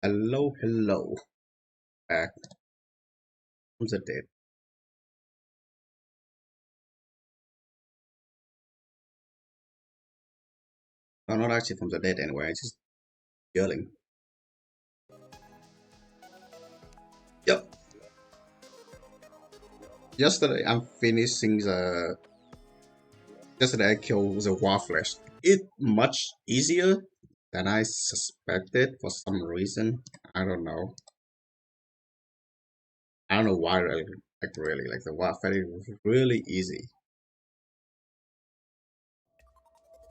Hello. Back from the dead. No, not actually from the dead anyway. It's just yelling. Yep. Yesterday I'm finishing the. Yesterday I killed the Warflash. It much easier than I suspected for some reason. I don't know. I don't know why. Really, like the Warflash was really easy.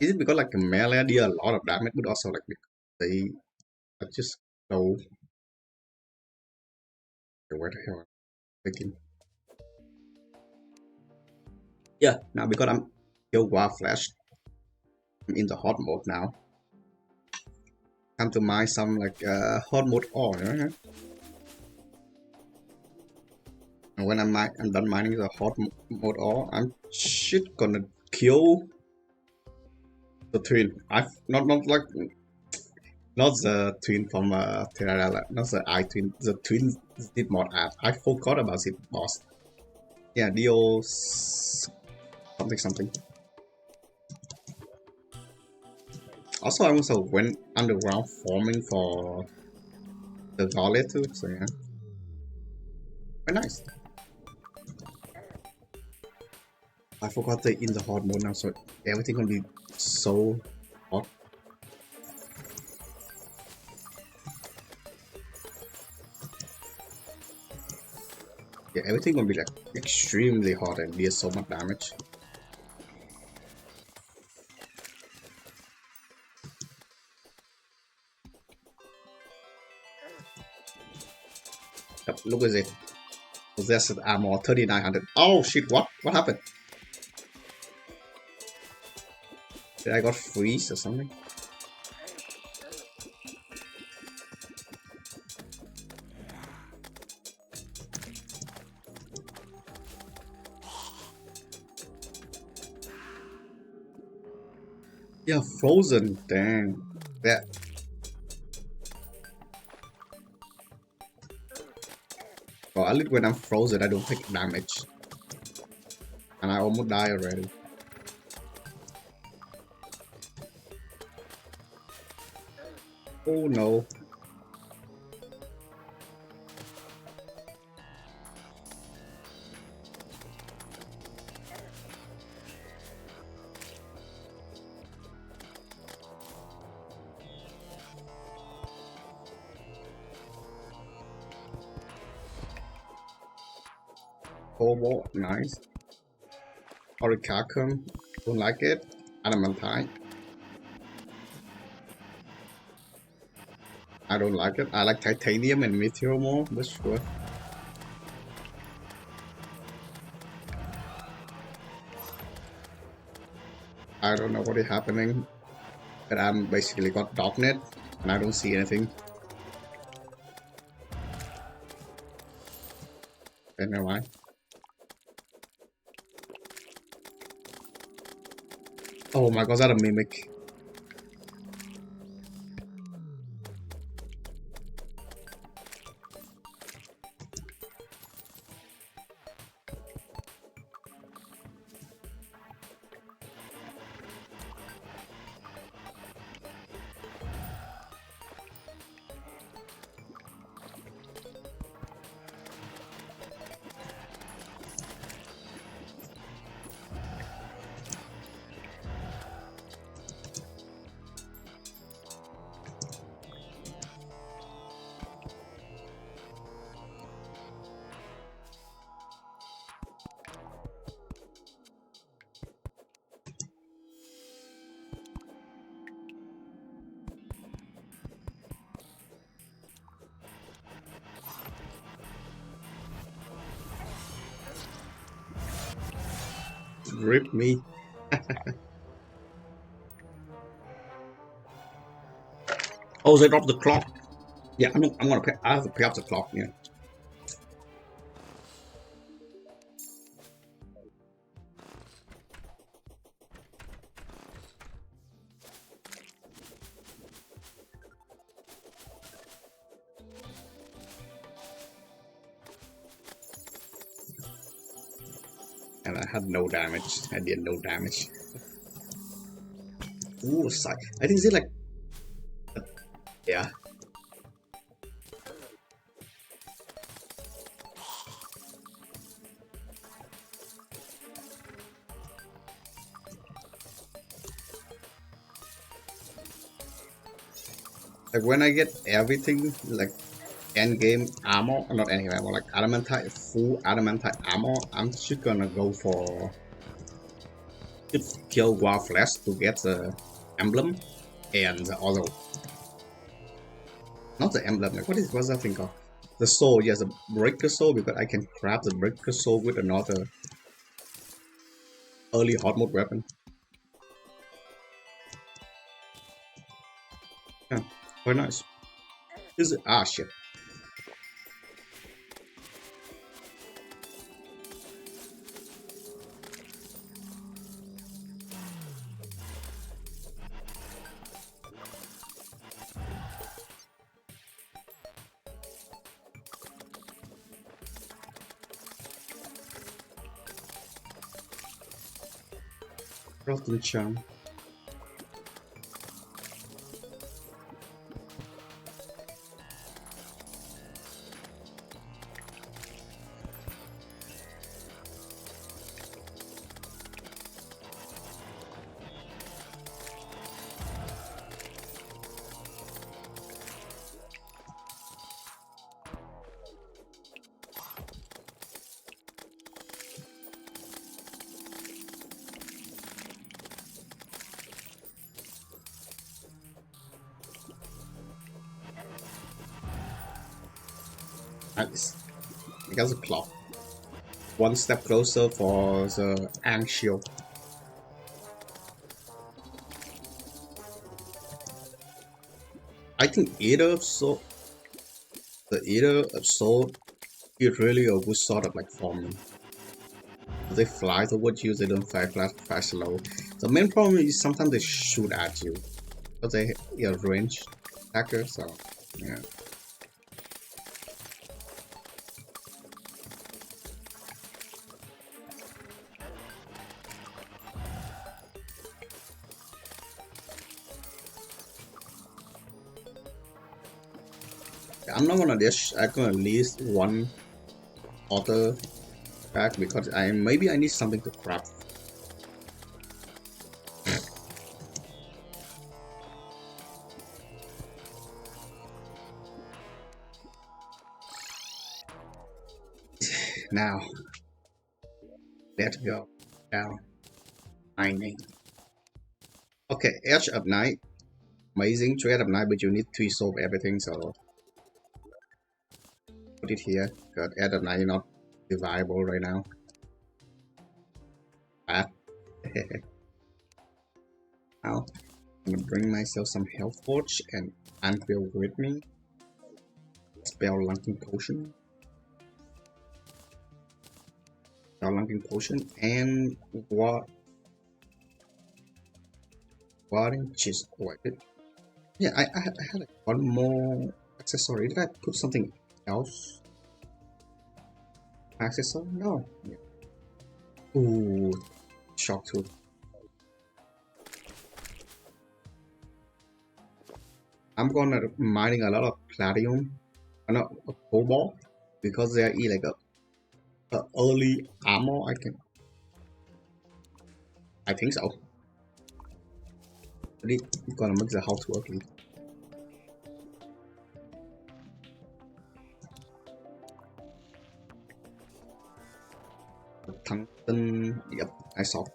Is it because like the melee deal a lot of damage, but also like because they are just so. Where the hell am I thinking? Yeah, now because I'm kill Warflash, I'm in the hot mode now. Time to mine some like hot mode ore, right? And when I'm done mining the mode ore, I'm shit gonna kill the twin. I've not like not the twin from Terraria, not the I twin. The twin did mod add. I forgot about it, boss. Yeah, Dio something. Also, I also went underground farming for the valley too. So yeah, very nice. I forgot they're in the hard mode now, so everything gonna be so hot. Yeah, everything gonna be like extremely hot and deal so much damage. Yep, look at it. Possessed armor 3900. Oh shit, what? What happened? Did I got freeze or something? Yeah, frozen. Dang. That. Well, at least when I'm frozen, I don't take damage. And I almost die already. Oh no. Cobalt, nice. Orichalcum, don't like it. Adamantine, I don't like it. I like titanium and meteor more, but sure. I don't know what is happening, but I'm basically got darknet and I don't see anything. Okay, never mind. Oh my god, is that a mimic? Rip me. Oh, they dropped the clock. Yeah, I'm gonna pay. I have to pay up the clock. Yeah. And I had no damage. I did no damage. Ooh, sight. I think it's like, yeah. Like when I get everything, like end game armor, not end game armor, like adamantite, full adamantite armor, I'm just gonna go for kill War Flash to get the emblem and the other, not the emblem, like what's that thing called? The soul, yes, the breaker soul, because I can craft the breaker soul with another early hard mode weapon. Yeah, very nice. Is it? Ah, shit. Rotten charm. Nice. I got the clock. One step closer for the Ang shield. I think either of so the either of sword is really a good sort of like form. They fly towards you, they don't fly slow. The main problem is sometimes they shoot at you. But they are range attacker, so yeah. I'm not gonna dish, I'm gonna list one other pack because maybe I need something to craft. Now, let's go down mining. Okay, Edge of Night. Amazing trade of night, but you need to resolve everything, so put it here. Because Edge of Night is not viable right now. Bad. Now, I'm gonna bring myself some health forge and anvil with me. Spell lunking potion. Spell lunking potion and what? Wadding chest. Wait, yeah, I had like one more accessory. Did I put something else? Accessory? No. Yeah. Ooh, shock tooth. I'm gonna mining a lot of platinum, not a cobalt, because they are like a early armor. I think so. It's gonna make the house work. Tungsten, yep, I saw.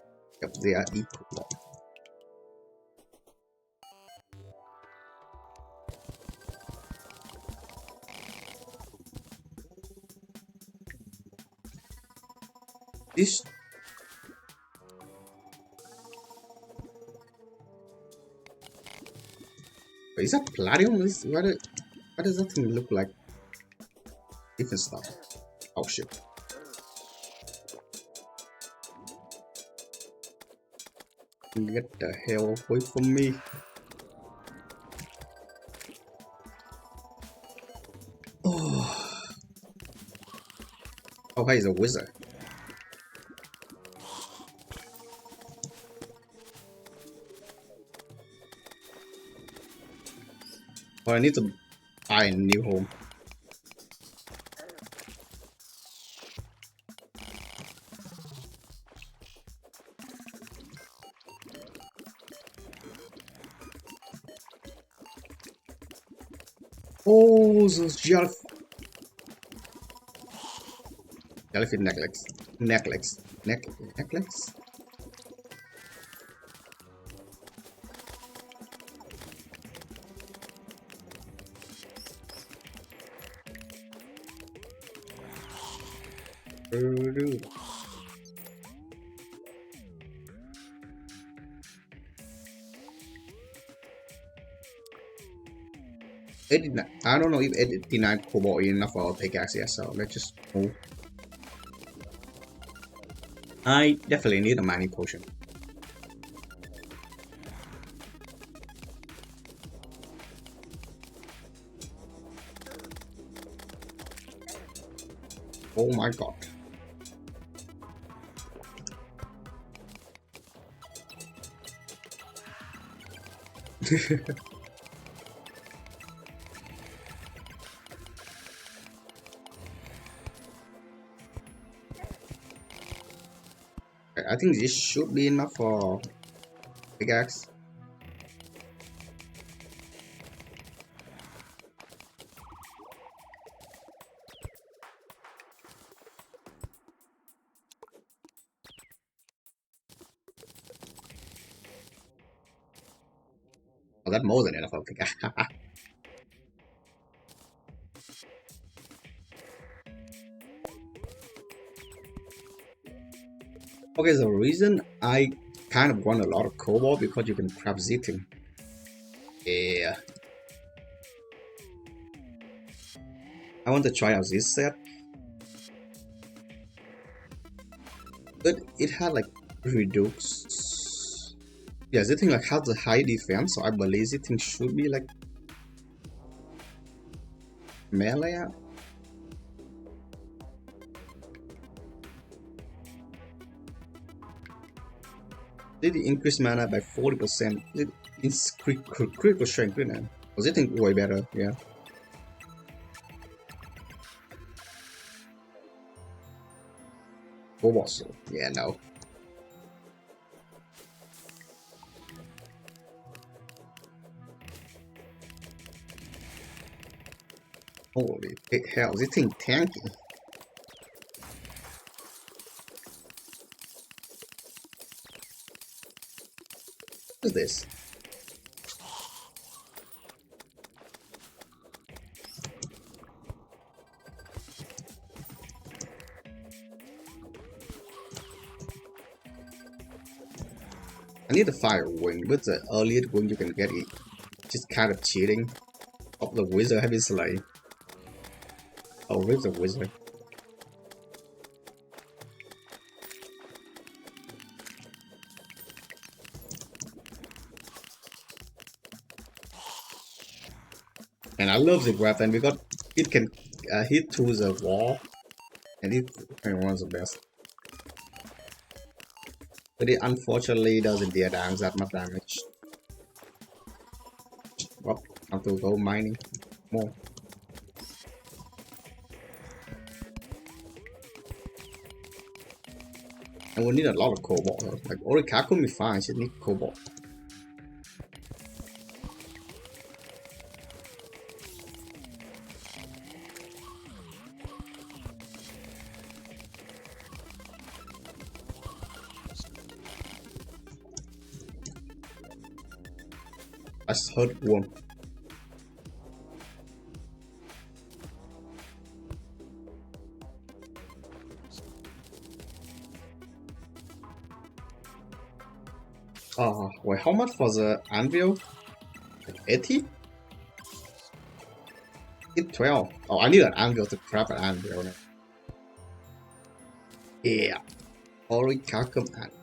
Yep, they are equal. This is that platinum? What does that thing look like? Different stuff. Oh shit. Get the hell away from me. Oh, hey, he's a wizard. Or I need to buy a new home. Oh, those jellyfish necklace. Necklace? Dude. 89. I don't know if 89 cobalt is enough for our pickaxe yet, so let's just move. I definitely need a mining potion. Oh my god. I think this should be enough for pickaxe. Oh, that's more than enough for pickaxe. Okay, the reason I kind of want a lot of cobalt because you can craft zitting. Yeah. I want to try out this set. But it had like reduced. Yeah, this thing like has a high defense, so I believe this thing should be like melee. Did it increase mana by 40%? It's critical strength, isn't it? Was it think way better? Yeah. Cobalt sword. Yeah, no. Holy hell, this thing tanky. What is this? I need a fire wing. With the earliest wing you can get it, just kind of cheating. Oh, the wizard have his slave. Oh, where's the wizard? And I love the weapon because it can hit through the wall, and it's one of the best. But it unfortunately doesn't deal damage that much damage. Well, I have to go mining more. And we need a lot of cobalt though. Like Orica could be fine, she need cobalt. I just heard one. Wait, how much for the anvil? Like 80? It's 12. Oh, I need an anvil to craft an anvil. Yeah. Orica anvil.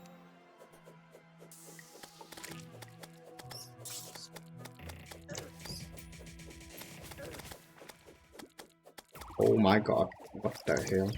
Oh my god, what the hell?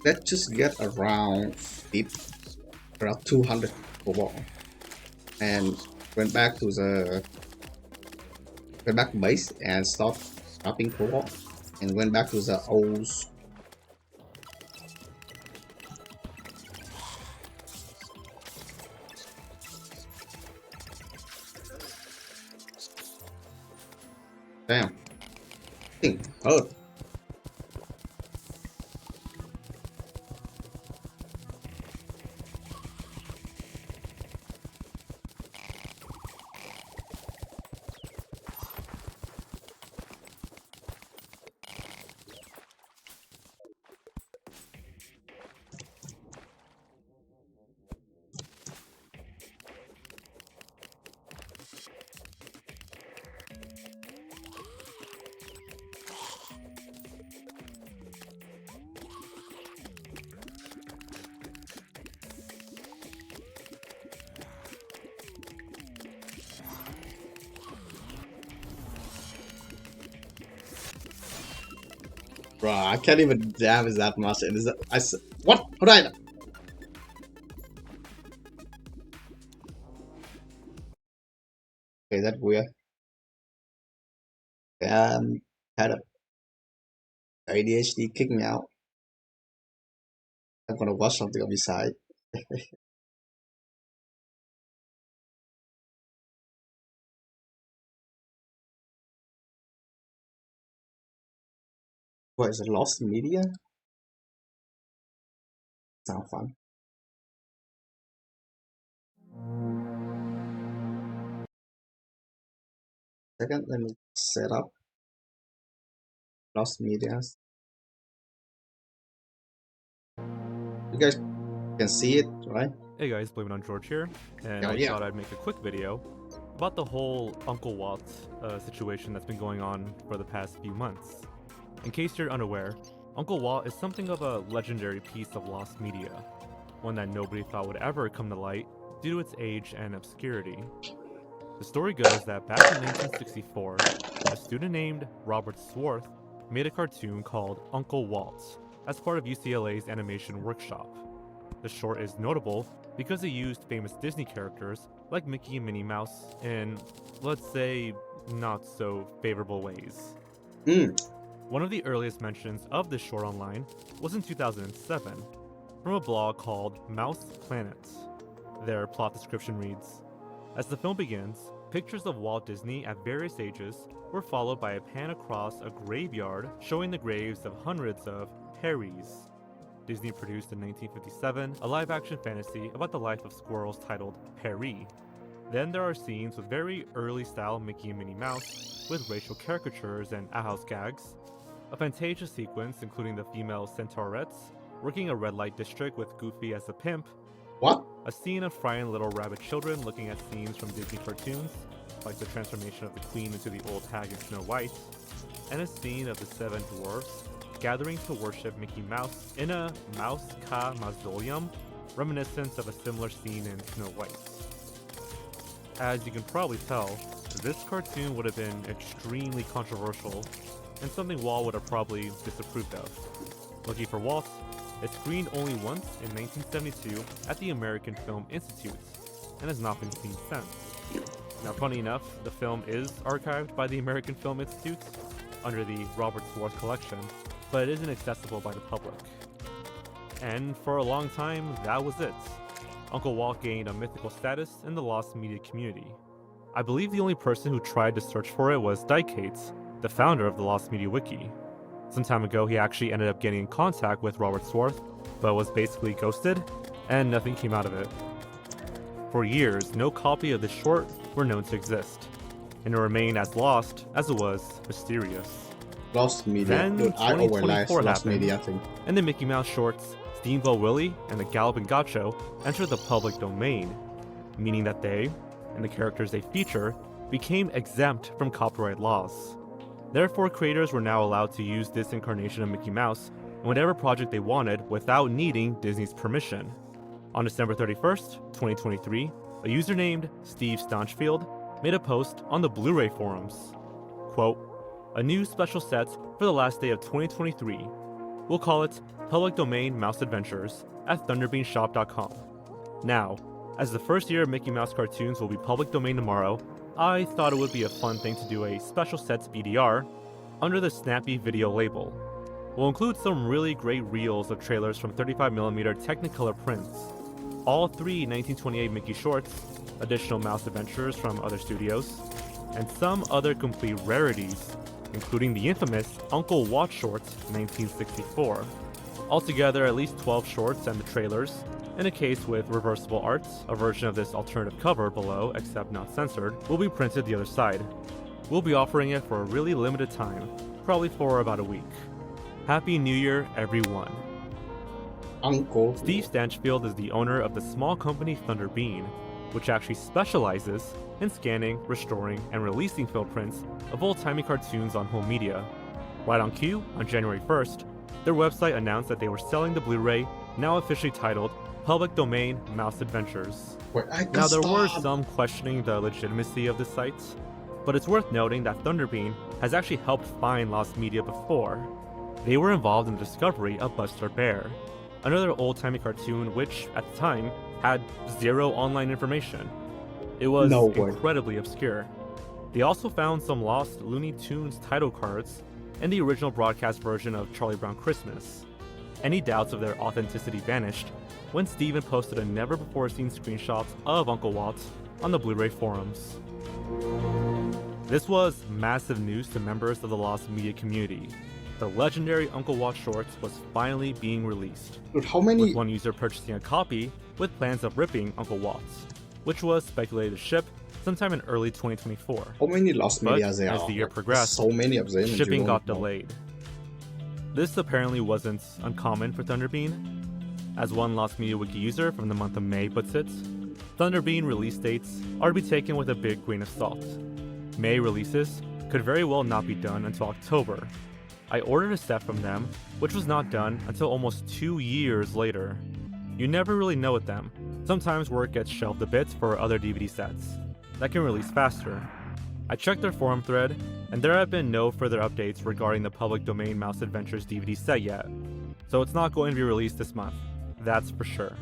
let's just get around deep, around 200 cobalt, and went back to base and start dropping cobalt, and went back to the old. Damn, thing hurt. Bro, I can't even damage that much. And is that what? Hold on. Okay, that weird. Had a ADHD kick me out. I'm gonna watch something on the side. What is it? Lost media? Sound fun. Second, let me set up lost medias. You guys can see it, right? Hey guys, Blame It on George here, and Oh, I yeah. thought I'd make a quick video about the whole Uncle Walt situation that's been going on for the past few months. In case you're unaware, Uncle Walt is something of a legendary piece of lost media, one that nobody thought would ever come to light due to its age and obscurity. The story goes that back in 1964, a student named Robert Swarth made a cartoon called Uncle Walt as part of UCLA's animation workshop. The short is notable because it used famous Disney characters like Mickey and Minnie Mouse in, let's say, not so favorable ways. One of the earliest mentions of this short online was in 2007 from a blog called Mouse Planet. Their plot description reads, as the film begins, pictures of Walt Disney at various ages were followed by a pan across a graveyard showing the graves of hundreds of Perrys. Disney produced in 1957 a live-action fantasy about the life of squirrels titled Perry. Then there are scenes with very early-style Mickey and Minnie Mouse, with racial caricatures and house gags, a Fantasia sequence including the female Centaurettes working a red light district with Goofy as a pimp, What? a scene of frightened little rabbit children looking at scenes from Disney cartoons, like the transformation of the Queen into the old hag in Snow White, and a scene of the seven dwarfs gathering to worship Mickey Mouse in a Mouse Ka mausoleum, reminiscent of a similar scene in Snow White. As you can probably tell, this cartoon would have been extremely controversial, and something Walt would have probably disapproved of. Lucky for Walt, it screened only once in 1972 at the American Film Institute, and has not been seen since. Now, funny enough, the film is archived by the American Film Institute under the Robert Swarth collection, but it isn't accessible by the public. And for a long time, that was it. Uncle Walt gained a mythical status in the lost media community. I believe the only person who tried to search for it was Dykate, the founder of the Lost Media Wiki. Some time ago, he actually ended up getting in contact with Robert Swarth, but was basically ghosted, and nothing came out of it. For years, no copy of this short were known to exist, and it remained as lost as it was mysterious. Lost media. Then Dude, I overlapped 2024 lost happened, media thing. and the Mickey Mouse shorts Steamboat Willie and the Galloping Gaucho entered the public domain, meaning that they, and the characters they feature, became exempt from copyright laws. Therefore, creators were now allowed to use this incarnation of Mickey Mouse in whatever project they wanted without needing Disney's permission. On December 31st, 2023, a user named Steve Staunchfield made a post on the Blu-ray forums. Quote, a new special set for the last day of 2023. We'll call it Public Domain Mouse Adventures at thunderbeanshop.com. Now, as the first year of Mickey Mouse cartoons will be public domain tomorrow, I thought it would be a fun thing to do a special sets BDR under the Snappy Video label. We'll include some really great reels of trailers from 35mm Technicolor prints, all three 1928 Mickey shorts, additional mouse adventures from other studios, and some other complete rarities, including the infamous Uncle Wat shorts 1964. Altogether, at least 12 shorts and the trailers, in a case with reversible art, a version of this alternative cover below, except not censored, will be printed the other side. We'll be offering it for a really limited time, probably for about a week. Happy New Year, everyone. Uncle. Steve Stanchfield is the owner of the small company Thunder Bean, which actually specializes in scanning, restoring, and releasing film prints of old-timey cartoons on home media. Right on cue, on January 1st, their website announced that they were selling the Blu-ray, now officially titled Public Domain Mouse Adventures. Now there were some questioning the legitimacy of the site, but it's worth noting that Thunder Bean has actually helped find lost media before. They were involved in the discovery of Buster Bear, another old-timey cartoon which, at the time, had zero online information. It was incredibly obscure. They also found some lost Looney Tunes title cards and the original broadcast version of Charlie Brown Christmas. Any doubts of their authenticity vanished when Steven posted a never-before-seen screenshot of Uncle Wat on the Blu-ray forums. This was massive news to members of the lost media community. The legendary Uncle Wat shorts was finally being released, Dude, how many? with one user purchasing a copy with plans of ripping Uncle Wat's, which was speculated to ship sometime in early 2024. How many lost But media there as are? the year Like, progressed, so many of them. and you shipping got don't know. delayed. This apparently wasn't uncommon for Thunder Bean. As one Lost Media Wiki user from the month of May puts it, Thunder Bean release dates are to be taken with a big grain of salt. May releases could very well not be done until October. I ordered a set from them, which was not done until almost 2 years later. You never really know with them. Sometimes work gets shelved a bit for other DVD sets that can release faster. I checked their forum thread, and there have been no further updates regarding the Public Domain Mouse Adventures DVD set yet, so it's not going to be released this month, that's for sure.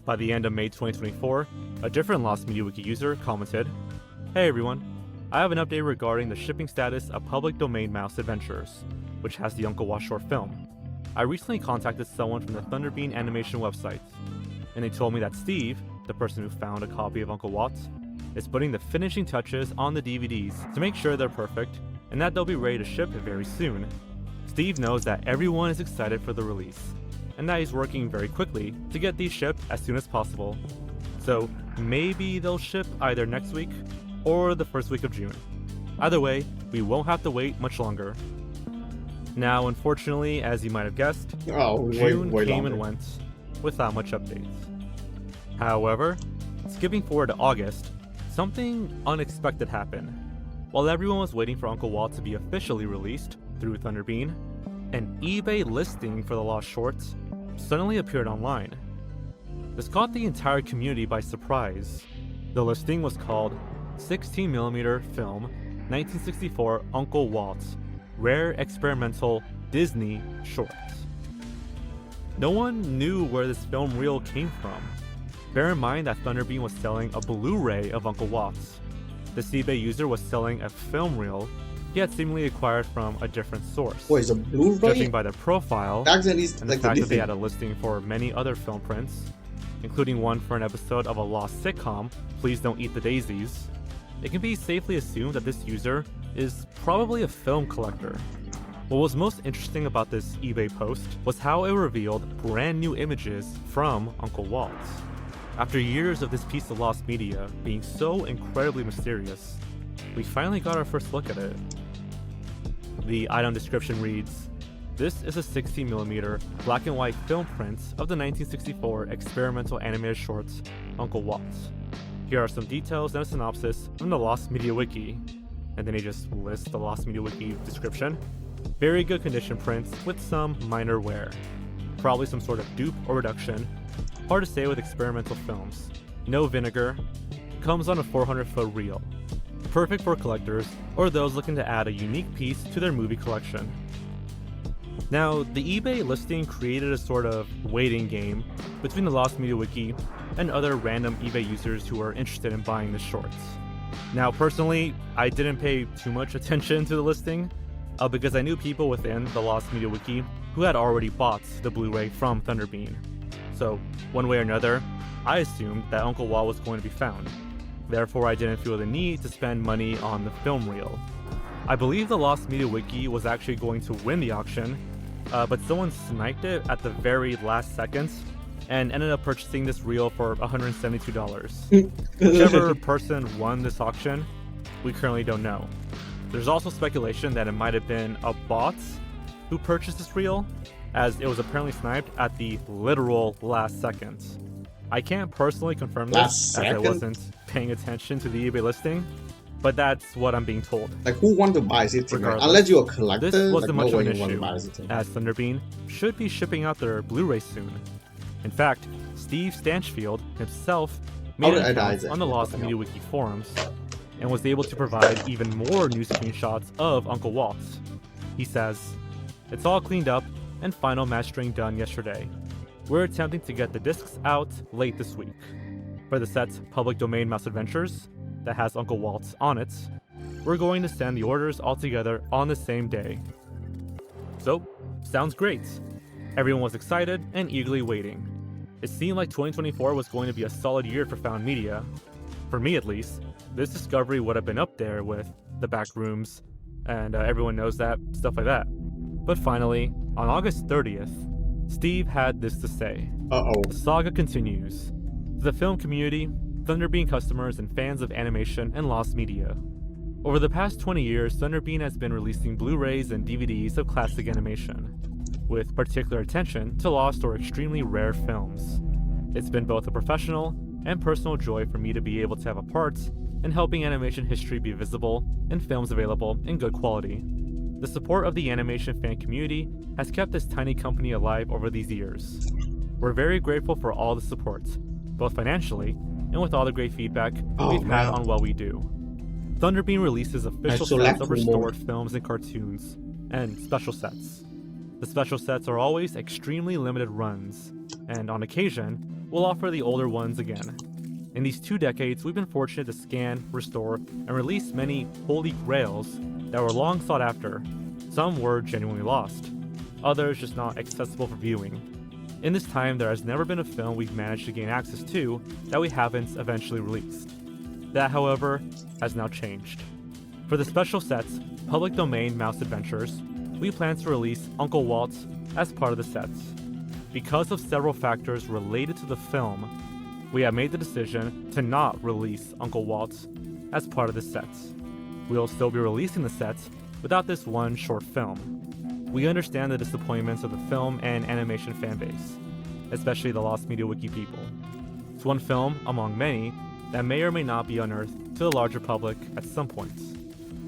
By the end of May 2024, a different Lost Media Wiki user commented, "Hey everyone, I have an update regarding the shipping status of Public Domain Mouse Adventures, which has the Uncle Wat short film. I recently contacted someone from the Thunder Bean animation website, and they told me that Steve, the person who found a copy of Uncle Wat, is putting the finishing touches on the DVDs to make sure they're perfect, and that they'll be ready to ship very soon. Steve knows that everyone is excited for the release, and that he's working very quickly to get these shipped as soon as possible. So maybe they'll ship either next week or the first week of June. Either way, we won't have to wait much longer." Now, unfortunately, as you might have guessed, June came and went without much updates. However, skipping forward to August, something unexpected happened. While everyone was waiting for Uncle Wat to be officially released through Thunder Bean, an eBay listing for the lost shorts suddenly appeared online. This caught the entire community by surprise. The listing was called 16mm film 1964 Uncle Wat Rare Experimental Disney Shorts. No one knew where this film reel came from. Bear in mind that Thunder Bean was selling a Blu-ray of Uncle Wat's. This eBay user was selling a film reel he had seemingly acquired from a different source. Wait, is a Blu-ray? Judging by their profile Back then is and like the fact the that they thing. had a listing for many other film prints, including one for an episode of a lost sitcom, Please Don't Eat the Daisies, it can be safely assumed that this user is probably a film collector. What was most interesting about this eBay post was how it revealed brand new images from Uncle Wat. After years of this piece of lost media being so incredibly mysterious, we finally got our first look at it. The item description reads, "This is a 16mm black and white film print of the 1964 experimental animated shorts Uncle Wat. Here are some details and a synopsis from the Lost Media Wiki." And then he just lists the Lost Media Wiki description. Very good condition prints with some minor wear. Probably some sort of dupe or reduction. Hard to say with experimental films. No vinegar. Comes on a 400-foot reel. Perfect for collectors or those looking to add a unique piece to their movie collection. Now, the eBay listing created a sort of waiting game between the Lost Media Wiki and other random eBay users who were interested in buying the shorts. Now, personally, I didn't pay too much attention to the listing because I knew people within the Lost Media Wiki who had already bought the Blu-ray from Thunderbean. So, one way or another, I assumed that Uncle Walt was going to be found. Therefore, I didn't feel the need to spend money on the film reel. I believe the Lost Media Wiki was actually going to win the auction, but someone sniped it at the very last second and ended up purchasing this reel for $172. Whichever person won this auction, we currently don't know. There's also speculation that it might have been a bot who purchased this reel, as it was apparently sniped at the literal last second. I can't personally confirm this, as I wasn't paying attention to the eBay listing, but that's what I'm being told. Like, who want to buy this thing? Unless you're a collector, this wasn't like, much of an issue, as Thunderbean should be shipping out their Blu-ray soon. In fact, Steve Stanchfield himself made an account on the Lost Media Wiki forums and was able to provide even more new screenshots of Uncle Walt. He says, "It's all cleaned up and final mastering done yesterday. We're attempting to get the discs out late this week. For the set's public domain mouse adventures that has Uncle Walt on it, we're going to send the orders all together on the same day." So, sounds great. Everyone was excited and eagerly waiting. It seemed like 2024 was going to be a solid year for found media. For me at least, this discovery would have been up there with the back rooms, and everyone knows that, stuff like that. But finally, on August 30th, Steve had this to say. The saga continues. To the film community, Thunderbean customers, and fans of animation and lost media. Over the past 20 years, Thunderbean has been releasing Blu-rays and DVDs of classic animation, with particular attention to lost or extremely rare films. It's been both a professional and personal joy for me to be able to have a part in helping animation history be visible and films available in good quality. The support of the animation fan community has kept this tiny company alive over these years. We're very grateful for all the support, both financially and with all the great feedback we've had on what we do. Thunderbean releases official sets of restored films and cartoons, and special sets. The special sets are always extremely limited runs, and on occasion, we'll offer the older ones again. In these 2 decades, we've been fortunate to scan, restore, and release many holy grails that were long sought after. Some were genuinely lost, others just not accessible for viewing. In this time, there has never been a film we've managed to gain access to that we haven't eventually released. That, however, has now changed. For the special sets, Public Domain Mouse Adventures, we plan to release Uncle Walt as part of the sets. Because of several factors related to the film, we have made the decision to not release Uncle Walt as part of the sets. We'll still be releasing the sets without this one short film. We understand the disappointments of the film and animation fanbase, especially the Lost Media Wiki people. It's one film among many that may or may not be unearthed to the larger public at some point.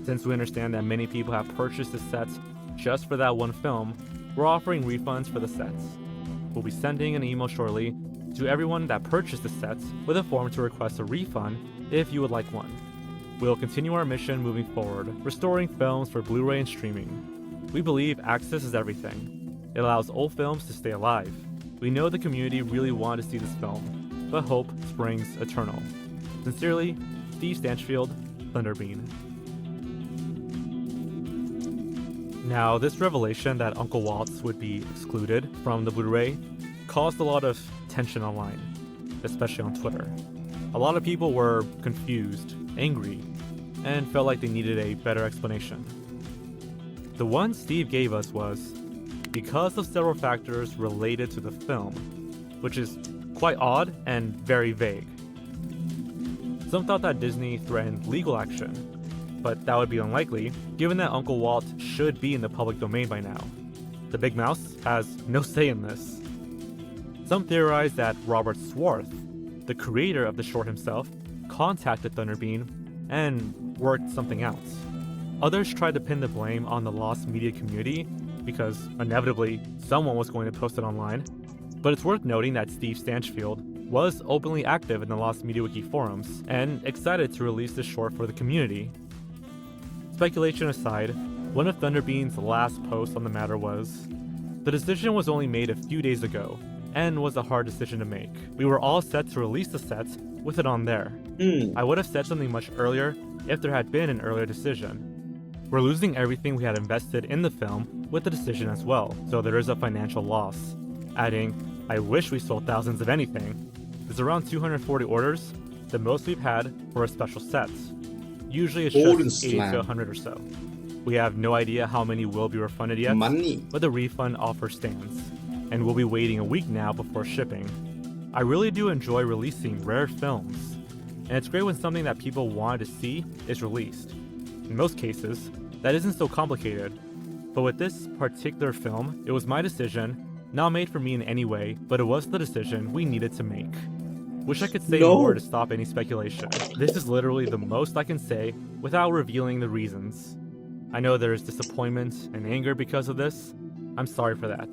Since we understand that many people have purchased the sets just for that one film, we're offering refunds for the sets. We'll be sending an email shortly to everyone that purchased the sets with a form to request a refund if you would like one. We'll continue our mission moving forward, restoring films for Blu-ray and streaming. We believe access is everything. It allows old films to stay alive. We know the community really wanted to see this film, but hope springs eternal. Sincerely, Steve Stanchfield, Thunderbean. Now, this revelation that Uncle Walt's would be excluded from the Blu-ray caused a lot of tension online, especially on Twitter. A lot of people were confused, angry, and felt like they needed a better explanation. The one Steve gave us was, because of several factors related to the film, which is quite odd and very vague. Some thought that Disney threatened legal action, but that would be unlikely, given that Uncle Walt should be in the public domain by now. The Big Mouse has no say in this. Some theorize that Robert Swarth, the creator of the short himself, contacted Thunderbean and worked something out. Others tried to pin the blame on the lost media community because inevitably someone was going to post it online. But it's worth noting that Steve Stanchfield was openly active in the Lost Media Wiki forums and excited to release this short for the community. Speculation aside, one of Thunderbean's last posts on the matter was, The decision was only made a few days ago, and was a hard decision to make. We were all set to release the set with it on there. I would have said something much earlier if there had been an earlier decision. We're losing everything we had invested in the film with the decision as well, so there is a financial loss. Adding, I wish we sold thousands of anything. There's around 240 orders, the most we've had for a special set. Usually it's Golden just 80 to slam. 100 or so. We have no idea how many will be refunded yet, Money. but the refund offer stands, and we'll be waiting a week now before shipping. I really do enjoy releasing rare films, and it's great when something that people wanted to see is released. In most cases, that isn't so complicated, but with this particular film, it was my decision, not made for me in any way, but it was the decision we needed to make. Wish I could say No. more to stop any speculation. This is literally the most I can say without revealing the reasons. I know there is disappointment and anger because of this. I'm sorry for that.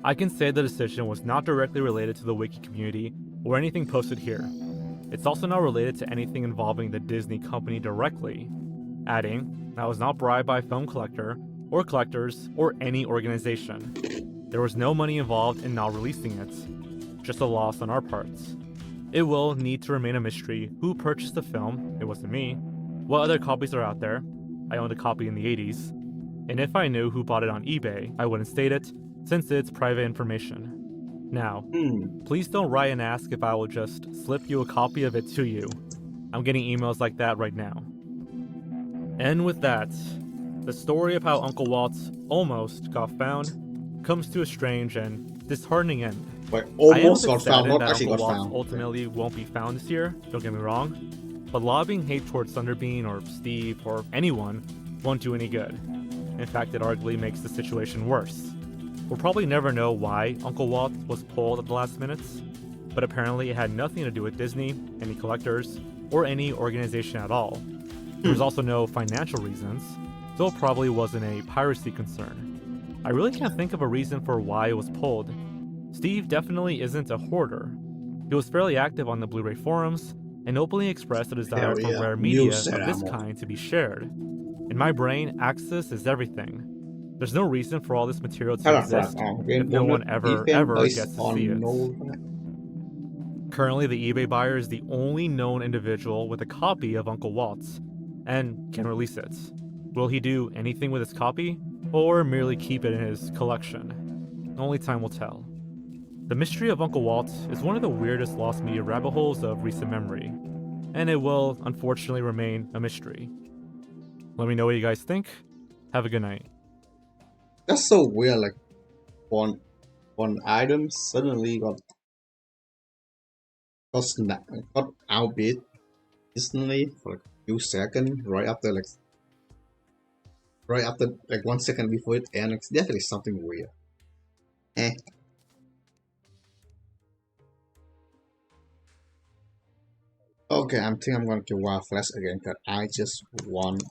I can say the decision was not directly related to the wiki community or anything posted here. It's also not related to anything involving the Disney company directly. Adding, I was not bribed by a film collector, or collectors, or any organization. There was no money involved in not releasing it, just a loss on our parts. It will need to remain a mystery who purchased the film, it wasn't me, what other copies are out there, I owned a copy in the 80s, and if I knew who bought it on eBay, I wouldn't state it, since it's private information. Now, please don't write and ask if I will just slip you a copy of it to you. I'm getting emails like that right now. And with that, the story of how Uncle Walt almost got found comes to a strange and disheartening end. But I am a almost bit got found, saddened not that actually Uncle got Walt found. ultimately won't be found this year, don't get me wrong, but lobbying hate towards Thunderbean or Steve or anyone won't do any good. In fact, it arguably makes the situation worse. We'll probably never know why Uncle Walt was pulled at the last minutes, but apparently it had nothing to do with Disney, any collectors, or any organization at all. There was also no financial reasons, so it probably wasn't a piracy concern. I really can't think of a reason for why it was pulled. Steve definitely isn't a hoarder. He was fairly active on the Blu-ray forums and openly expressed a desire Hell for yeah. rare You media said of this I'm kind to be shared. In my brain, access is everything. There's no reason for all this material to exist if no one ever gets to see it. Currently, the eBay buyer is the only known individual with a copy of Uncle Walt's, and can release it. Will he do anything with his copy, or merely keep it in his collection? Only time will tell. The mystery of Uncle Walt is one of the weirdest lost media rabbit holes of recent memory, and it will, unfortunately, remain a mystery. Let me know what you guys think. Have a good night. That's so weird, like one item suddenly got outbid instantly for like a few seconds, right after 1 second before it ends. It's definitely something weird. Okay, I think I'm gonna do Wild Flash again because I just want.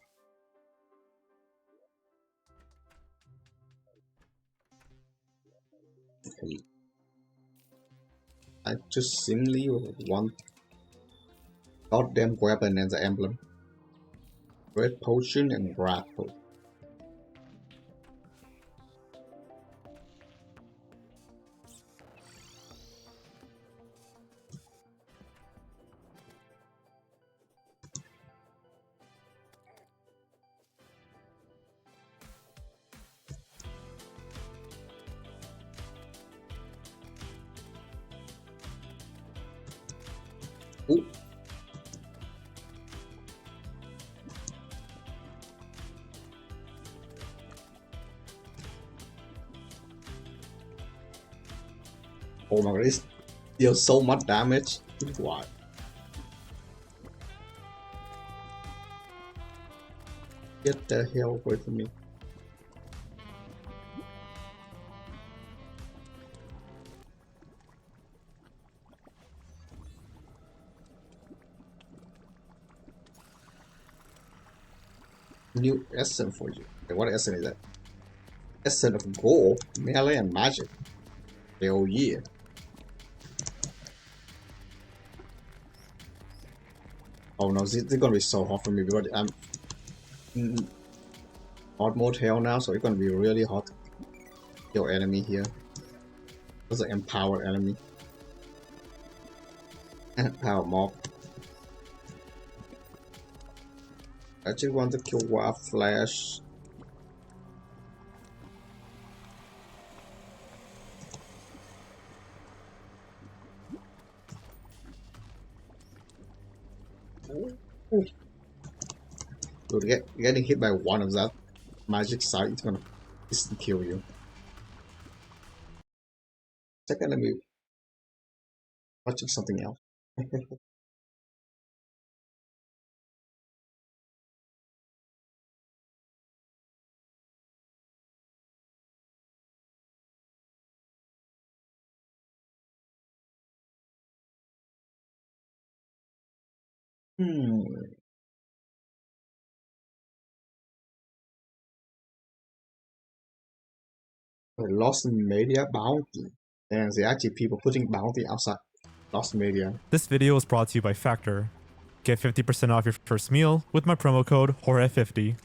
I just simply want goddamn weapon and the emblem. Red potion and grapple. Ooh. Oh my god, it deals so much damage. Why? Get the hell away from me. New essence for you. Okay, what essence is that? Essence of gold, melee, and magic. Hell yeah. Oh no, this is gonna be so hot for me because I'm in hard mode hell now, so it's gonna be really hot. Your enemy here. There's an empowered enemy. Empower mob. I just want to kill Wild Flash. Dude, getting hit by one of that magic side is gonna instantly kill you. Second, let me watching something else. Lost Media Bounty. And there are actually people putting bounty outside Lost Media. This video is brought to you by Factor. Get 50% off your first meal with my promo code HORROR50.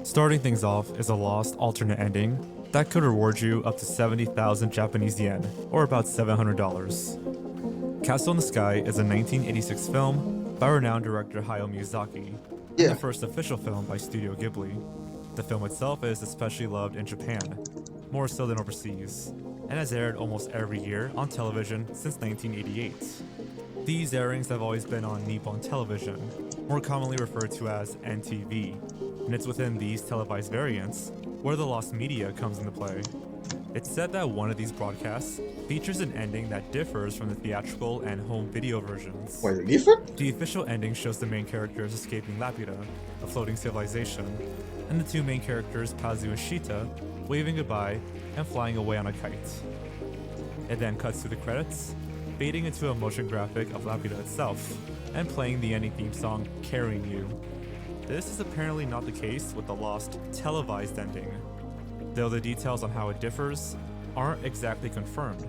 Starting things off is a lost alternate ending that could reward you up to 70,000 Japanese yen, or about $700. Castle in the Sky is a 1986 film by renowned director Hayao Miyazaki, and the first official film by Studio Ghibli. The film itself is especially loved in Japan, more so than overseas, and has aired almost every year on television since 1988. These airings have always been on Nippon television, more commonly referred to as NTV, and it's within these televised variants where the lost media comes into play. It's said that one of these broadcasts features an ending that differs from the theatrical and home video versions. Why is it different? The official ending shows the main characters escaping Laputa, a floating civilization, and the two main characters, Pazu and Shita, waving goodbye and flying away on a kite. It then cuts to the credits, fading into a motion graphic of Laputa itself, and playing the ending theme song, Carrying You. This is apparently not the case with the lost televised ending, though the details on how it differs aren't exactly confirmed.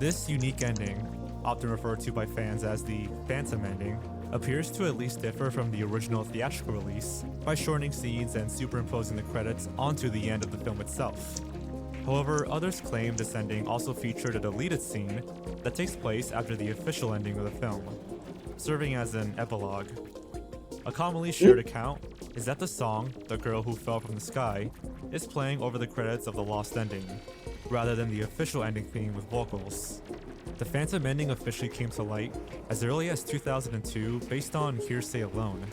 This unique ending, often referred to by fans as the Phantom ending, appears to at least differ from the original theatrical release by shortening scenes and superimposing the credits onto the end of the film itself. However, others claim this ending also featured a deleted scene that takes place after the official ending of the film, serving as an epilogue. A commonly shared account is that the song, The Girl Who Fell from the Sky, is playing over the credits of the lost ending, rather than the official ending theme with vocals. The Phantom ending officially came to light as early as 2002 based on hearsay alone,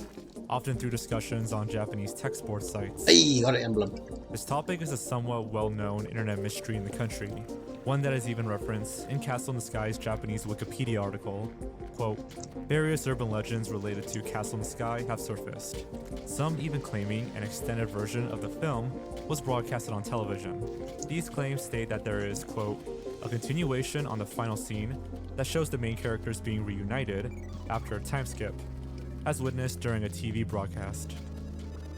often through discussions on Japanese tech sports sites. Hey, got an emblem. This topic is a somewhat well-known internet mystery in the country, one that is even referenced in Castle in the Sky's Japanese Wikipedia article. Quote, various urban legends related to Castle in the Sky have surfaced, some even claiming an extended version of the film was broadcasted on television. These claims state that there is, quote, a continuation on the final scene that shows the main characters being reunited after a time skip, as witnessed during a TV broadcast.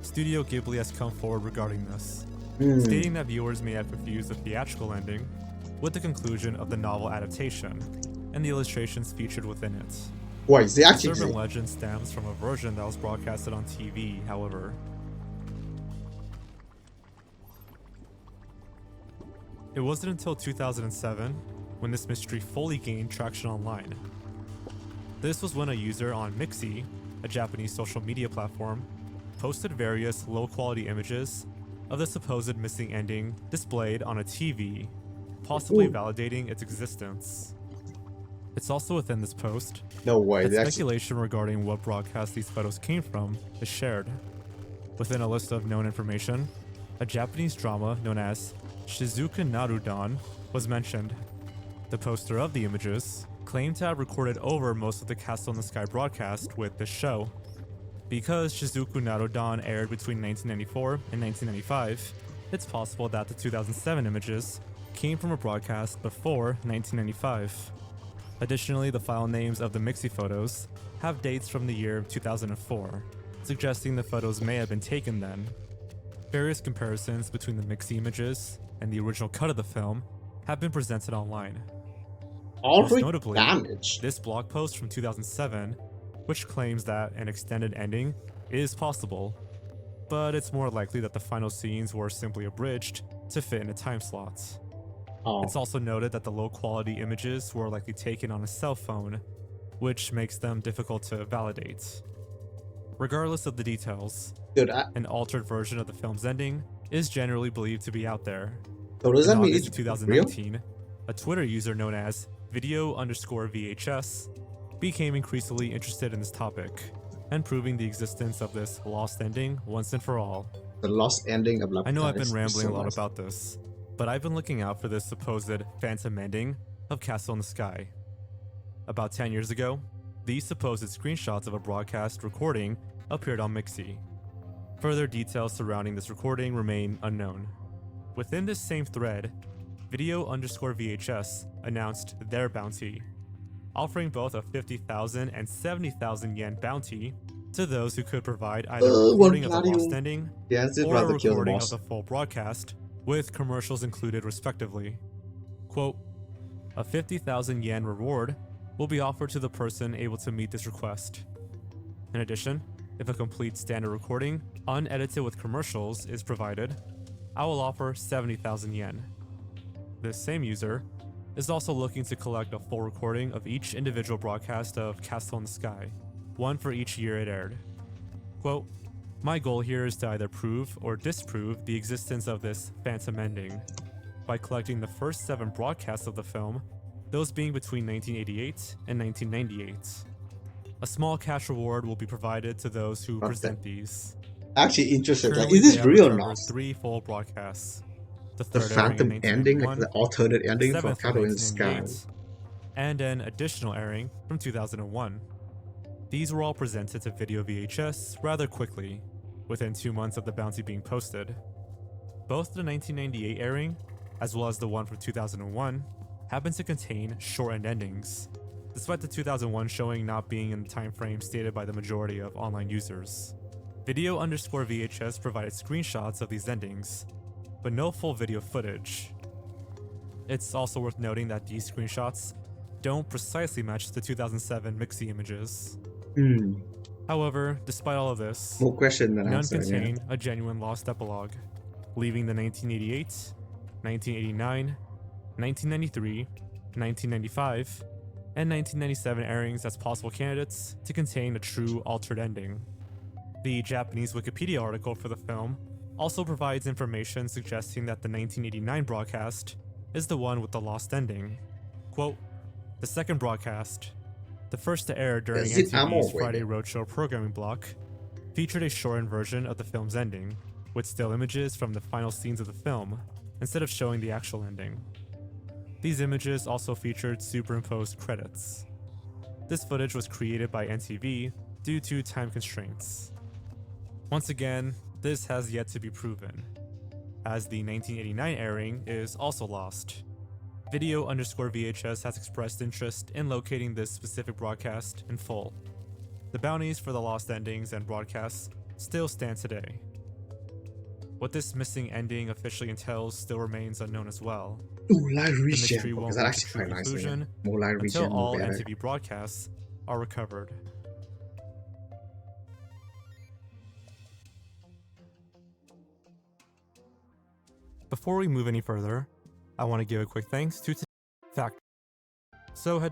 Studio Ghibli has come forward regarding this, stating that viewers may have confused the theatrical ending with the conclusion of the novel adaptation and the illustrations featured within it. Why is it actually? This urban legend stems from a version that was broadcasted on TV, however. It wasn't until 2007 when this mystery fully gained traction online. This was when a user on Mixi, a Japanese social media platform, posted various low-quality images of the supposed missing ending displayed on a TV, possibly validating its existence. It's also within this post No way. that speculation regarding what broadcast these photos came from is shared. Within a list of known information, a Japanese drama known as Shizuku Narudan was mentioned. The poster of the images claimed to have recorded over most of the Castle in the Sky broadcast with this show. Because Shizuku Narudan aired between 1994 and 1995, it's possible that the 2007 images came from a broadcast before 1995. Additionally, the file names of the Mixi photos have dates from the year 2004, suggesting the photos may have been taken then. Various comparisons between the Mixi images and the original cut of the film have been presented online. Most notably, damage. this blog post from 2007, which claims that an extended ending is possible, but it's more likely that the final scenes were simply abridged to fit in a time slot. Oh, It's also noted that the low-quality images were likely taken on a cell phone, which makes them difficult to validate. Regardless of the details, dude, an altered version of the film's ending is generally believed to be out there. so does In that mean August it's of real? 2019, a Twitter user known as video_VHS became increasingly interested in this topic and proving the existence of this lost ending once and for all. The lost ending of I know I've been is rambling so a lot nice. about this, but I've been looking out for this supposed phantom ending of Castle in the Sky. About 10 years ago, these supposed screenshots of a broadcast recording appeared on Mixi. Further details surrounding this recording remain unknown. Within this same thread, video_VHS announced their bounty, offering both a 50,000 and 70,000 yen bounty to those who could provide either a recording of the lost ending Yeah, it's or a rather kill the recording of boss. the full broadcast, with commercials included respectively. Quote, a 50,000 yen reward will be offered to the person able to meet this request. In addition, if a complete standard recording, unedited with commercials, is provided, I will offer 70,000 yen. This same user is also looking to collect a full recording of each individual broadcast of Castle in the Sky, one for each year it aired. Quote, my goal here is to either prove or disprove the existence of this phantom ending by collecting the first 7 broadcasts of the film, those being between 1988 and 1998. A small cash reward will be provided to those who present these. Actually interested, like, Currently, is this they have real or recovered not? 3 full broadcasts. The The third airing in phantom ending, like 1991, the alternate ending for seventh from Castle in the Sky. 1998, and an additional airing from 2001. These were all presented to Video VHS rather quickly, within 2 months of the bounty being posted. Both the 1998 airing, as well as the one from 2001, happen to contain shortened endings, despite the 2001 showing not being in the time frame stated by the majority of online users. Video_VHS provided screenshots of these endings, but no full video footage. It's also worth noting that these screenshots don't precisely match the 2007 Mixi images. However, despite all of this, More question than none answer. contain a genuine lost epilogue, leaving the 1988, 1989, 1993, 1995, and 1997 airings as possible candidates to contain a true altered ending. The Japanese Wikipedia article for the film also provides information suggesting that the 1989 broadcast is the one with the lost ending. Quote, the second broadcast, the first to air during Is it ammo NTV's Friday rated? Roadshow programming block, featured a shortened version of the film's ending, with still images from the final scenes of the film, instead of showing the actual ending. These images also featured superimposed credits. This footage was created by NTV due to time constraints. Once again, this has yet to be proven, as the 1989 airing is also lost. Video_VHS has expressed interest in locating this specific broadcast in full. The bounties for the lost endings and broadcasts still stand today. What this missing ending officially entails still remains unknown as well. Ooh, live The mystery region. won't Is that reach a actually true quite nice? conclusion More live region, until all more better. NTV broadcasts are recovered. Before we move any further, I want to give a quick thanks to Factor. So head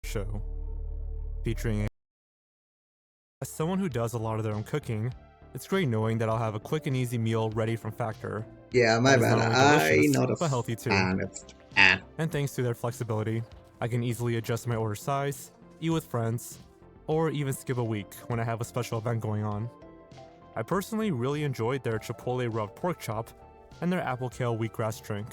to show featuring as someone who does a lot of their own cooking, it's great knowing that I'll have a quick and easy meal ready from Factor. Yeah, my That is bad. not only I delicious, not a but healthy too. fan of ad. And thanks to their flexibility, I can easily adjust my order size, eat with friends, or even skip a week when I have a special event going on. I personally really enjoyed their chipotle rubbed pork chop and their apple kale wheatgrass drink.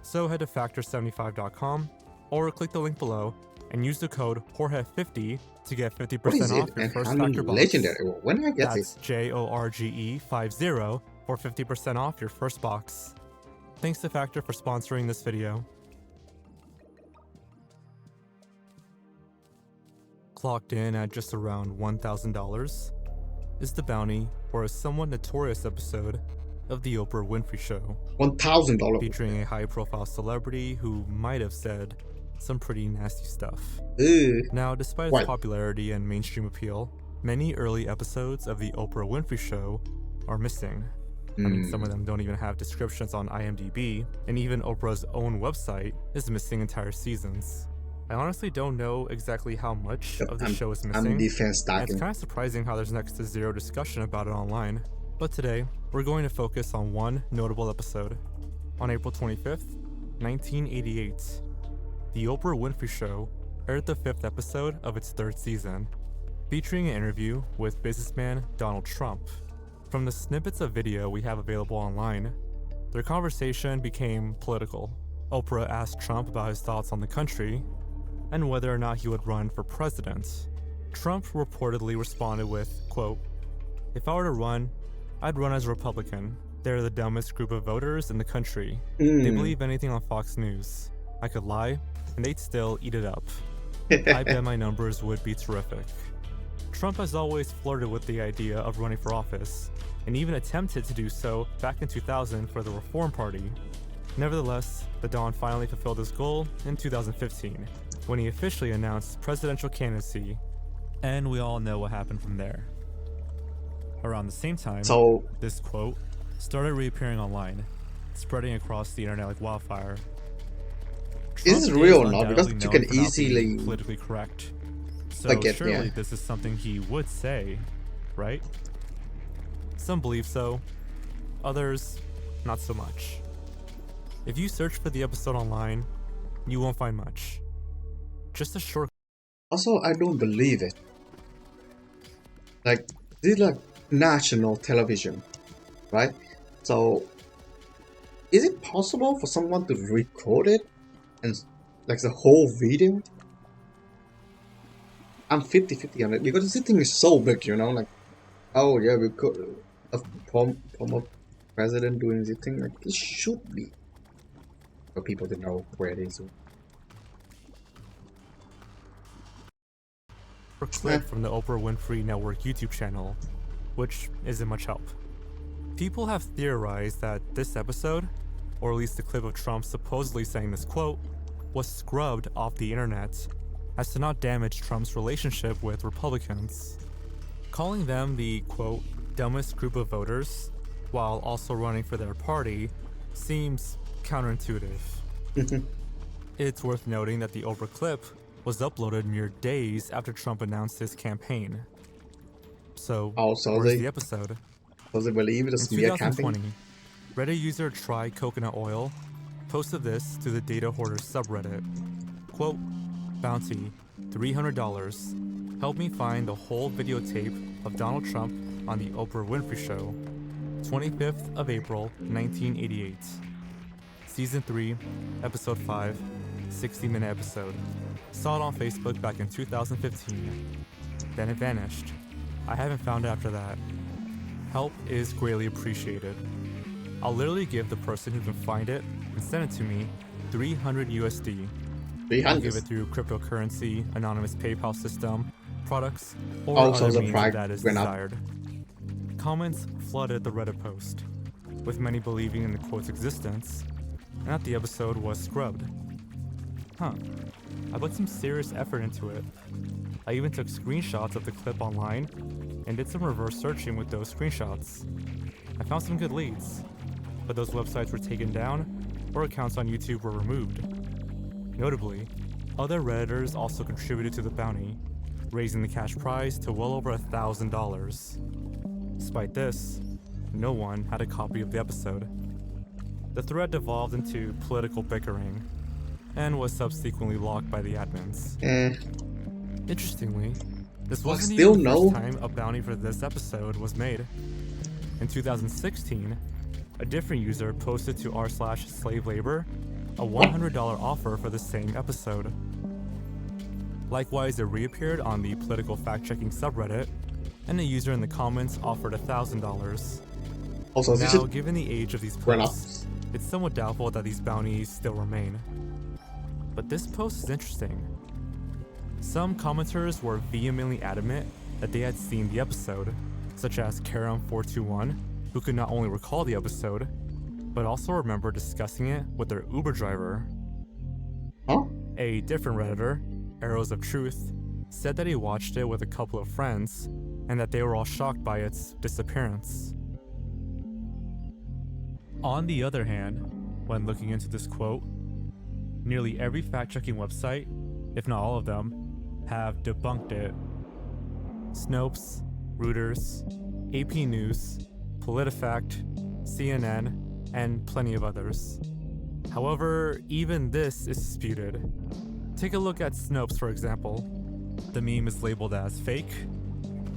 So head to factor75.com or click the link below and use the code Jorge50 to get 50% What is off it? your And first how many Factor box. legendary? When did I get That's this? JORGE50 for 50% off your first box. Thanks to Factor for sponsoring this video. Clocked in at just around $1,000 is the bounty for a somewhat notorious episode of The Oprah Winfrey Show, $1,000. featuring a high-profile celebrity who might have said some pretty nasty stuff. Ugh. Now, despite its What? popularity and mainstream appeal, Many early episodes of The Oprah Winfrey Show are missing. I mean, some of them don't even have descriptions on IMDb, and even Oprah's own website is missing entire seasons. I honestly don't know exactly how much of the show is missing, I'm defense and it's stacking. kind of surprising how there's next to zero discussion about it online. But today, we're going to focus on one notable episode. On April 25th, 1988, The Oprah Winfrey Show aired the 5th episode of its 3rd season, featuring an interview with businessman Donald Trump. From the snippets of video we have available online, their conversation became political. Oprah asked Trump about his thoughts on the country and whether or not he would run for president. Trump reportedly responded with, quote, "If I were to run, I'd run as a Republican. They're the dumbest group of voters in the country. They believe anything on Fox News. I could lie, and they'd still eat it up. I bet my numbers would be terrific." Trump has always flirted with the idea of running for office, and even attempted to do so back in 2000 for the Reform Party. Nevertheless, the Don finally fulfilled his goal in 2015, when he officially announced presidential candidacy, and we all know what happened from there. Around the same time, So this quote started reappearing online, spreading across the internet like wildfire. is it Trump real is or not? undoubtedly Because you known can for not being easily politically correct. So forget, surely yeah. this is something he would say, right? Some believe so, others not so much. If you search for the episode online, you won't find much. Just a short. Also, I don't believe it. Like, this is like national television, right? So, is it possible for someone to record it and like the whole video? I'm 50-50 on it because this thing is so big, you know, like, oh yeah, we could a former president doing this thing, like, it should be for people to know where it is. Clip from the Oprah Winfrey Network YouTube channel, which isn't much help. People have theorized that this episode, or at least the clip of Trump supposedly saying this quote, was scrubbed off the internet as to not damage Trump's relationship with Republicans. Calling them the, quote, dumbest group of voters, while also running for their party, seems counterintuitive. It's worth noting that the Oprah clip was uploaded mere days after Trump announced his campaign. So, Also, where's the episode? does it believe In it's smear 2020, campaign? Reddit user Try Coconut Oil posted this to the Data Hoarders subreddit. Quote, "Bounty, $300. Help me find the whole videotape of Donald Trump on the Oprah Winfrey Show, 25th of April, 1988. Season 3, Episode 5, 60-minute episode. Saw it on Facebook back in 2015. Then it vanished. I haven't found it after that. Help is greatly appreciated. I'll literally give the person who can find it and send it to me $300 USD. I'll give it through cryptocurrency, anonymous PayPal system, products, or Also, other the means price that is went up. desired." Comments flooded the Reddit post, with many believing in the quote's existence and that the episode was scrubbed. Huh. I put some serious effort into it. I even took screenshots of the clip online and did some reverse searching with those screenshots. I found some good leads, but those websites were taken down or accounts on YouTube were removed. Notably, other Redditors also contributed to the bounty, raising the cash prize to well over $1,000. Despite this, no one had a copy of the episode. The thread devolved into political bickering and was subsequently locked by the admins. Interestingly, this wasn't still even the no- first time a bounty for this episode was made. In 2016, a different user posted to r/slave labor a $100 offer for the same episode. Likewise, it reappeared on the political fact-checking subreddit, and a user in the comments offered $1,000. Also, this Now, is given the age of these run up. posts, it's somewhat doubtful that these bounties still remain. But this post is interesting. Some commenters were vehemently adamant that they had seen the episode, such as Karam421, who could not only recall the episode, but also remember discussing it with their Uber driver. Huh? A different Redditor, Arrows of Truth, said that he watched it with a couple of friends, and that they were all shocked by its disappearance. On the other hand, when looking into this quote, nearly every fact-checking website, if not all of them, have debunked it. Snopes, Reuters, AP News, PolitiFact, CNN, and plenty of others. However, even this is disputed. Take a look at Snopes, for example. The meme is labeled as fake,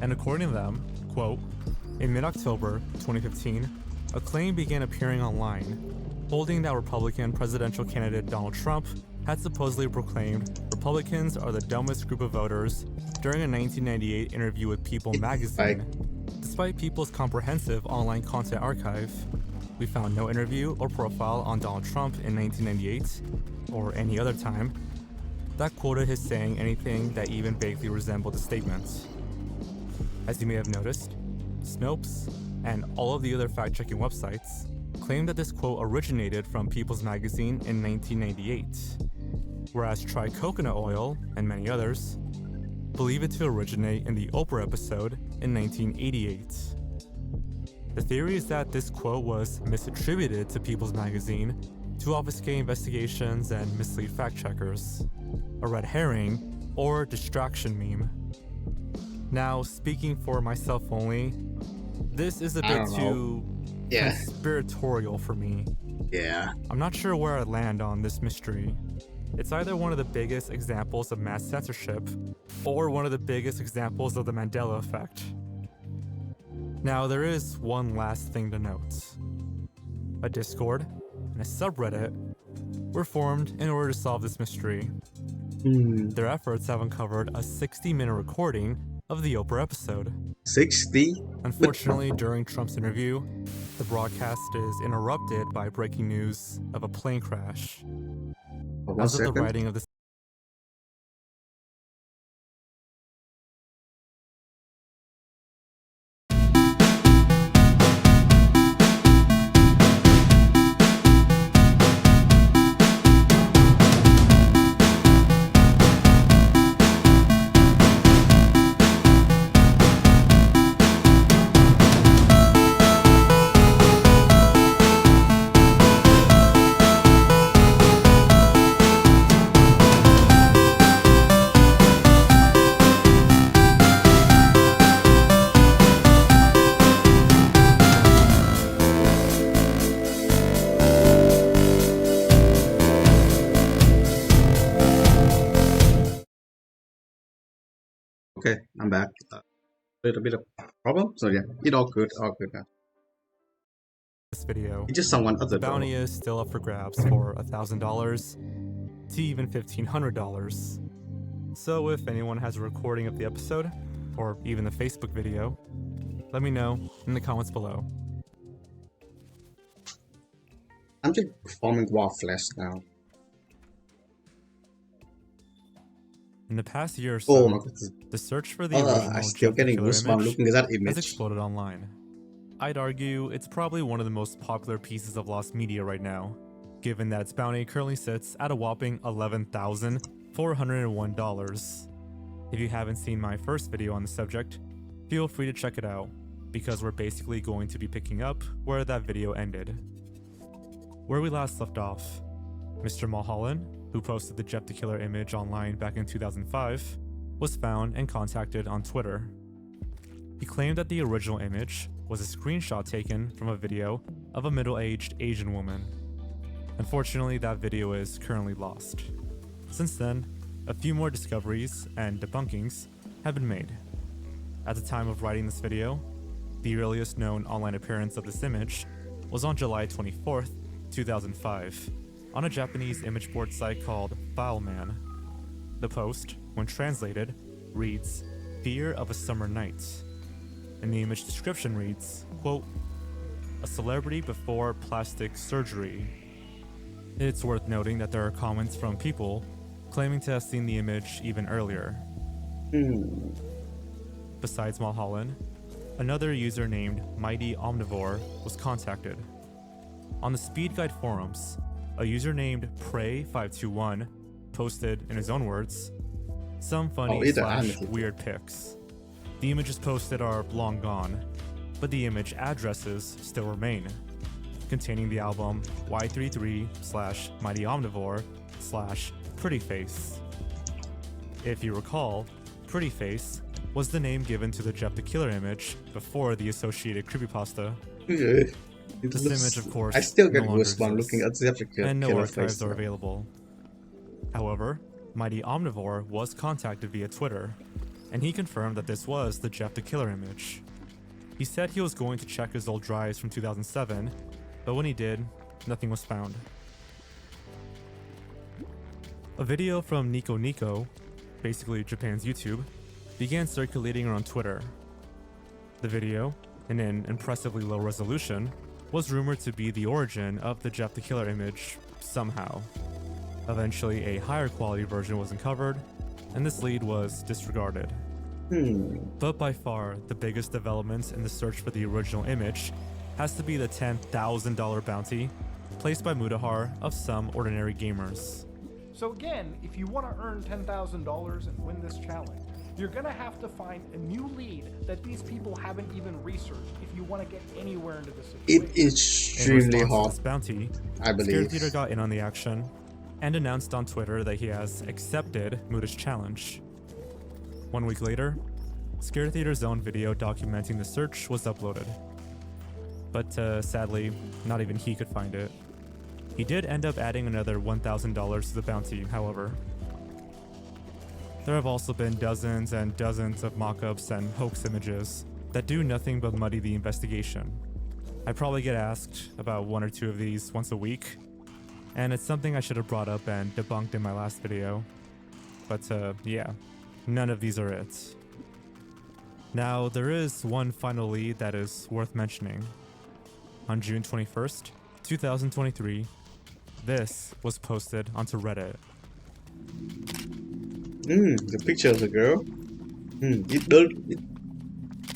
and according to them, quote, in mid-October 2015, a claim began appearing online, holding that Republican presidential candidate Donald Trump had supposedly proclaimed Republicans are the dumbest group of voters during a 1998 interview with People magazine. Despite People's comprehensive online content archive, we found no interview or profile on Donald Trump in 1998, or any other time, that quoted his saying anything that even vaguely resembled the statement. As you may have noticed, Snopes and all of the other fact-checking websites claim that this quote originated from People's magazine in 1998, whereas Try Coconut Oil and many others believe it to originate in the Oprah episode in 1988. The theory is that this quote was misattributed to People's magazine to obfuscate investigations and mislead fact-checkers, a red herring or distraction meme. Now, speaking for myself only, this is a bit too conspiratorial for me. Yeah. I'm not sure where I'd land on this mystery. It's either one of the biggest examples of mass censorship, or one of the biggest examples of the Mandela effect. Now, there is one last thing to note. A Discord and a subreddit were formed in order to solve this mystery. Their efforts have uncovered a 60-minute recording of the Oprah episode. 60? Unfortunately, during Trump's interview, the broadcast is interrupted by breaking news of a plane crash. As of the writing of this Okay, I'm back. Little bit of problem. So yeah, it all good now. video, It's just someone other the bounty is still up for grabs for $1,000 to even $1,500. So if anyone has a recording of the episode, or even the Facebook video, let me know in the comments below. I'm just performing raw flesh now. In the past year or Oh so, my goodness. the search for the original I'm still Jeff the getting Killer goosebumps image looking at that has image. exploded online. I'd argue it's probably one of the most popular pieces of lost media right now, given that its bounty currently sits at a whopping $11,401. If you haven't seen my first video on the subject, feel free to check it out, because we're basically going to be picking up where that video ended. Where we last left off, Mr. Mulholland, who posted the Jeff the Killer image online back in 2005, was found and contacted on Twitter. He claimed that the original image was a screenshot taken from a video of a middle-aged Asian woman. Unfortunately, that video is currently lost. Since then, a few more discoveries and debunkings have been made. At the time of writing this video, the earliest known online appearance of this image was on July 24th, 2005, on a Japanese image board site called FileMan. The post, when translated, reads, "Fear of a Summer Night." And the image description reads, quote, "A celebrity before plastic surgery." It's worth noting that there are comments from people claiming to have seen the image even earlier. Besides Mulholland, another user named Mighty Omnivore was contacted. On the Speed Guide forums, a user named Prey521 posted, in his own words, some funny / weird pics. The images posted are long gone, but the image addresses still remain, containing the album Y33/Mighty Omnivore/Prettyface. If you recall, Prettyface was the name given to the Jeff the Killer image before the associated creepypasta. This image, of course, I still get no longer goosebumps looking at exists, the and no killer archives face. are available. However, Mighty Omnivore was contacted via Twitter, and he confirmed that this was the Jeff the Killer image. He said he was going to check his old drives from 2007, but when he did, nothing was found. A video from Nico Nico, basically Japan's YouTube, began circulating around Twitter. The video, in an impressively low resolution, was rumored to be the origin of the Jeff the Killer image somehow. Eventually, a higher quality version was uncovered, and this lead was disregarded. But by far, the biggest development in the search for the original image has to be the $10,000 bounty placed by Mutahar of some ordinary gamers. So again, if you want to earn $10,000 and win this challenge, you're going to have to find a new lead that these people haven't even researched if you want to get anywhere into the situation. It is extremely In response to hard, this bounty, I believe. Scared Theater got in on the action and announced on Twitter that he has accepted Muta's challenge. 1 week later, Scared Theater's own video documenting the search was uploaded. But sadly, not even he could find it. He did end up adding another $1,000 to the bounty, however. There have also been dozens and dozens of mock-ups and hoax images that do nothing but muddy the investigation. I probably get asked about 1 or 2 of these once a week, and it's something I should have brought up and debunked in my last video. But yeah, none of these are it. Now, there is one final lead that is worth mentioning. On June 21st, 2023, this was posted onto Reddit. The picture of the girl. It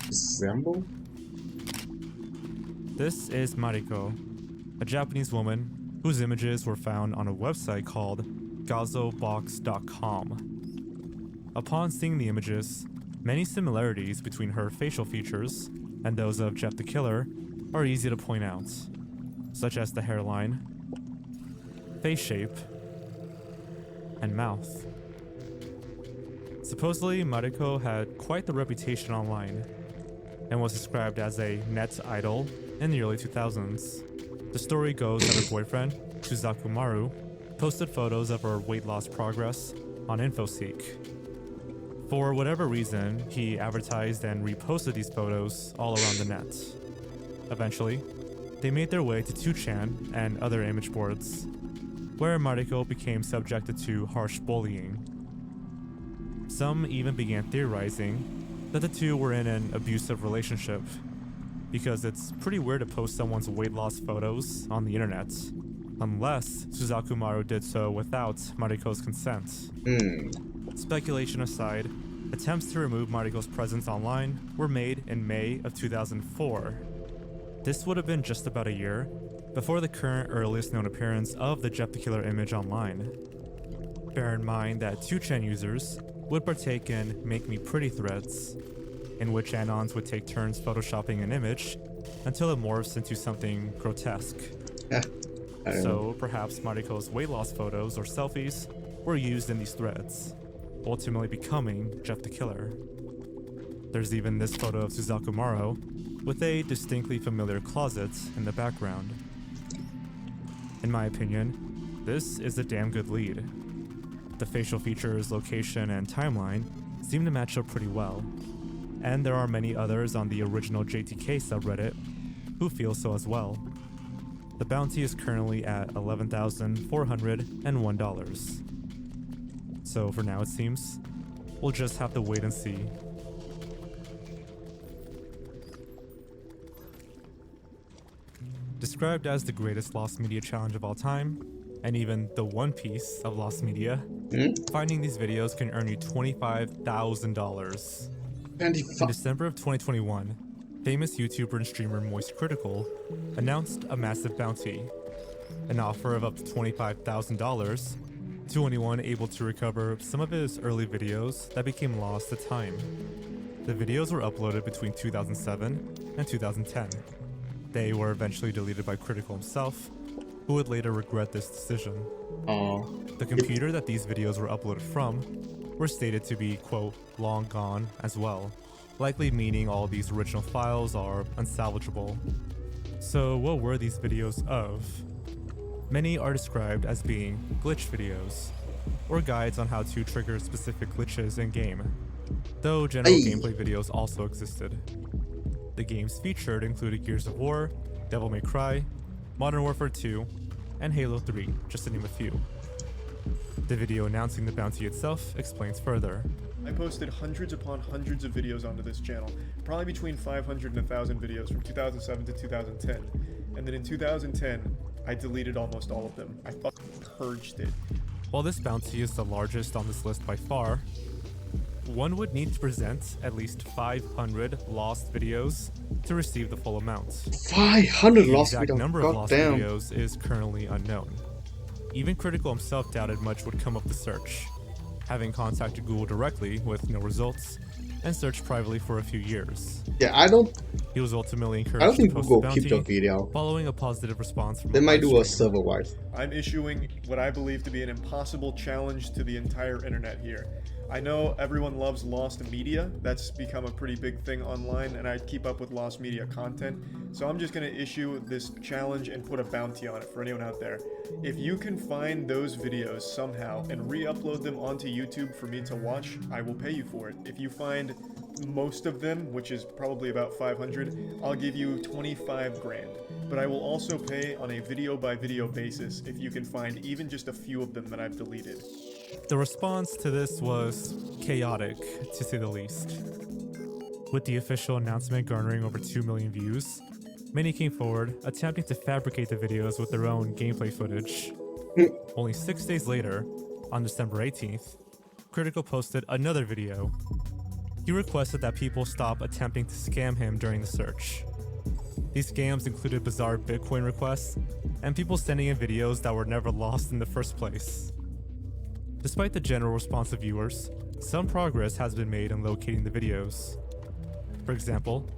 resemble. This is Mariko, a Japanese woman whose images were found on a website called gazobox.com. Upon seeing the images, many similarities between her facial features and those of Jeff the Killer are easy to point out, such as the hairline, face shape, and mouth. Supposedly, Mariko had quite the reputation online and was described as a net idol in the early 2000s. The story goes that her boyfriend, Suzaku Maru, posted photos of her weight loss progress on InfoSeek. For whatever reason, he advertised and reposted these photos all around the net. Eventually, they made their way to 2chan and other image boards, where Mariko became subjected to harsh bullying. Some even began theorizing that the two were in an abusive relationship, because it's pretty weird to post someone's weight loss photos on the internet, unless Suzaku Maru did so without Mariko's consent. Speculation aside, attempts to remove Mariko's presence online were made in May of 2004. This would have been just about a year before the current earliest known appearance of the Jeff the Killer image online. Bear in mind that 2chan users would partake in Make Me Pretty threads, in which anons would take turns photoshopping an image until it morphs into something grotesque. So perhaps Mariko's weight loss photos or selfies were used in these threads, ultimately becoming Jeff the Killer. There's even this photo of Suzaku Maru with a distinctly familiar closet in the background. In my opinion, this is a damn good lead. The facial features, location, and timeline seem to match up pretty well, and there are many others on the original JTK subreddit who feel so as well. The bounty is currently at $11,401. So for now, it seems, we'll just have to wait and see. Described as the greatest lost media challenge of all time, and even the One Piece of lost media, finding these videos can earn you $25,000. In December of 2021, famous YouTuber and streamer Moist Critical announced a massive bounty, an offer of up to $25,000 to anyone able to recover some of his early videos that became lost to time. The videos were uploaded between 2007 and 2010. They were eventually deleted by Critical himself, who would later regret this decision. The computer that these videos were uploaded from were stated to be, quote, long gone as well, likely meaning all these original files are unsalvageable. So what were these videos of? Many are described as being glitch videos, or guides on how to trigger specific glitches in-game, though general gameplay videos also existed. The games featured included Gears of War, Devil May Cry, Modern Warfare 2, and Halo 3, just to name a few. The video announcing the bounty itself explains further. I posted hundreds upon hundreds of videos onto this channel, probably between 500 and 1,000 videos from 2007 to 2010. And then in 2010, I deleted almost all of them. I fucking purged it. While this bounty is the largest on this list by far, one would need to present at least 500 lost videos to receive the full amount. 500 The lost exact videos. number of lost Goddamn. videos is currently unknown. Even Critical himself doubted much would come of the search, having contacted Google directly with no results, and searched privately for a few years. Yeah, I don't He was ultimately I encouraged don't think to post Google the keep your bounty, video. following a positive response from They a might do a live stream. server-wise. I'm issuing what I believe to be an impossible challenge to the entire internet here. I know everyone loves lost media. That's become a pretty big thing online, and I keep up with lost media content. So I'm just going to issue this challenge and put a bounty on it for anyone out there. If you can find those videos somehow and re-upload them onto YouTube for me to watch, I will pay you for it. If you find most of them, which is probably about 500, I'll give you 25 grand. But I will also pay on a video by video basis if you can find even just a few of them that I've deleted. The response to this was chaotic, to say the least. With the official announcement garnering over 2 million views, many came forward attempting to fabricate the videos with their own gameplay footage. Only 6 days later, on December 18th, Critical posted another video. He requested that people stop attempting to scam him during the search. These scams included bizarre Bitcoin requests and people sending in videos that were never lost in the first place. Despite the general response of viewers, some progress has been made in locating the videos. For example,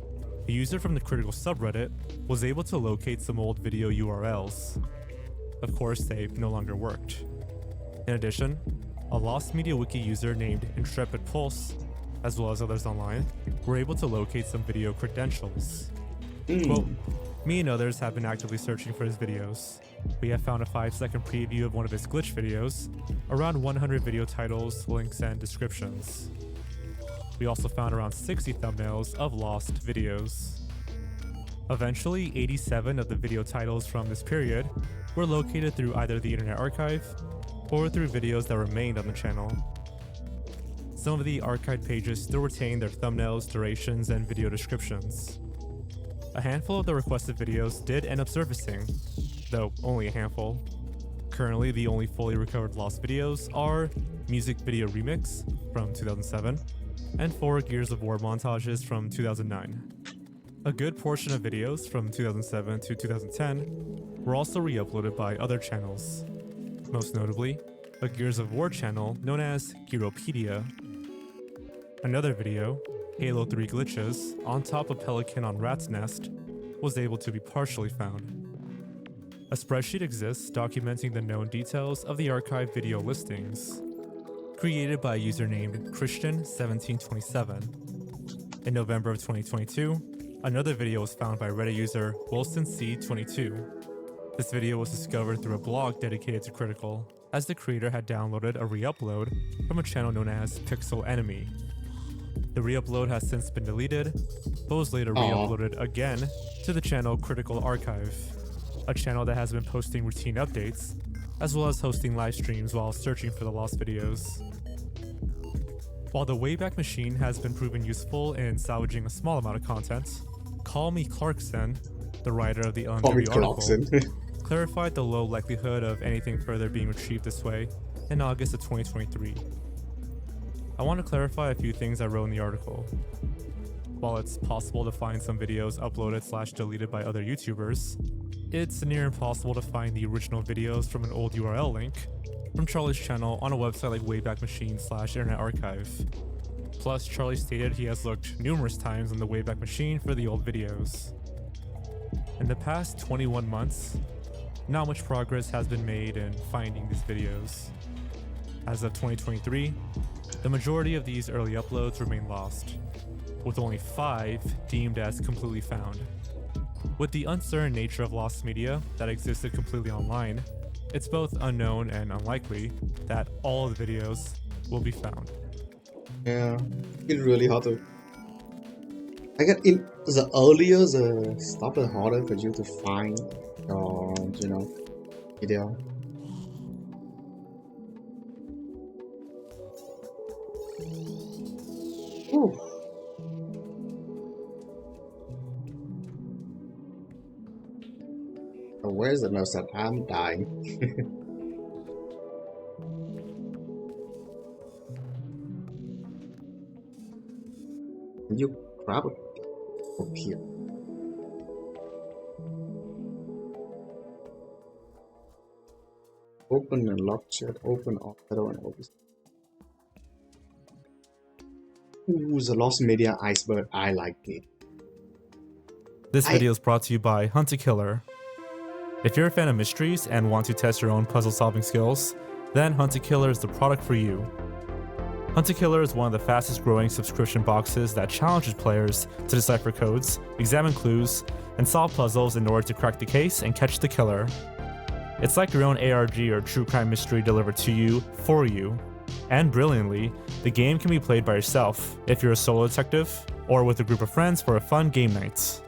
a user from the Critical subreddit was able to locate some old video URLs. Of course, they no longer worked. In addition, a Lost Media Wiki user named Intrepid Pulse, as well as others online, were able to locate some video credentials. Quote, me and others have been actively searching for his videos. We have found a 5-second preview of one of his glitch videos, around 100 video titles, links, and descriptions. We also found around 60 thumbnails of lost videos. Eventually, 87 of the video titles from this period were located through either the Internet Archive or through videos that remained on the channel. Some of the archived pages still retain their thumbnails, durations, and video descriptions. A handful of the requested videos did end up surfacing, though only a handful. Currently, the only fully recovered lost videos are Music Video Remix from 2007 and 4 Gears of War montages from 2009. A good portion of videos from 2007 to 2010 were also re-uploaded by other channels, most notably a Gears of War channel known as Gearopedia. Another video, Halo 3 Glitches, on top of Pelican on Rat's Nest, was able to be partially found. A spreadsheet exists documenting the known details of the archived video listings, created by a user named Christian1727. In November of 2022, another video was found by Reddit user WilsonC22. This video was discovered through a blog dedicated to Critical, as the creator had downloaded a re-upload from a channel known as Pixel Enemy. The re-upload has since been deleted, but was later re-uploaded again to the channel Critical Archive, a channel that has been posting routine updates, as well as hosting live streams while searching for the lost videos. While the Wayback Machine has been proven useful in salvaging a small amount of content, Call Me Clarkson, the writer of the LMW article, clarified the low likelihood of anything further being retrieved this way in August of 2023. I want to clarify a few things I wrote in the article. While it's possible to find some videos uploaded/deleted by other YouTubers, it's near impossible to find the original videos from an old URL link from Charlie's channel on a website like Wayback Machine/Internet Archive. Plus, Charlie stated he has looked numerous times on the Wayback Machine for the old videos. In the past 21 months, not much progress has been made in finding these videos. As of 2023, the majority of these early uploads remain lost, with only 5 deemed as completely found. With the uncertain nature of lost media that existed completely online, it's both unknown and unlikely that all of the videos will be found. Yeah, it's really hard to. I get in the earlier the stuff, the harder for you to find your, video. Whew. So where's the nurse that I'm dying? Can you grab it from here? Open and lock chat, open auto and open. Ooh, the lost media iceberg, I like it. This video is brought to you by Hunt a Killer. If you're a fan of mysteries and want to test your own puzzle solving skills, then Hunt a Killer is the product for you. Hunt a Killer is one of the fastest growing subscription boxes that challenges players to decipher codes, examine clues, and solve puzzles in order to crack the case and catch the killer. It's like your own ARG or true crime mystery delivered to you, for you. And brilliantly, the game can be played by yourself if you're a solo detective, or with a group of friends for a fun game night.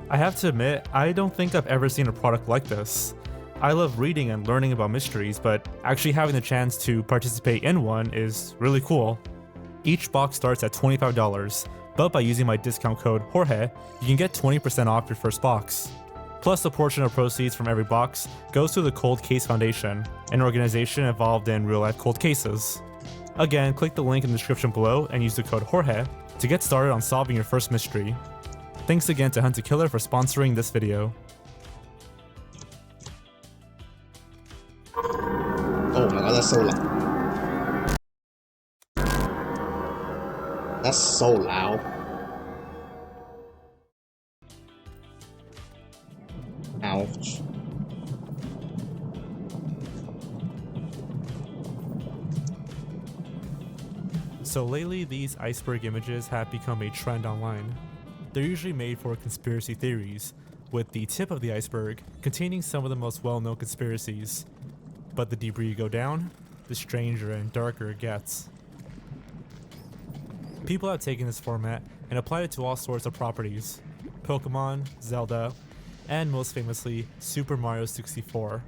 I have to admit, I don't think I've ever seen a product like this. I love reading and learning about mysteries, but actually having the chance to participate in one is really cool. Each box starts at $25, but by using my discount code Jorge, you can get 20% off your first box. Plus, a portion of proceeds from every box goes to the Cold Case Foundation, an organization involved in real-life cold cases. Again, click the link in the description below and use the code Jorge to get started on solving your first mystery. Thanks again to Hunt a Killer for sponsoring this video. Oh my god, that's so loud. That's so loud. Ouch. So lately, these iceberg images have become a trend online. They're usually made for conspiracy theories, with the tip of the iceberg containing some of the most well-known conspiracies. But the deeper you go down, the stranger and darker it gets. People have taken this format and applied it to all sorts of properties: Pokemon, Zelda, and most famously, Super Mario 64.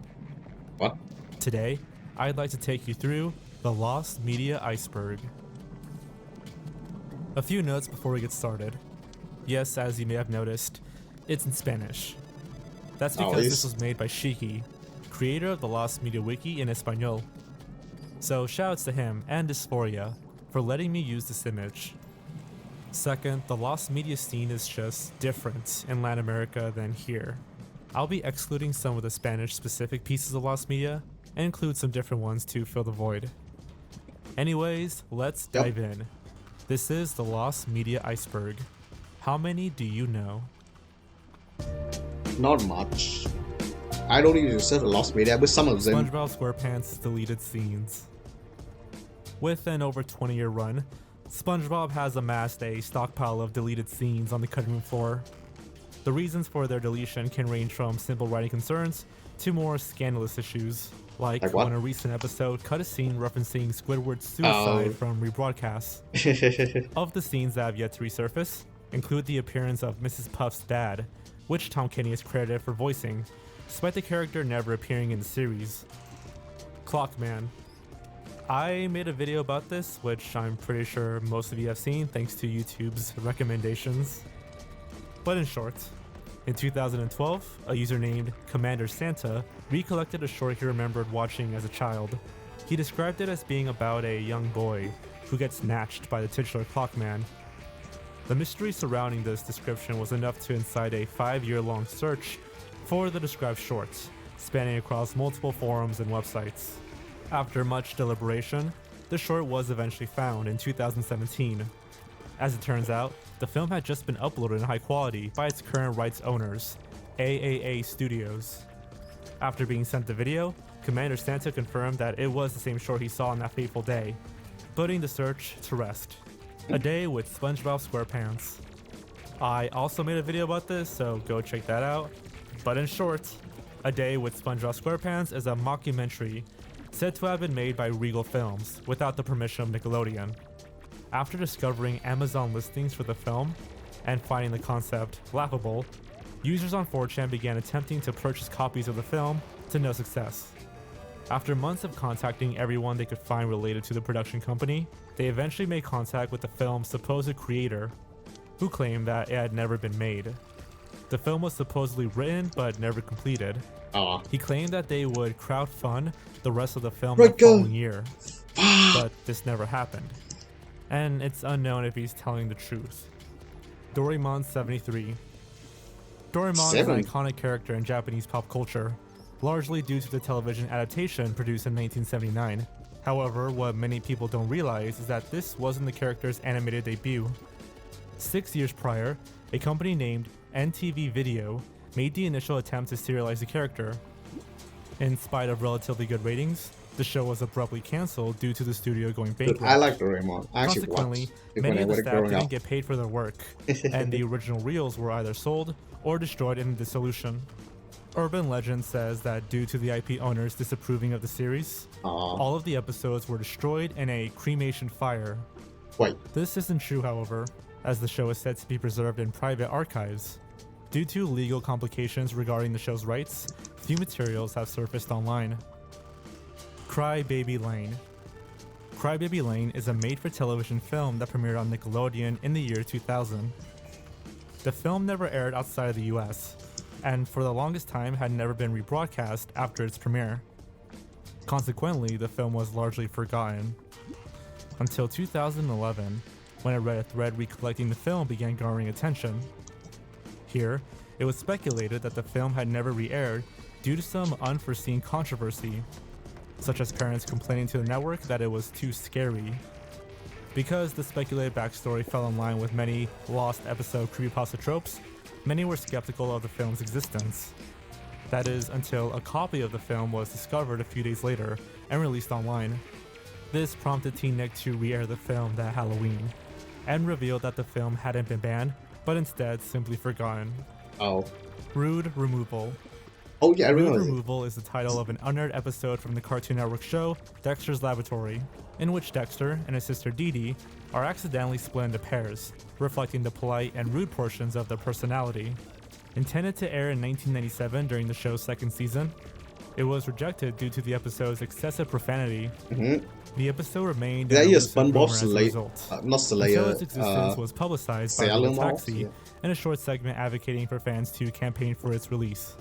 What? Today, I'd like to take you through the lost media iceberg. A few notes before we get started. Yes, as you may have noticed, it's in Spanish. That's because this was made by Shiki, creator of the Lost Media Wiki in Espanol. So shoutouts to him and Dysphoria for letting me use this image. Second, the lost media scene is just different in Latin America than here. I'll be excluding some of the Spanish specific pieces of lost media and include some different ones to fill the void. Anyways, let's dive in. This is the lost media iceberg. How many do you know? Not much. I don't even search lost media, but some of them. SpongeBob SquarePants deleted scenes. With an over 20-year run, SpongeBob has amassed a stockpile of deleted scenes on the cutting room floor. The reasons for their deletion can range from simple writing concerns to more scandalous issues, like when a recent episode cut a scene referencing Squidward's suicide from rebroadcasts. Of the scenes that have yet to resurface, include the appearance of Mrs. Puff's dad, which Tom Kenny is credited for voicing, despite the character never appearing in the series. Clockman. I made a video about this, which I'm pretty sure most of you have seen thanks to YouTube's recommendations. But in short, in 2012, a user named Commander Santa recollected a short he remembered watching as a child. He described it as being about a young boy who gets snatched by the titular Clockman. The mystery surrounding this description was enough to incite a 5-year-long search for the described short, spanning across multiple forums and websites. After much deliberation, the short was eventually found in 2017, As it turns out, the film had just been uploaded in high quality by its current rights owners, AAA Studios. After being sent the video, Commander Santa confirmed that it was the same short he saw on that fateful day, putting the search to rest. A day with SpongeBob SquarePants. I also made a video about this, so go check that out. But in short, A Day with SpongeBob SquarePants is a mockumentary said to have been made by Regal Films without the permission of Nickelodeon. After discovering Amazon listings for the film and finding the concept laughable, users on 4chan began attempting to purchase copies of the film to no success. After months of contacting everyone they could find related to the production company, they eventually made contact with the film's supposed creator, who claimed that it had never been made. The film was supposedly written but never completed. He claimed that they would crowdfund the rest of the film the following year, but this never happened. And it's unknown if he's telling the truth. Doraemon 73. Doraemon is an iconic character in Japanese pop culture, largely due to the television adaptation produced in 1979. However, what many people don't realize is that this wasn't the character's animated debut. 6 years prior, a company named NTV Video made the initial attempt to serialize the character. In spite of relatively good ratings, the show was abruptly cancelled due to the studio going bankrupt. Dude, I like Doraemon. Consequently, many of the staff didn't get paid for their work, and the original reels were either sold or destroyed in dissolution. Urban legend says that due to the IP owners disapproving of the series, all of the episodes were destroyed in a cremation fire. Wait. This isn't true, however, as the show is said to be preserved in private archives. Due to legal complications regarding the show's rights, few materials have surfaced online. Cry Baby Lane. Cry Baby Lane is a made-for-television film that premiered on Nickelodeon in the year 2000. The film never aired outside of the US, and for the longest time had never been rebroadcast after its premiere. Consequently, the film was largely forgotten. Until 2011, when I read a thread recollecting the film began garnering attention. Here, it was speculated that the film had never re-aired due to some unforeseen controversy, such as parents complaining to the network that it was too scary. Because the speculated backstory fell in line with many lost episode creepypasta tropes, many were skeptical of the film's existence. That is, until a copy of the film was discovered a few days later and released online. This prompted Teen Nick to re-air the film that Halloween, and revealed that the film hadn't been banned, but instead simply forgotten. Rude Removal. Oh yeah, I Rude remember. Removal is the title of an unaired episode from the Cartoon Network show Dexter's Laboratory, in which Dexter and his sister Dee Dee are accidentally split into pairs, reflecting the polite and rude portions of their personality. Intended to air in 1997 during the show's second season, it was rejected due to the episode's excessive profanity. The episode remained Yeah, an yes, elusive rumor SpongeBob as a result, not Slayer. until its existence was publicized by Sailor the Mouse, Taxi yeah. in a short segment advocating for fans to campaign for its release.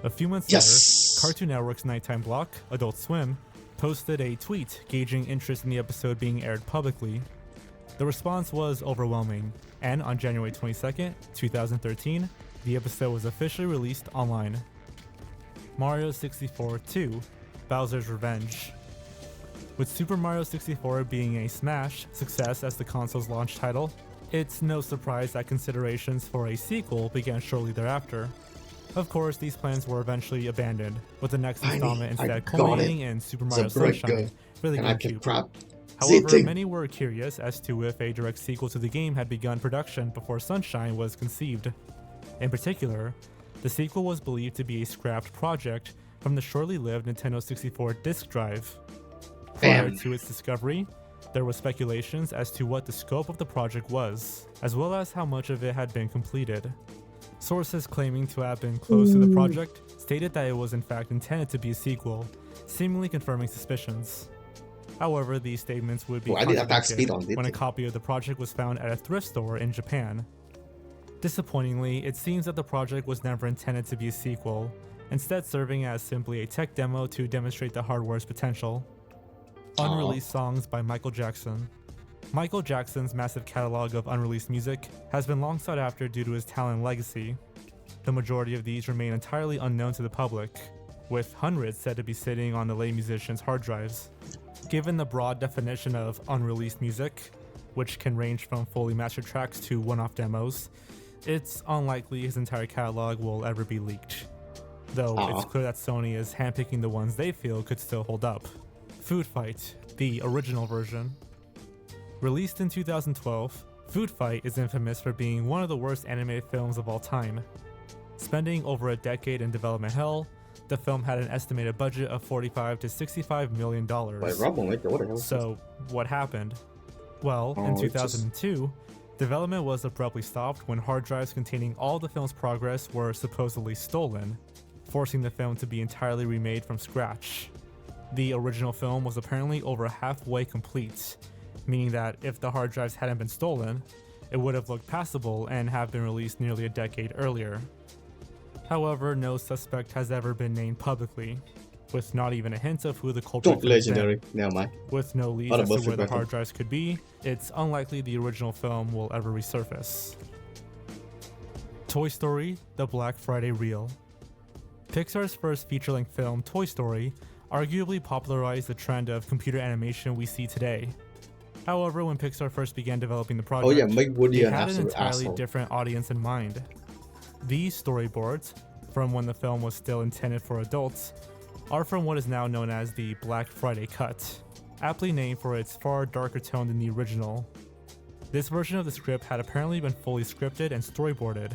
A few months Yes! later, Cartoon Network's nighttime block, Adult Swim, posted a tweet gauging interest in the episode being aired publicly. The response was overwhelming, and on January 22nd, 2013, the episode was officially released online. Mario 64 2: Bowser's Revenge. With Super Mario 64 being a smash success as the console's launch title, it's no surprise that considerations for a sequel began shortly thereafter. Of course, these plans were eventually abandoned, with the next installment instead culminating in Super Mario Sunshine for the GameCube. However, many were curious as to if a direct sequel to the game had begun production before Sunshine was conceived. In particular, the sequel was believed to be a scrapped project from the shortly lived Nintendo 64 disk drive. Prior to its discovery, there were speculations as to what the scope of the project was, as well as how much of it had been completed. Sources claiming to have been close to the project stated that it was in fact intended to be a sequel, seemingly confirming suspicions. However, these statements would be contradicted when a copy of the project was found at a thrift store in Japan. Disappointingly, it seems that the project was never intended to be a sequel, instead serving as simply a tech demo to demonstrate the hardware's potential. Unreleased songs by Michael Jackson. Michael Jackson's massive catalog of unreleased music has been long sought after due to his talent and legacy. The majority of these remain entirely unknown to the public, with hundreds said to be sitting on the late musician's hard drives. Given the broad definition of unreleased music, which can range from fully mastered tracks to one-off demos, it's unlikely his entire catalog will ever be leaked. Though it's clear that Sony is handpicking the ones they feel could still hold up. Food Fight, the original version. Released in 2012, Food Fight is infamous for being one of the worst animated films of all time. Spending over a decade in development hell, the film had an estimated budget of $45 to $65 million. So, what happened? Well, in 2002, development was abruptly stopped when hard drives containing all the film's progress were supposedly stolen, forcing the film to be entirely remade from scratch. The original film was apparently over halfway complete, meaning that if the hard drives hadn't been stolen, it would have looked passable and have been released nearly a decade earlier. However, no suspect has ever been named publicly, with not even a hint of who the culprit could have been. Never mind. With no leads as to where the hard drives could be, it's unlikely the original film will ever resurface. Toy Story: The Black Friday Reel. Pixar's first feature-length film, Toy Story, arguably popularized the trend of computer animation we see today. However, when Pixar first began developing the project, they had an entirely different audience in mind. These storyboards, from when the film was still intended for adults, are from what is now known as the Black Friday cut, aptly named for its far darker tone than the original. This version of the script had apparently been fully scripted and storyboarded,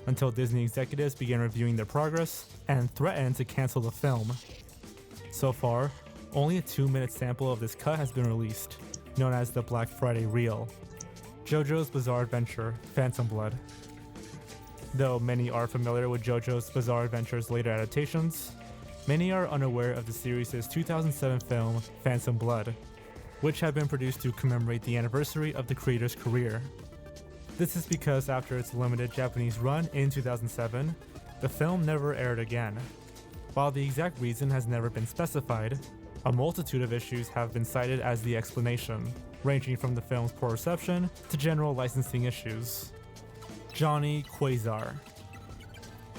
until Disney executives began reviewing their progress and threatened to cancel the film. So far, only a 2-minute sample of this cut has been released, known as the Black Friday Reel. JoJo's Bizarre Adventure: Phantom Blood. Though many are familiar with JoJo's Bizarre Adventure's later adaptations, many are unaware of the series' 2007 film Phantom Blood, which had been produced to commemorate the anniversary of the creator's career. This is because after its limited Japanese run in 2007, the film never aired again. While the exact reason has never been specified, a multitude of issues have been cited as the explanation, ranging from the film's poor reception to general licensing issues. Johnny Quasar.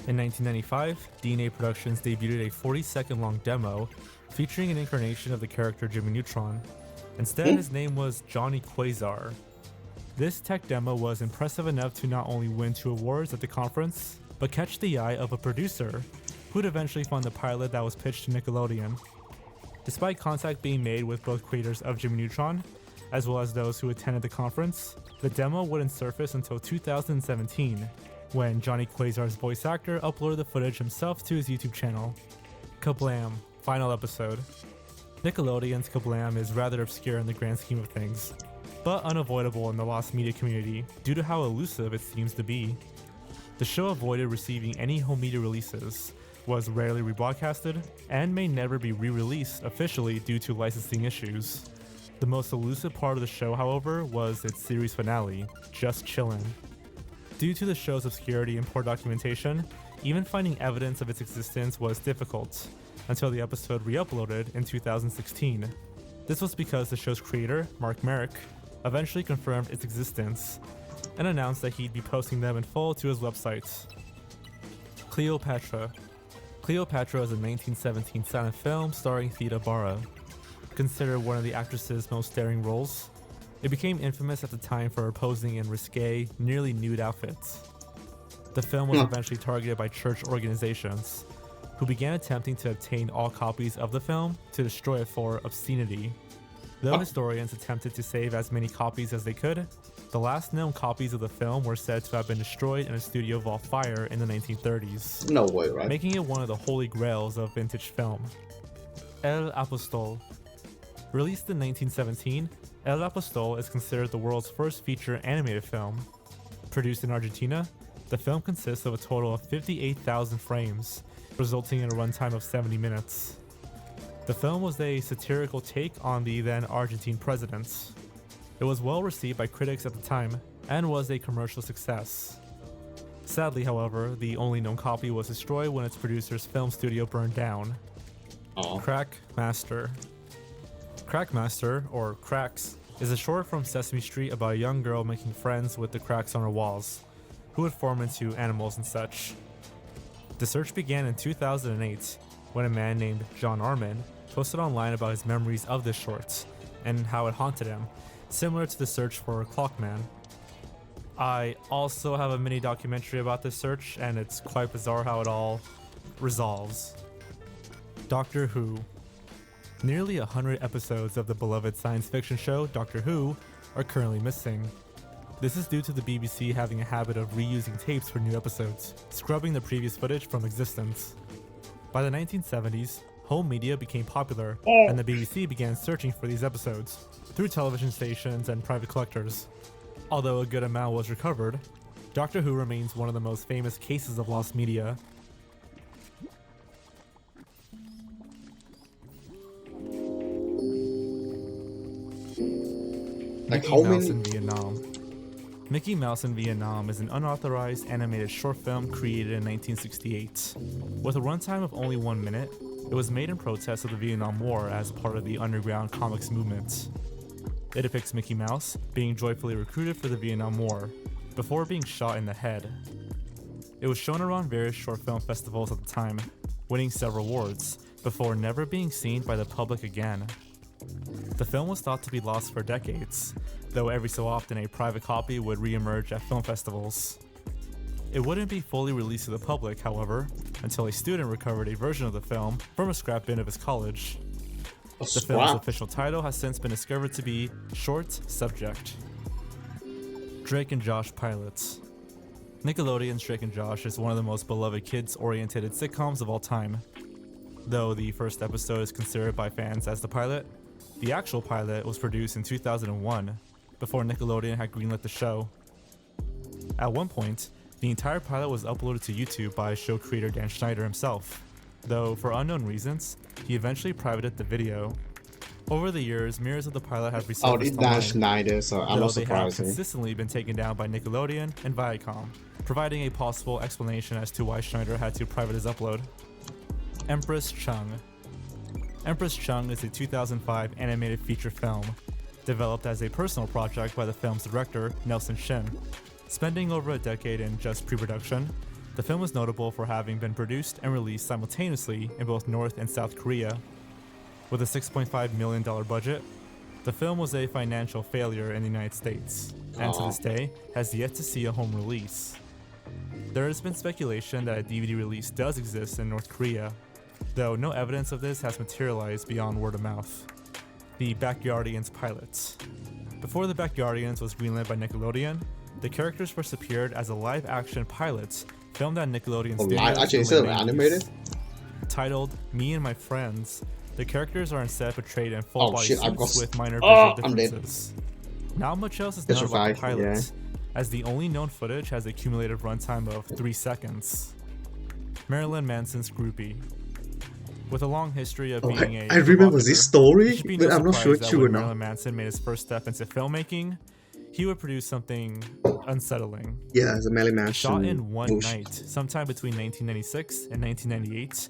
In 1995, DNA Productions debuted a 40-second long demo featuring an incarnation of the character Jimmy Neutron. Instead, his name was Johnny Quasar. This tech demo was impressive enough to not only win 2 awards at the conference, but catch the eye of a producer, who'd eventually fund the pilot that was pitched to Nickelodeon. Despite contact being made with both creators of Jimmy Neutron, as well as those who attended the conference, the demo wouldn't surface until 2017, when Johnny Quasar's voice actor uploaded the footage himself to his YouTube channel. Kablam! Final episode. Nickelodeon's Kablam is rather obscure in the grand scheme of things, but unavoidable in the lost media community due to how elusive it seems to be. The show avoided receiving any home media releases, was rarely rebroadcasted, and may never be re-released officially due to licensing issues. The most elusive part of the show, however, was its series finale, Just Chillin'. Due to the show's obscurity and poor documentation, even finding evidence of its existence was difficult, until the episode re-uploaded in 2016. This was because the show's creator, Mark Merrick, eventually confirmed its existence, and announced that he'd be posting them in full to his website. Cleopatra. Cleopatra is a 1917 silent film starring Theda Bara. Considered one of the actress's most daring roles, it became infamous at the time for posing in risque, nearly nude outfits. The film was eventually targeted by church organizations, who began attempting to obtain all copies of the film to destroy it for obscenity. Though historians attempted to save as many copies as they could, the last known copies of the film were said to have been destroyed in a studio vault fire in the 1930s. No way, right? Making it one of the holy grails of vintage film. El Apostol. Released in 1917, El Apostol is considered the world's first feature animated film. Produced in Argentina, the film consists of a total of 58,000 frames, resulting in a runtime of 70 minutes. The film was a satirical take on the then Argentine president. It was well received by critics at the time, and was a commercial success. Sadly, however, the only known copy was destroyed when its producer's film studio burned down. Crack Master. Crack Master, or Cracks, is a short from Sesame Street about a young girl making friends with the cracks on her walls, who would form into animals and such. The search began in 2008, when a man named John Armin posted online about his memories of this short, and how it haunted him, similar to the search for Clockman. I also have a mini documentary about this search, and it's quite bizarre how it all resolves. Doctor Who. Nearly 100 episodes of the beloved science fiction show Doctor Who are currently missing. This is due to the BBC having a habit of reusing tapes for new episodes, scrubbing the previous footage from existence. By the 1970s, home media became popular, and the BBC began searching for these episodes through television stations and private collectors. Although a good amount was recovered, Doctor Who remains one of the most famous cases of lost media. Like Mickey how Mouse many? in Vietnam. Mickey Mouse in Vietnam is an unauthorized animated short film created in 1968. With a runtime of only 1 minute, it was made in protest of the Vietnam War as part of the underground comics movement. It depicts Mickey Mouse being joyfully recruited for the Vietnam War, before being shot in the head. It was shown around various short film festivals at the time, winning several awards, before never being seen by the public again. The film was thought to be lost for decades, though every so often a private copy would re-emerge at film festivals. It wouldn't be fully released to the public, however, until a student recovered a version of the film from a scrap bin of his college. The film's official title has since been discovered to be Short Subject. Drake and Josh pilots. Nickelodeon's Drake and Josh is one of the most beloved kids-oriented sitcoms of all time. Though the first episode is considered by fans as the pilot, the actual pilot was produced in 2001, before Nickelodeon had greenlit the show. At one point, the entire pilot was uploaded to YouTube by show creator Dan Schneider himself, though for unknown reasons, he eventually privated the video. Over the years, mirrors of the pilot have resurfaced Oh, it's Dan online, Schneider, so I'm though not they have surprised. consistently been taken down by Nickelodeon and Viacom, providing a possible explanation as to why Schneider had to private his upload. Empress Chung. Empress Chung is a 2005 animated feature film, developed as a personal project by the film's director, Nelson Shin. Spending over a decade in just pre-production, the film is notable for having been produced and released simultaneously in both North and South Korea. With a $6.5 million budget, the film was a financial failure in the United States, and to this day has yet to see a home release. There has been speculation that a DVD release does exist in North Korea, though no evidence of this has materialized beyond word of mouth. The Backyardigans pilot. Before The Backyardigans was greenlit by Nickelodeon, the characters first appeared as a live-action pilot filmed at Nickelodeon Oh, Studios live action in instead the of late 80s. animated? Titled Me and My Friends, the characters are instead portrayed in Oh, full-body shit, I've suits got- with minor Oh, visual I'm dead. differences. Not much else is That's known about the revived, pilot, yeah. as the only known footage has a cumulative runtime of 3 seconds. Marilyn Manson's Groupie. With a long history of Oh, being a I remember this provocateur, story, it should be but no I'm not sure surprise it's that true or when not. Marilyn Manson made his first step into filmmaking, he would produce something unsettling. Yeah, it's a Melly Mansion. Shot in one bullshit. night, sometime between 1996 and 1998,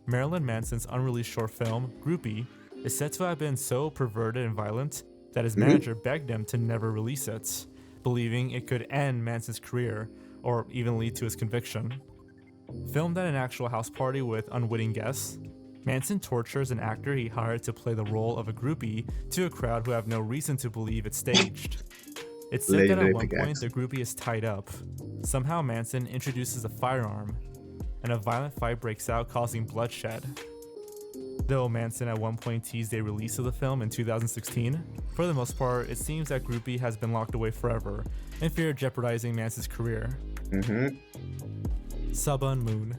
Marilyn Manson's unreleased short film, Groupie, is said to have been so perverted and violent that his manager begged him to never release it, believing it could end Manson's career or even lead to his conviction. Filmed at an actual house party with unwitting guests, Manson tortures an actor he hired to play the role of a groupie to a crowd who have no reason to believe it's staged. It's said that at one point the groupie is tied up. Somehow Manson introduces a firearm, and a violent fight breaks out, causing bloodshed. Though Manson at one point teased a release of the film in 2016, for the most part, it seems that Groupie has been locked away forever, in fear of jeopardizing Manson's career. Sun Moon.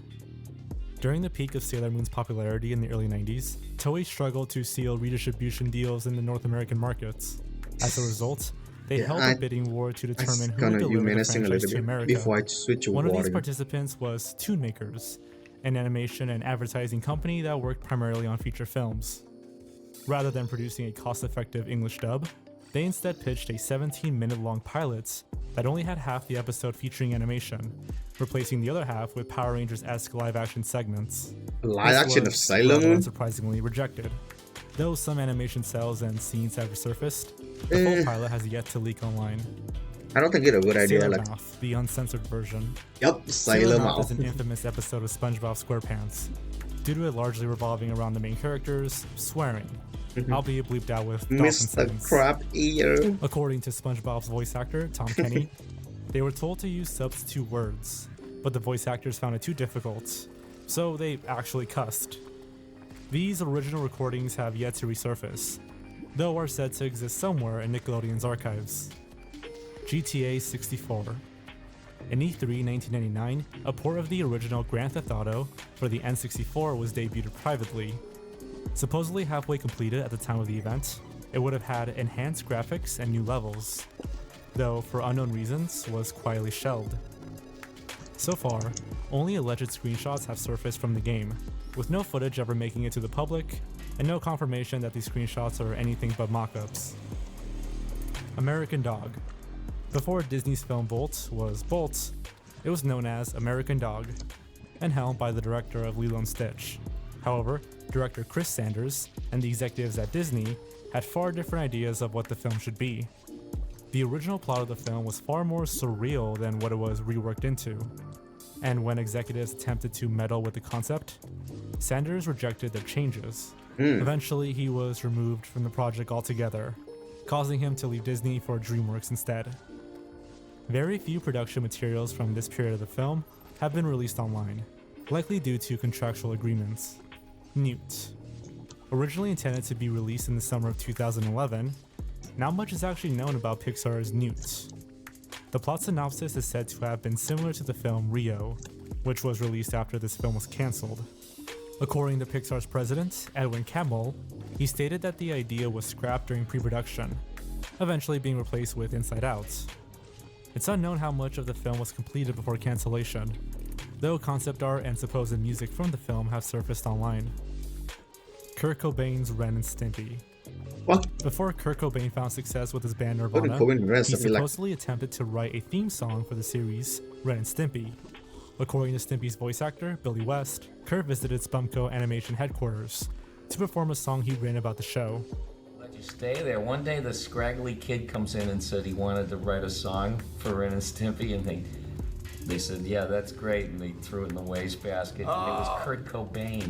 During the peak of Sailor Moon's popularity in the early 90s, Toei struggled to seal redistribution deals in the North American markets. As a result, they held a bidding war to determine who would deliver the franchise to America. Before I switch One of these water. participants was Toon Makers, an animation and advertising company that worked primarily on feature films. Rather than producing a cost-effective English dub, they instead pitched a 17-minute-long pilot that only had half the episode featuring animation, replacing the other half with Power Rangers-esque live-action segments. Live This action of was Sailor rather Moon? unsurprisingly rejected. Though some animation cells and scenes have resurfaced, the full pilot has yet to leak online. I don't think it's a good idea. Sailor Like, Mouth, the uncensored version. yup, Sailor Mouth Mouth. is an infamous episode of SpongeBob SquarePants, due to it largely revolving around the main characters swearing, albeit bleeped out with dolphin Mr. sounds. Crab Ear. According to SpongeBob's voice actor, Tom Kenny, they were told to use substitute words, but the voice actors found it too difficult, so they actually cussed. These original recordings have yet to resurface, though are said to exist somewhere in Nickelodeon's archives. GTA 64. In E3 1999, a port of the original Grand Theft Auto for the N64 was debuted privately. Supposedly halfway completed at the time of the event, it would have had enhanced graphics and new levels, though for unknown reasons was quietly shelved. So far, only alleged screenshots have surfaced from the game, with no footage ever making it to the public, and no confirmation that these screenshots are anything but mock-ups. American Dog. Before Disney's film Bolt was Bolt, it was known as American Dog, and helmed by the director of Lilo & Stitch. However, director Chris Sanders and the executives at Disney had far different ideas of what the film should be. The original plot of the film was far more surreal than what it was reworked into, and when executives attempted to meddle with the concept, Sanders rejected their changes. Eventually, he was removed from the project altogether, causing him to leave Disney for DreamWorks instead. Very few production materials from this period of the film have been released online, likely due to contractual agreements. Newt. Originally intended to be released in the summer of 2011, not much is actually known about Pixar's Newt. The plot synopsis is said to have been similar to the film Rio, which was released after this film was cancelled. According to Pixar's president, Edwin Campbell, he stated that the idea was scrapped during pre-production, eventually being replaced with Inside Out. It's unknown how much of the film was completed before cancellation, though concept art and supposed music from the film have surfaced online. Kurt Cobain's Ren and Stimpy. What? Before Kurt Cobain found success with his band What did Nirvana, Cobain rest? he I feel like supposedly attempted to write a theme song for the series Ren and Stimpy. According to Stimpy's voice actor, Billy West, Kurt visited Spumco Animation headquarters to perform a song he'd written about the show. Let you stay there. One day the scraggly kid comes in and said he wanted to write a song for Ren and Stimpy, and they said, yeah, that's great, and they threw it in the wastebasket, and it was Kurt Cobain.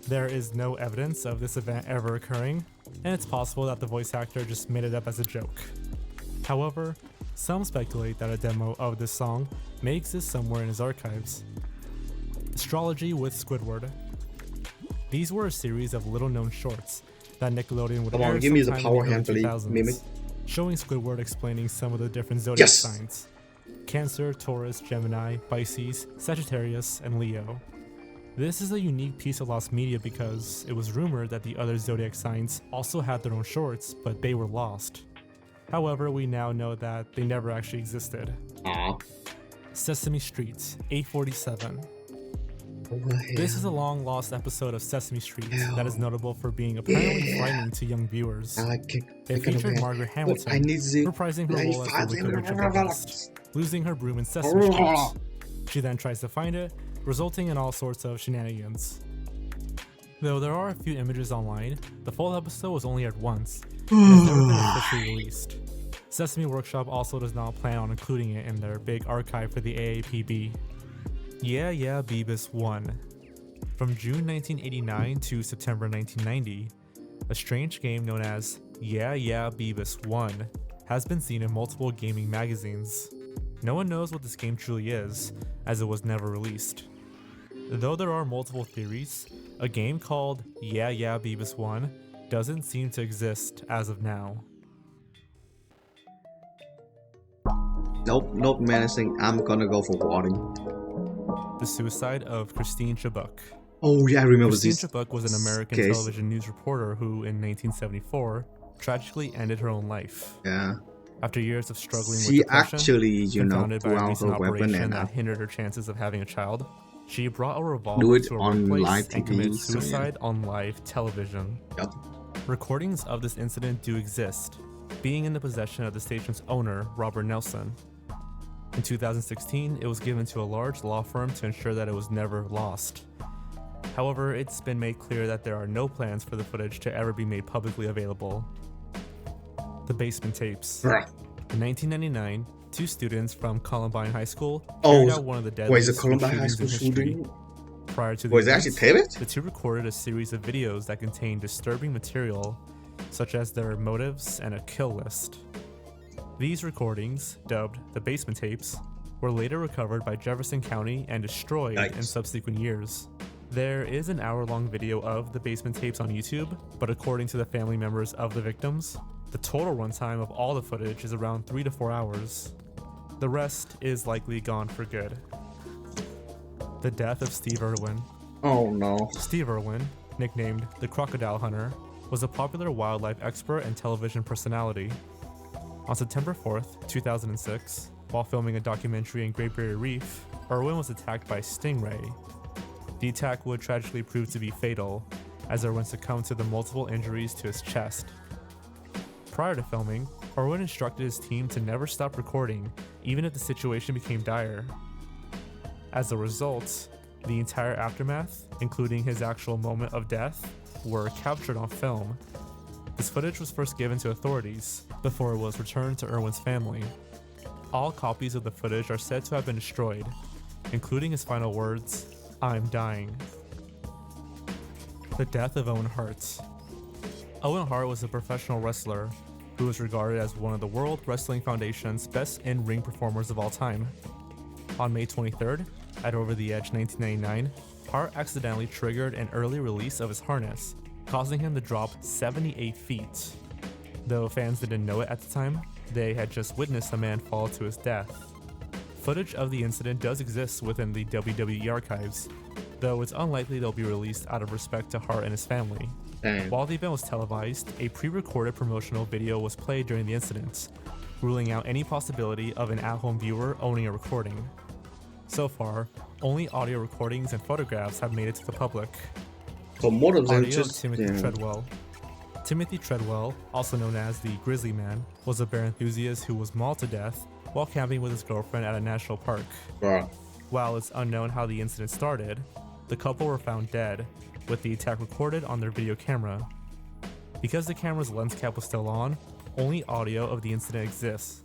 There is no evidence of this event ever occurring, and it's possible that the voice actor just made it up as a joke. However, some speculate that a demo of this song may exist somewhere in his archives. Astrology with Squidward. These were a series of little-known shorts that Nickelodeon would Come on, air give me the sometime power in the hand, early please, 2000s, Mimic. showing Squidward explaining some of the different zodiac Yes! signs: Cancer, Taurus, Gemini, Pisces, Sagittarius, and Leo. This is a unique piece of lost media because it was rumored that the other zodiac signs also had their own shorts, but they were lost. However, we now know that they never actually existed. Aw. Sesame Street, 847. What This is a long-lost episode of Sesame Street Hell. that is notable for being apparently Yeah. frightening to young viewers. I can't. It featured Margaret I Hamilton need the. reprising her role as the Wicked Witch of the West, losing her broom in Sesame Street. She then tries to find it, resulting in all sorts of shenanigans. Though there are a few images online, the full episode was only aired once, and has never been officially released. Sesame Workshop also does not plan on including it in their big archive for the AAPB. Yeah Yeah Beavis 1. From June 1989 to September 1990, a strange game known as Yeah Yeah Beavis 1 has been seen in multiple gaming magazines. No one knows what this game truly is, as it was never released. Though there are multiple theories, a game called Yeah Yeah Beavis 1 doesn't seem to exist as of now. Nope, not menacing. I'm gonna go for wadding. The suicide of Christine Chubbuck. Oh yeah, I remember Christine this. Chubbuck was an American case. television news reporter who, in 1974, tragically ended her own life. Yeah. After years of struggling with She depression, actually, you know, confounded by pull a out recent her weapon operation and that hindered her chances of having a child, she brought a revolver do it to a on workplace live and TV, committed so yeah. suicide on live television. Yup. Recordings of this incident do exist, being in the possession of the station's owner, Robert Nelson. In 2016, it was given to a large law firm to ensure that it was never lost. However, it's been made clear that there are no plans for the footage to ever be made publicly available. The Basement Tapes. Bruh. In 1999, two students from Columbine High School Oh, carried out one of the Wait, is deadliest it school Columbine High shootings School in history. shooting? Prior to the Was it actually events, taped? the two recorded a series of videos that contained disturbing material, such as their motives and a kill list. These recordings, dubbed the basement tapes, were later recovered by Jefferson County and destroyed in Yikes. subsequent years. There is an hour-long video of the basement tapes on YouTube, but according to the family members of the victims, the total runtime of all the footage is around 3 to 4 hours. The rest is likely gone for good. The death of Steve Irwin. Oh no. Steve Irwin, nicknamed the Crocodile Hunter, was a popular wildlife expert and television personality. On September 4th, 2006, while filming a documentary in Great Barrier Reef, Irwin was attacked by a stingray. The attack would tragically prove to be fatal, as Irwin succumbed to the multiple injuries to his chest. Prior to filming, Irwin instructed his team to never stop recording, even if the situation became dire. As a result, the entire aftermath, including his actual moment of death, were captured on film. This footage was first given to authorities, before it was returned to Irwin's family. All copies of the footage are said to have been destroyed, including his final words, "I'm dying." The death of Owen Hart. Owen Hart was a professional wrestler who was regarded as one of the World Wrestling Foundation's best in-ring performers of all time. On May 23rd, at Over the Edge 1999, Hart accidentally triggered an early release of his harness, causing him to drop 78 feet. Though fans didn't know it at the time, they had just witnessed a man fall to his death. Footage of the incident does exist within the WWE archives, though it's unlikely they'll be released out of respect to Hart and his family. Damn. While the event was televised, a pre-recorded promotional video was played during the incident, ruling out any possibility of an at-home viewer owning a recording. So far, only audio recordings and photographs have made it to the public. So more of them Audio of just Timothy Treadwell. Timothy Treadwell, also known as the Grizzly Man, was a bear enthusiast who was mauled to death while camping with his girlfriend at a national park. Bruh. While it's unknown how the incident started, the couple were found dead, with the attack recorded on their video camera. Because the camera's lens cap was still on, only audio of the incident exists.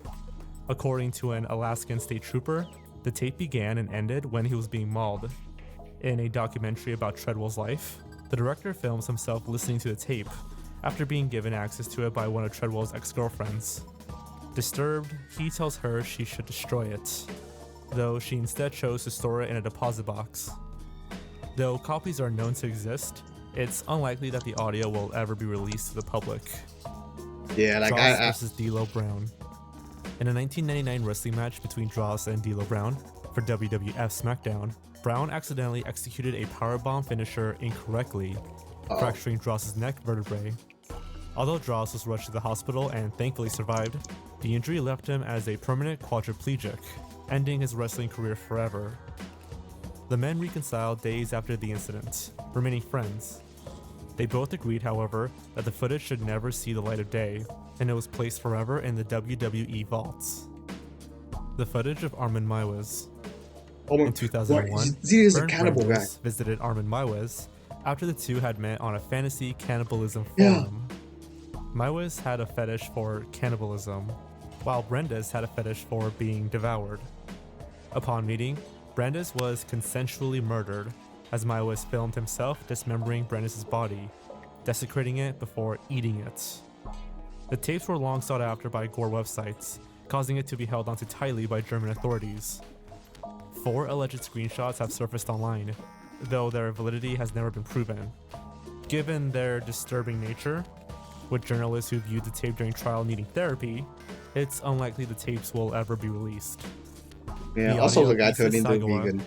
According to an Alaskan state trooper, the tape began and ended when he was being mauled. In a documentary about Treadwell's life, the director films himself listening to the tape after being given access to it by one of Treadwell's ex-girlfriends. Disturbed, he tells her she should destroy it, though she instead chose to store it in a deposit box. Though copies are known to exist, it's unlikely that the audio will ever be released to the public. Yeah, like Dross I versus D'Lo Brown. In a 1999 wrestling match between Dross and D'Lo Brown for WWF SmackDown, Brown accidentally executed a powerbomb finisher incorrectly, fracturing Dross's neck vertebrae. Although Dross was rushed to the hospital and thankfully survived, the injury left him as a permanent quadriplegic, ending his wrestling career forever. The men reconciled days after the incident, remaining friends. They both agreed, however, that the footage should never see the light of day, and it was placed forever in the WWE vaults. The footage of Armin Maiwes. In 2001, he's a Bernd cannibal guy. Brandes visited Armin Maiwes after the two had met on a fantasy cannibalism Yeah. forum. Maiwes had a fetish for cannibalism, while Brandes had a fetish for being devoured. Upon meeting, Brandes was consensually murdered, as Maiwes filmed himself dismembering Brandes' body, desecrating it before eating it. The tapes were long sought after by gore websites, causing it to be held onto tightly by German authorities. 4 alleged screenshots have surfaced online, though their validity has never been proven. Given their disturbing nature, with journalists who viewed the tape during trial needing therapy, it's unlikely the tapes will ever be released. Yeah, The also audio the guy of turned Issa into a Sagawa. vegan.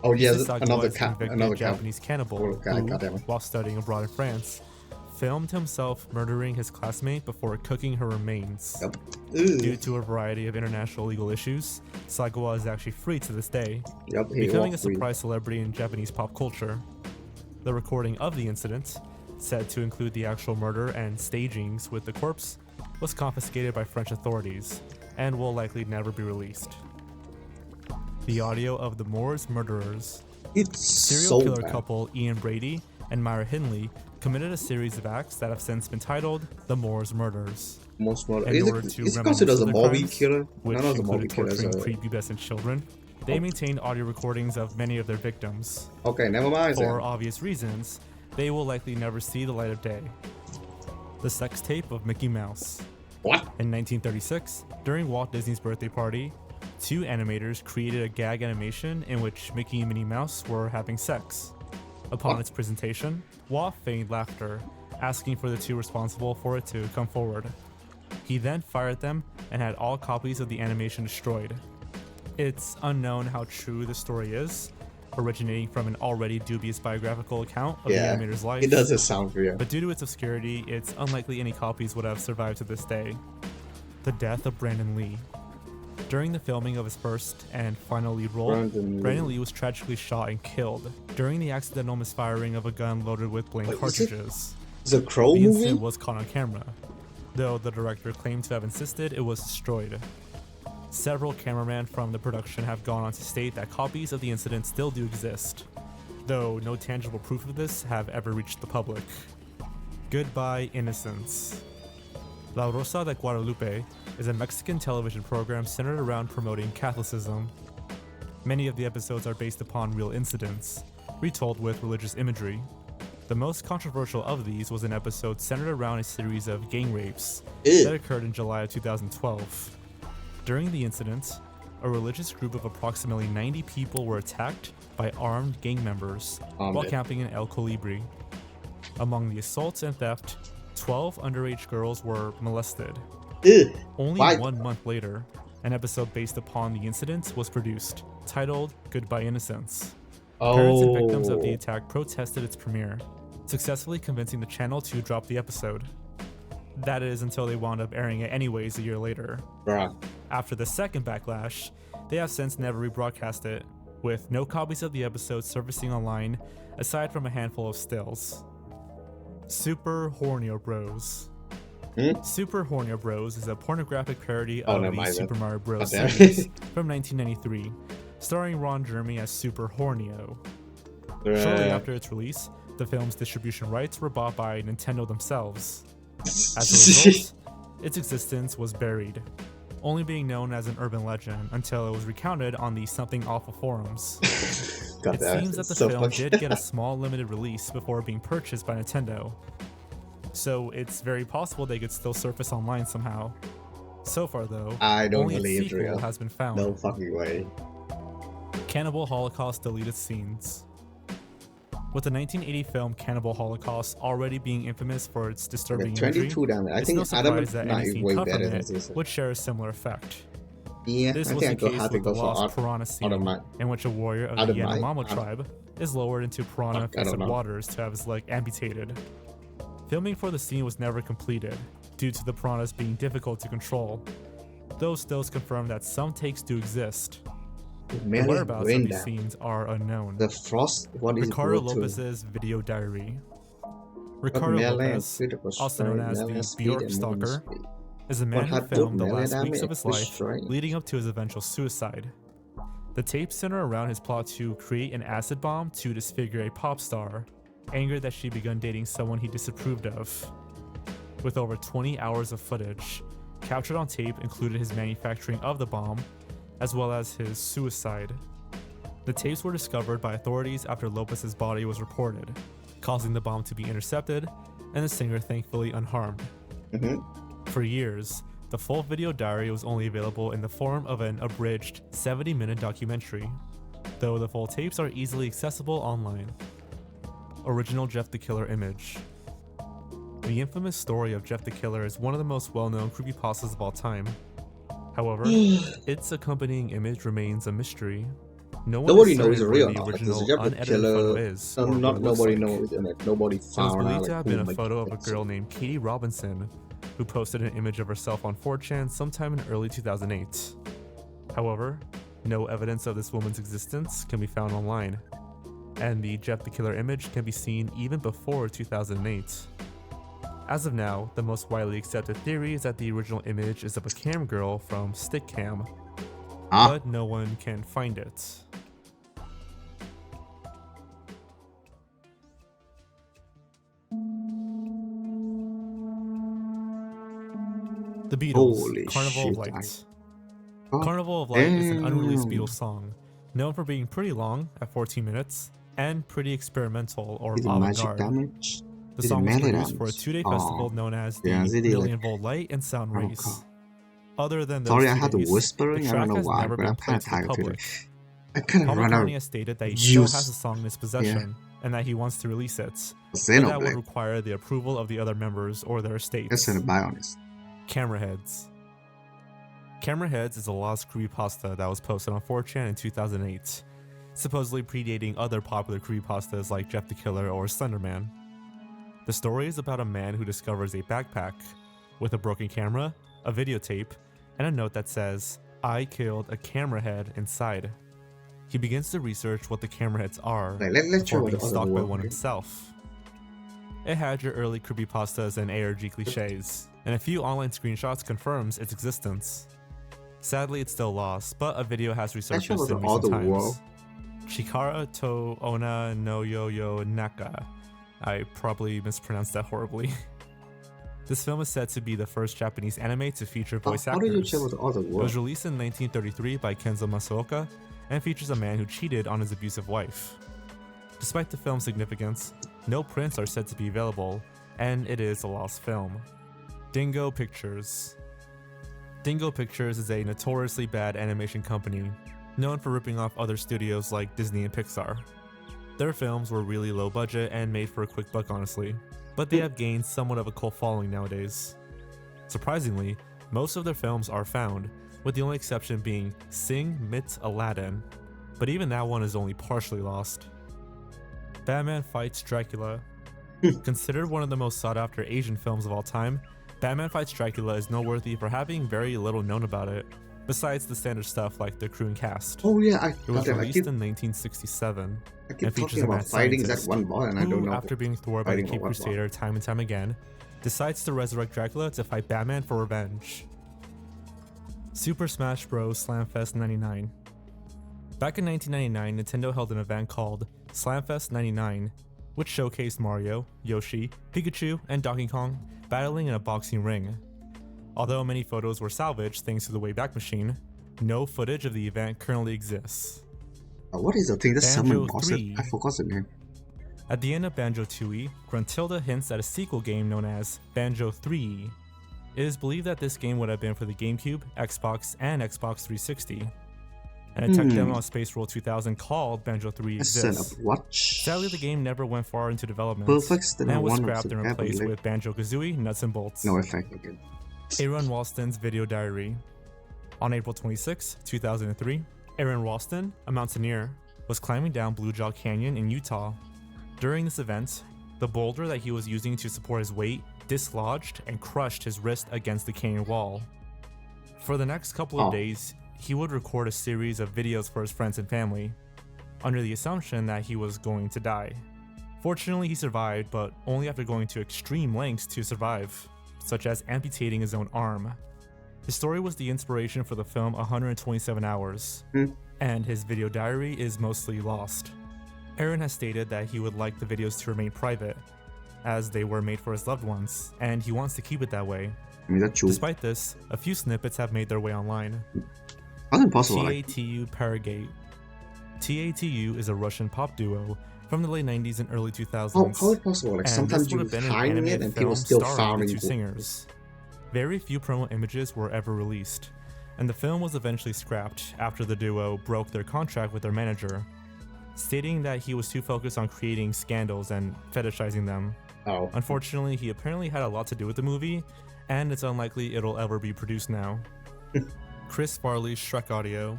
Oh yeah, Issa Sagawa another is a cat, convicted another cat. Japanese cannibal Oh, God, who, goddamn it. while studying abroad in France, filmed himself murdering his classmate before cooking her remains. Yep. Due Ugh. to a variety of international legal issues, Sagawa is actually free to this day, Yep, he becoming a walked free. surprise celebrity in Japanese pop culture. The recording of the incident, said to include the actual murder and stagings with the corpse, was confiscated by French authorities and will likely never be released. The audio of the Moors murderers. It's Serial so killer bad. couple Ian Brady and Myra Hindley committed a series of acts that have since been titled the Moors Murders. Most murder. In Is order it, to is it remember considered as a other morbid crimes, killer? which Not as a included morbid killer, as torturing a prepubescent children, They maintained audio recordings of many of their victims. Okay, never mind. For Then. obvious reasons, they will likely never see the light of day. The sex tape of Mickey Mouse. What? In 1936, during Walt Disney's birthday party, two animators created a gag animation in which Mickey and Minnie Mouse were having sex. Upon its presentation, Walt feigned laughter, asking for the two responsible for it to come forward. He then fired them and had all copies of the animation destroyed. It's unknown how true the story is, originating from an already dubious biographical account of the animator's life. It doesn't sound real. But due to its obscurity, it's unlikely any copies would have survived to this day. The death of Brandon Lee. During the filming of his first and final lead role, Brandon Lee was tragically shot and killed during the accidental misfiring of a gun loaded with blank cartridges. It's a Crow The movie? incident was caught on camera, though the director claimed to have insisted it was destroyed. Several cameramen from the production have gone on to state that copies of the incident still do exist, though no tangible proof of this have ever reached the public. Goodbye, Innocence. La Rosa de Guadalupe is a Mexican television program centered around promoting Catholicism. Many of the episodes are based upon real incidents, retold with religious imagery. The most controversial of these was an episode centered around a series of gang rapes that occurred in July of 2012. During the incident, a religious group of approximately 90 people were attacked by armed gang members while camping in El Colibri. Among the assaults and theft, 12 underage girls were molested. Only 1 month later, an episode based upon the incident was produced, titled Goodbye Innocence. Parents and victims of the attack protested its premiere, successfully convincing the channel to drop the episode. That is until they wound up airing it anyways a year later. Bruh. After the second backlash, they have since never rebroadcast it, with no copies of the episode surfacing online aside from a handful of stills. Super Hornio Bros. Super Hornio Bros is a pornographic parody of the Super Mario Bros. Series from 1993, starring Ron Jeremy as Super Hornio. Shortly after its release, the film's distribution rights were bought by Nintendo themselves. As a result, its existence was buried, only being known as an urban legend until it was recounted on the Something Awful forums. It seems that the film did get a small limited release before being purchased by Nintendo, so it's very possible they could still surface online somehow. So far though, I don't only believe a sequel real. has been found. No fucking way. Cannibal Holocaust deleted scenes. With the 1980 film Cannibal Holocaust already being infamous for its disturbing imagery, 22 damage. I it's think no Adam surprise is that not any scene way cut better from than it this. would share a similar effect. Yeah, This I was think the I case have to with the go for Lost Piranha scene, in which a warrior of the Yanomamo tribe is lowered into piranha-infested waters to have his leg amputated. Filming for the scene was never completed, due to the piranhas being difficult to control, though stills confirm that some takes do exist. The whereabouts of these scenes are unknown. The frost, what is Ricardo brutal. Lopez's video diary. Ricardo Lopez, also known as the Bjork Stalker, is a man who filmed the last weeks of his life leading up to his eventual suicide. The tapes center around his plot to create an acid bomb to disfigure a pop star, angered that she begun dating someone he disapproved of. With over 20 hours of footage, captured on tape included his manufacturing of the bomb, as well as his suicide. The tapes were discovered by authorities after Lopez's body was reported, causing the bomb to be intercepted, and the singer thankfully unharmed. For years, the full video diary was only available in the form of an abridged 70-minute documentary, though the full tapes are easily accessible online. Original Jeff the Killer image. The infamous story of Jeff the Killer is one of the most well-known creepypastas of all time. However, its accompanying image remains a mystery. Nobody knows the real the knowledge. original Jeff the unedited Killer, photo is, or not what it looks nobody like. knows it. Nobody It was found out. believed to have been a like, photo of a girl named Katie Robinson, who posted an image of herself on 4chan sometime in early 2008. However, no evidence of this woman's existence can be found online, and the Jeff the Killer image can be seen even before 2008. As of now, the most widely accepted theory is that the original image is of a cam girl from Stickcam, but no one can find it. The Beatles, Holy Carnival shit, of Light. Carnival of Light is an unreleased Beatles song, Known for being pretty long at 14 minutes and pretty experimental or Is it magic avant-garde. damage? The Is it song was melee produced for a damage? 2-day festival Oh, known as yeah, the they did like Million Volt Light and Sound oh Race. god. Other than those Sorry, I 2 had the days, whispering. the I don't track know has why, never but been I'm kind played of to the tired of Twitter. public. I kind of Paul run out McCartney has stated that he of still juice. has the song in his possession and that he wants to release it, but that would Xenoblade. require the approval of the other members or their Let's estates. send a buy on this. Camera Heads. Camera Heads is a lost creepypasta that was posted on 4chan in 2008, supposedly predating other popular creepypastas like Jeff the Killer or Slenderman. The story is about a man who discovers a backpack with a broken camera, a videotape, and a note that says, "I killed a camera head inside." He begins to research what the camera heads are Let's try before what the being other stalked by world. one himself. It had your early creepypastas and ARG cliches, and a few online screenshots confirms its existence. Sadly, it's still lost, but a video has Let's try resurfaced what in the recent other times. world. Chikara to Ona no Yo-Yo Naka. I probably mispronounced that horribly. This film is said to be the first Japanese anime to feature voice How did you actors. check with the other It was world? released in 1933 by Kenzo Masaoka and features a man who cheated on his abusive wife. Despite the film's significance, no prints are said to be available, and it is a lost film. Dingo Pictures. Dingo Pictures is a notoriously bad animation company, known for ripping off other studios like Disney and Pixar. Their films were really low budget and made for a quick buck, honestly, but they have gained somewhat of a cult following nowadays. Surprisingly, most of their films are found, with the only exception being Sing Mit Aladdin, but even that one is only partially lost. Batman Fights Dracula. Considered one of the most sought after Asian films of all time, Batman Fights Dracula is noteworthy for having very little known about it, besides the standard stuff like the crew and cast. Oh yeah, I It was goddamn, released in 1967 I keep and features talking a about mad fighting that scientist one boy, and I don't who, know. after being thwarted by the fighting Cape one boy. Crusader time and time again, decides to resurrect Dracula to fight Batman for revenge. Super Smash Bros. Slamfest 99. Back in 1999, Nintendo held an event called Slamfest 99, which showcased Mario, Yoshi, Pikachu, and Donkey Kong battling in a boxing ring. Although many photos were salvaged thanks to the Wayback Machine, no footage of the event currently exists. What is the thing that Banjo summoned boss? 3. I forgot the name. At the end of Banjo-Tooie, Gruntilda hints at a sequel game known as Banjo 3. It is believed that this game would have been for the GameCube, Xbox, and Xbox 360. And a tech demo of Space Roll 2000 called Banjo 3 Let's set up exists. watch. Sadly, the game never went far into development Perfect than and was one of scrapped the and replaced ever with Banjo-Kazooie Nuts and Bolts. No effect again. Aaron Ralston's video diary. On April 26, 2003, Aaron Ralston, a mountaineer, was climbing down Blue Jaw Canyon in Utah. During this event, the boulder that he was using to support his weight dislodged and crushed his wrist against the canyon wall. For the next couple of days, he would record a series of videos for his friends and family, under the assumption that he was going to die. Fortunately, he survived, but only after going to extreme lengths to survive, such as amputating his own arm. His story was the inspiration for the film 127 Hours, and his video diary is mostly lost. Aaron has stated that he would like the videos to remain private, as they were made for his loved ones, and he wants to keep it that way. I mean, that's true. Despite this, a few snippets have made their way online. How's it possible? Like, TATU Paragate. TATU is a Russian pop duo from the late 90s and early 2000s. how is it possible? Like, and sometimes this you would have been an hiding it animated and people film still starring found the it. two singers. Very few promo images were ever released, and the film was eventually scrapped after the duo broke their contract with their manager, stating that he was too focused on creating scandals and fetishizing them. Oh. Unfortunately, he apparently had a lot to do with the movie, and it's unlikely it'll ever be produced now. Chris Farley's Shrek audio.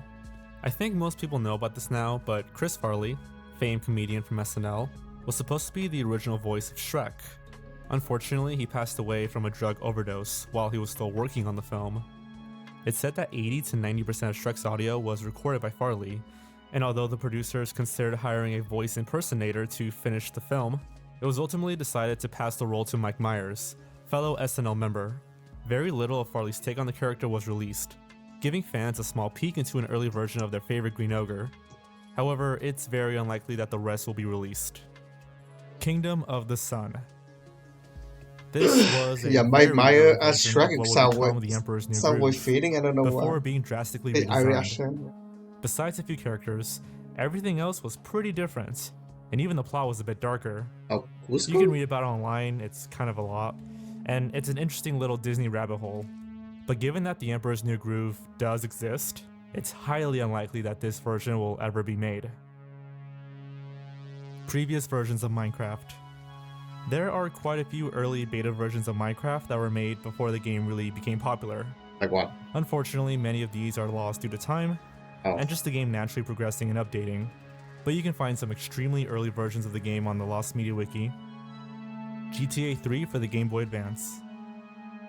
I think most people know about this now, but Chris Farley, famed comedian from SNL, was supposed to be the original voice of Shrek. Unfortunately, he passed away from a drug overdose while he was still working on the film. It's said that 80 to 90% of Shrek's audio was recorded by Farley, and although the producers considered hiring a voice impersonator to finish the film, it was ultimately decided to pass the role to Mike Myers, fellow SNL member. Very little of Farley's take on the character was released, giving fans a small peek into an early version of their favorite Green Ogre. However, it's very unlikely that the rest will be released. Kingdom of the Sun. This was a Yeah, Mike very Myers early as version of Shrek what would sound become like the Emperor's New sound Groove, fading. I don't know before why. being drastically The redesigned. Irish. Besides a few characters, everything else was pretty different, and even the plot was a bit darker. Oh, who's You can read about it online, it's kind of a lot, and it's an interesting little Disney rabbit hole. But given that the Emperor's New Groove does exist, it's highly unlikely that this version will ever be made. Previous versions of Minecraft. There are quite a few early beta versions of Minecraft that were made before the game really became popular. Like what? Unfortunately, many of these are lost due to time, Oh, and just the game naturally progressing and updating. But you can find some extremely early versions of the game on the Lost Media Wiki. GTA 3 for the Game Boy Advance.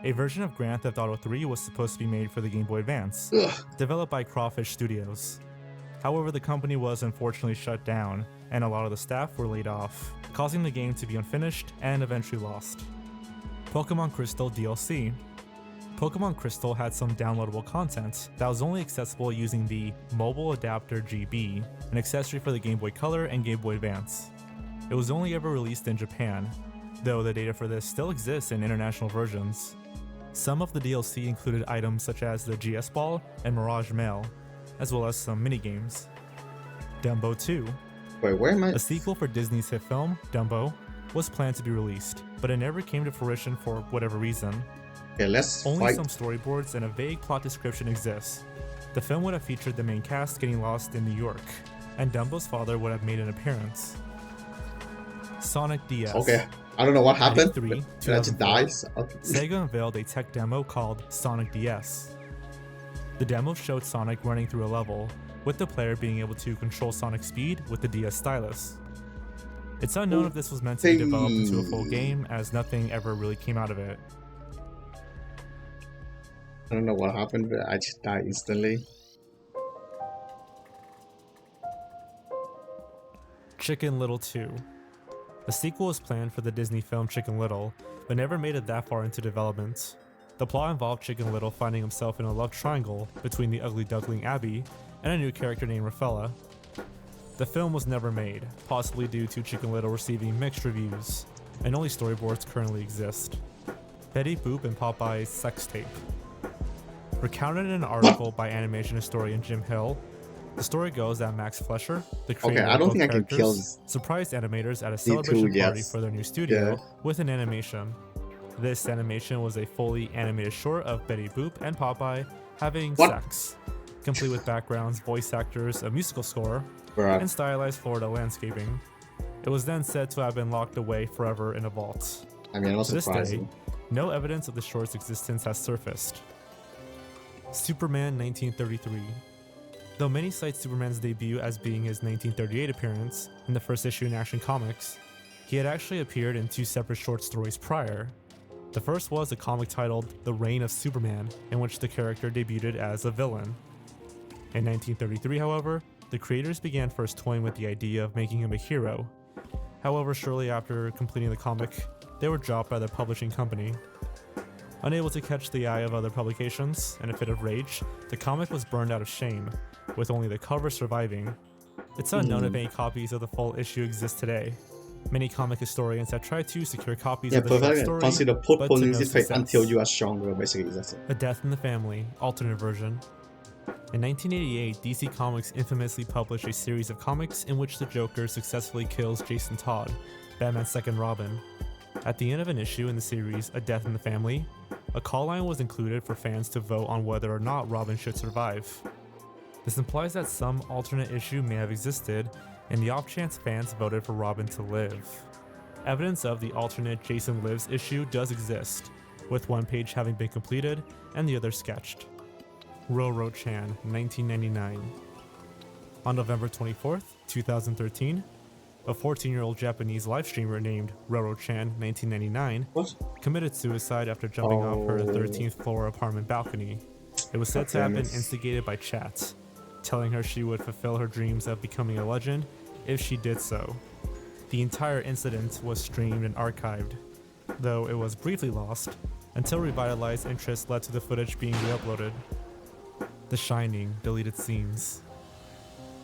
A version of Grand Theft Auto 3 was supposed to be made for the Game Boy Advance, ugh. developed by Crawfish Studios. However, the company was unfortunately shut down, and a lot of the staff were laid off, causing the game to be unfinished and eventually lost. Pokemon Crystal DLC. Pokemon Crystal had some downloadable content that was only accessible using the Mobile Adapter GB, an accessory for the Game Boy Color and Game Boy Advance. It was only ever released in Japan, though the data for this still exists in international versions. Some of the DLC included items such as the GS Ball and Mirage Mail, as well as some minigames. Dumbo 2. Wait, where am I? A sequel for Disney's hit film, Dumbo, was planned to be released, but it never came to fruition for whatever reason. Okay, let's Only fight. some storyboards and a vague plot description exist. The film would have featured the main cast getting lost in New York, and Dumbo's father would have made an appearance. Sonic DS. Okay, I don't know what happened. 93, Did I just 2004. die? Okay. Sega unveiled a tech demo called Sonic DS. The demo showed Sonic running through a level, with the player being able to control Sonic's speed with the DS stylus. It's unknown if this was meant to be developed into a full game, as nothing ever really came out of it. I don't know what happened, but I just died instantly. Chicken Little 2. A sequel was planned for the Disney film Chicken Little, but never made it that far into development. The plot involved Chicken Little finding himself in a love triangle between the ugly duckling Abby and a new character named Rafaela. The film was never made, possibly due to Chicken Little receiving mixed reviews, and only storyboards currently exist. Betty Boop and Popeye's sex tape. Recounted in an article by animation historian Jim Hill, the story goes that Max Fleischer, the creator I of don't both think I can kill characters, surprised animators at a two, celebration party yes. for their new studio Yeah. with an animation. This animation was a fully animated short of Betty Boop and Popeye having What? sex, complete with backgrounds, voice actors, a musical score, Bruh. and stylized Florida landscaping. It was then said to have been locked away forever in a vault. I mean, I'm not To this surprised. day, no evidence of the short's existence has surfaced. Superman 1933. Though many cite Superman's debut as being his 1938 appearance in the first issue in Action Comics, he had actually appeared in two separate short stories prior. The first was a comic titled The Reign of Superman, in which the character debuted as a villain. In 1933, however, the creators began first toying with the idea of making him a hero. However, shortly after completing the comic, they were dropped by the publishing company. Unable to catch the eye of other publications, in a fit of rage, the comic was burned out of shame, with only the cover surviving. It's unknown if any copies of the full issue exist today. Many comic historians have tried to secure copies Yeah, of the short but story, consider but put to no police effect success. until you are stronger, basically. That's it. A Death in the Family, alternate version. In 1988, DC Comics infamously published a series of comics in which the Joker successfully kills Jason Todd, Batman's second Robin. At the end of an issue in the series, A Death in the Family, a call line was included for fans to vote on whether or not Robin should survive. This implies that some alternate issue may have existed, and the off chance fans voted for Robin to live. Evidence of the alternate Jason Lives issue does exist, with one page having been completed and the other sketched. Roro-chan, 1999. On November 24th, 2013, a 14-year-old Japanese live streamer named Roro-chan, 1999, What? committed suicide after jumping off her Oh. 13th floor apartment balcony. It was said to have been Goodness. instigated by chat, telling her she would fulfill her dreams of becoming a legend if she did so. The entire incident was streamed and archived, though it was briefly lost, until revitalized interest led to the footage being re-uploaded. The Shining deleted scenes.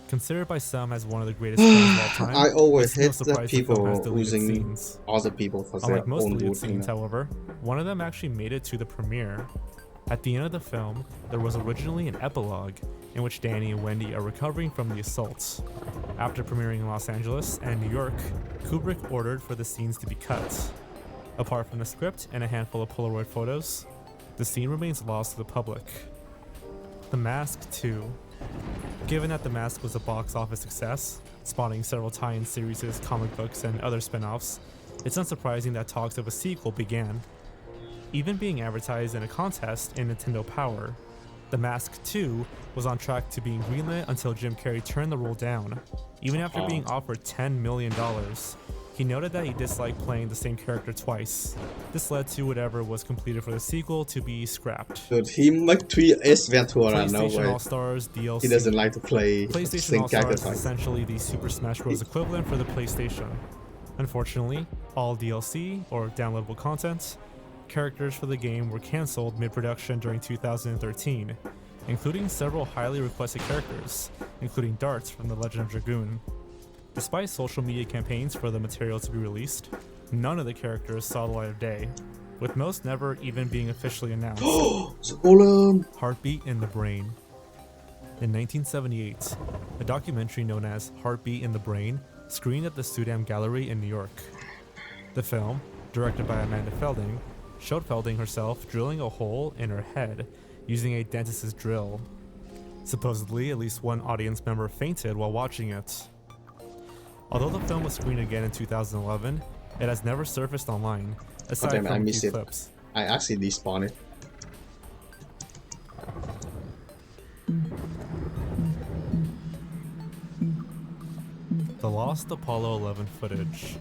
Considered by some as one of the greatest films of all time, I always it's no hate surprise that the film has people deleted using scenes. other people for their Unlike most own deleted good. scenes, however, one of them actually made it to the premiere. At the end of the film, there was originally an epilogue in which Danny and Wendy are recovering from the assault. After premiering in Los Angeles and New York, Kubrick ordered for the scenes to be cut. Apart from the script and a handful of Polaroid photos, the scene remains lost to the public. The Mask 2. Given that The Mask was a box office success, spawning several tie-in series, comic books, and other spin-offs, it's unsurprising that talks of a sequel began. Even being advertised in a contest in Nintendo Power, The Mask 2 was on track to being greenlit until Jim Carrey turned the role down. Even after being offered $10 million, he noted that he disliked playing the same character twice. This led to whatever was completed for the sequel to be scrapped. Dude, he make 3S Ventura, no PlayStation way. All-Stars DLC. He doesn't like to play the PlayStation same All-Stars character is essentially the Super Smash Bros. Equivalent for the PlayStation. Unfortunately, all DLC, or downloadable content, characters for the game were cancelled mid-production during 2013, including several highly requested characters, including Darts from The Legend of Dragoon. Despite social media campaigns for the material to be released, none of the characters saw the light of day, with most never even being officially announced. Heartbeat in the Brain. In 1978, a documentary known as Heartbeat in the Brain screened at the Sudam Gallery in New York. The film, directed by Amanda Felding, showed Felding herself drilling a hole in her head using a dentist's drill. Supposedly, at least one audience member fainted while watching it. Although the film was screened again in 2011, it has never surfaced online, aside I from a missed few it. clips. I actually despawned it. The lost Apollo 11 footage.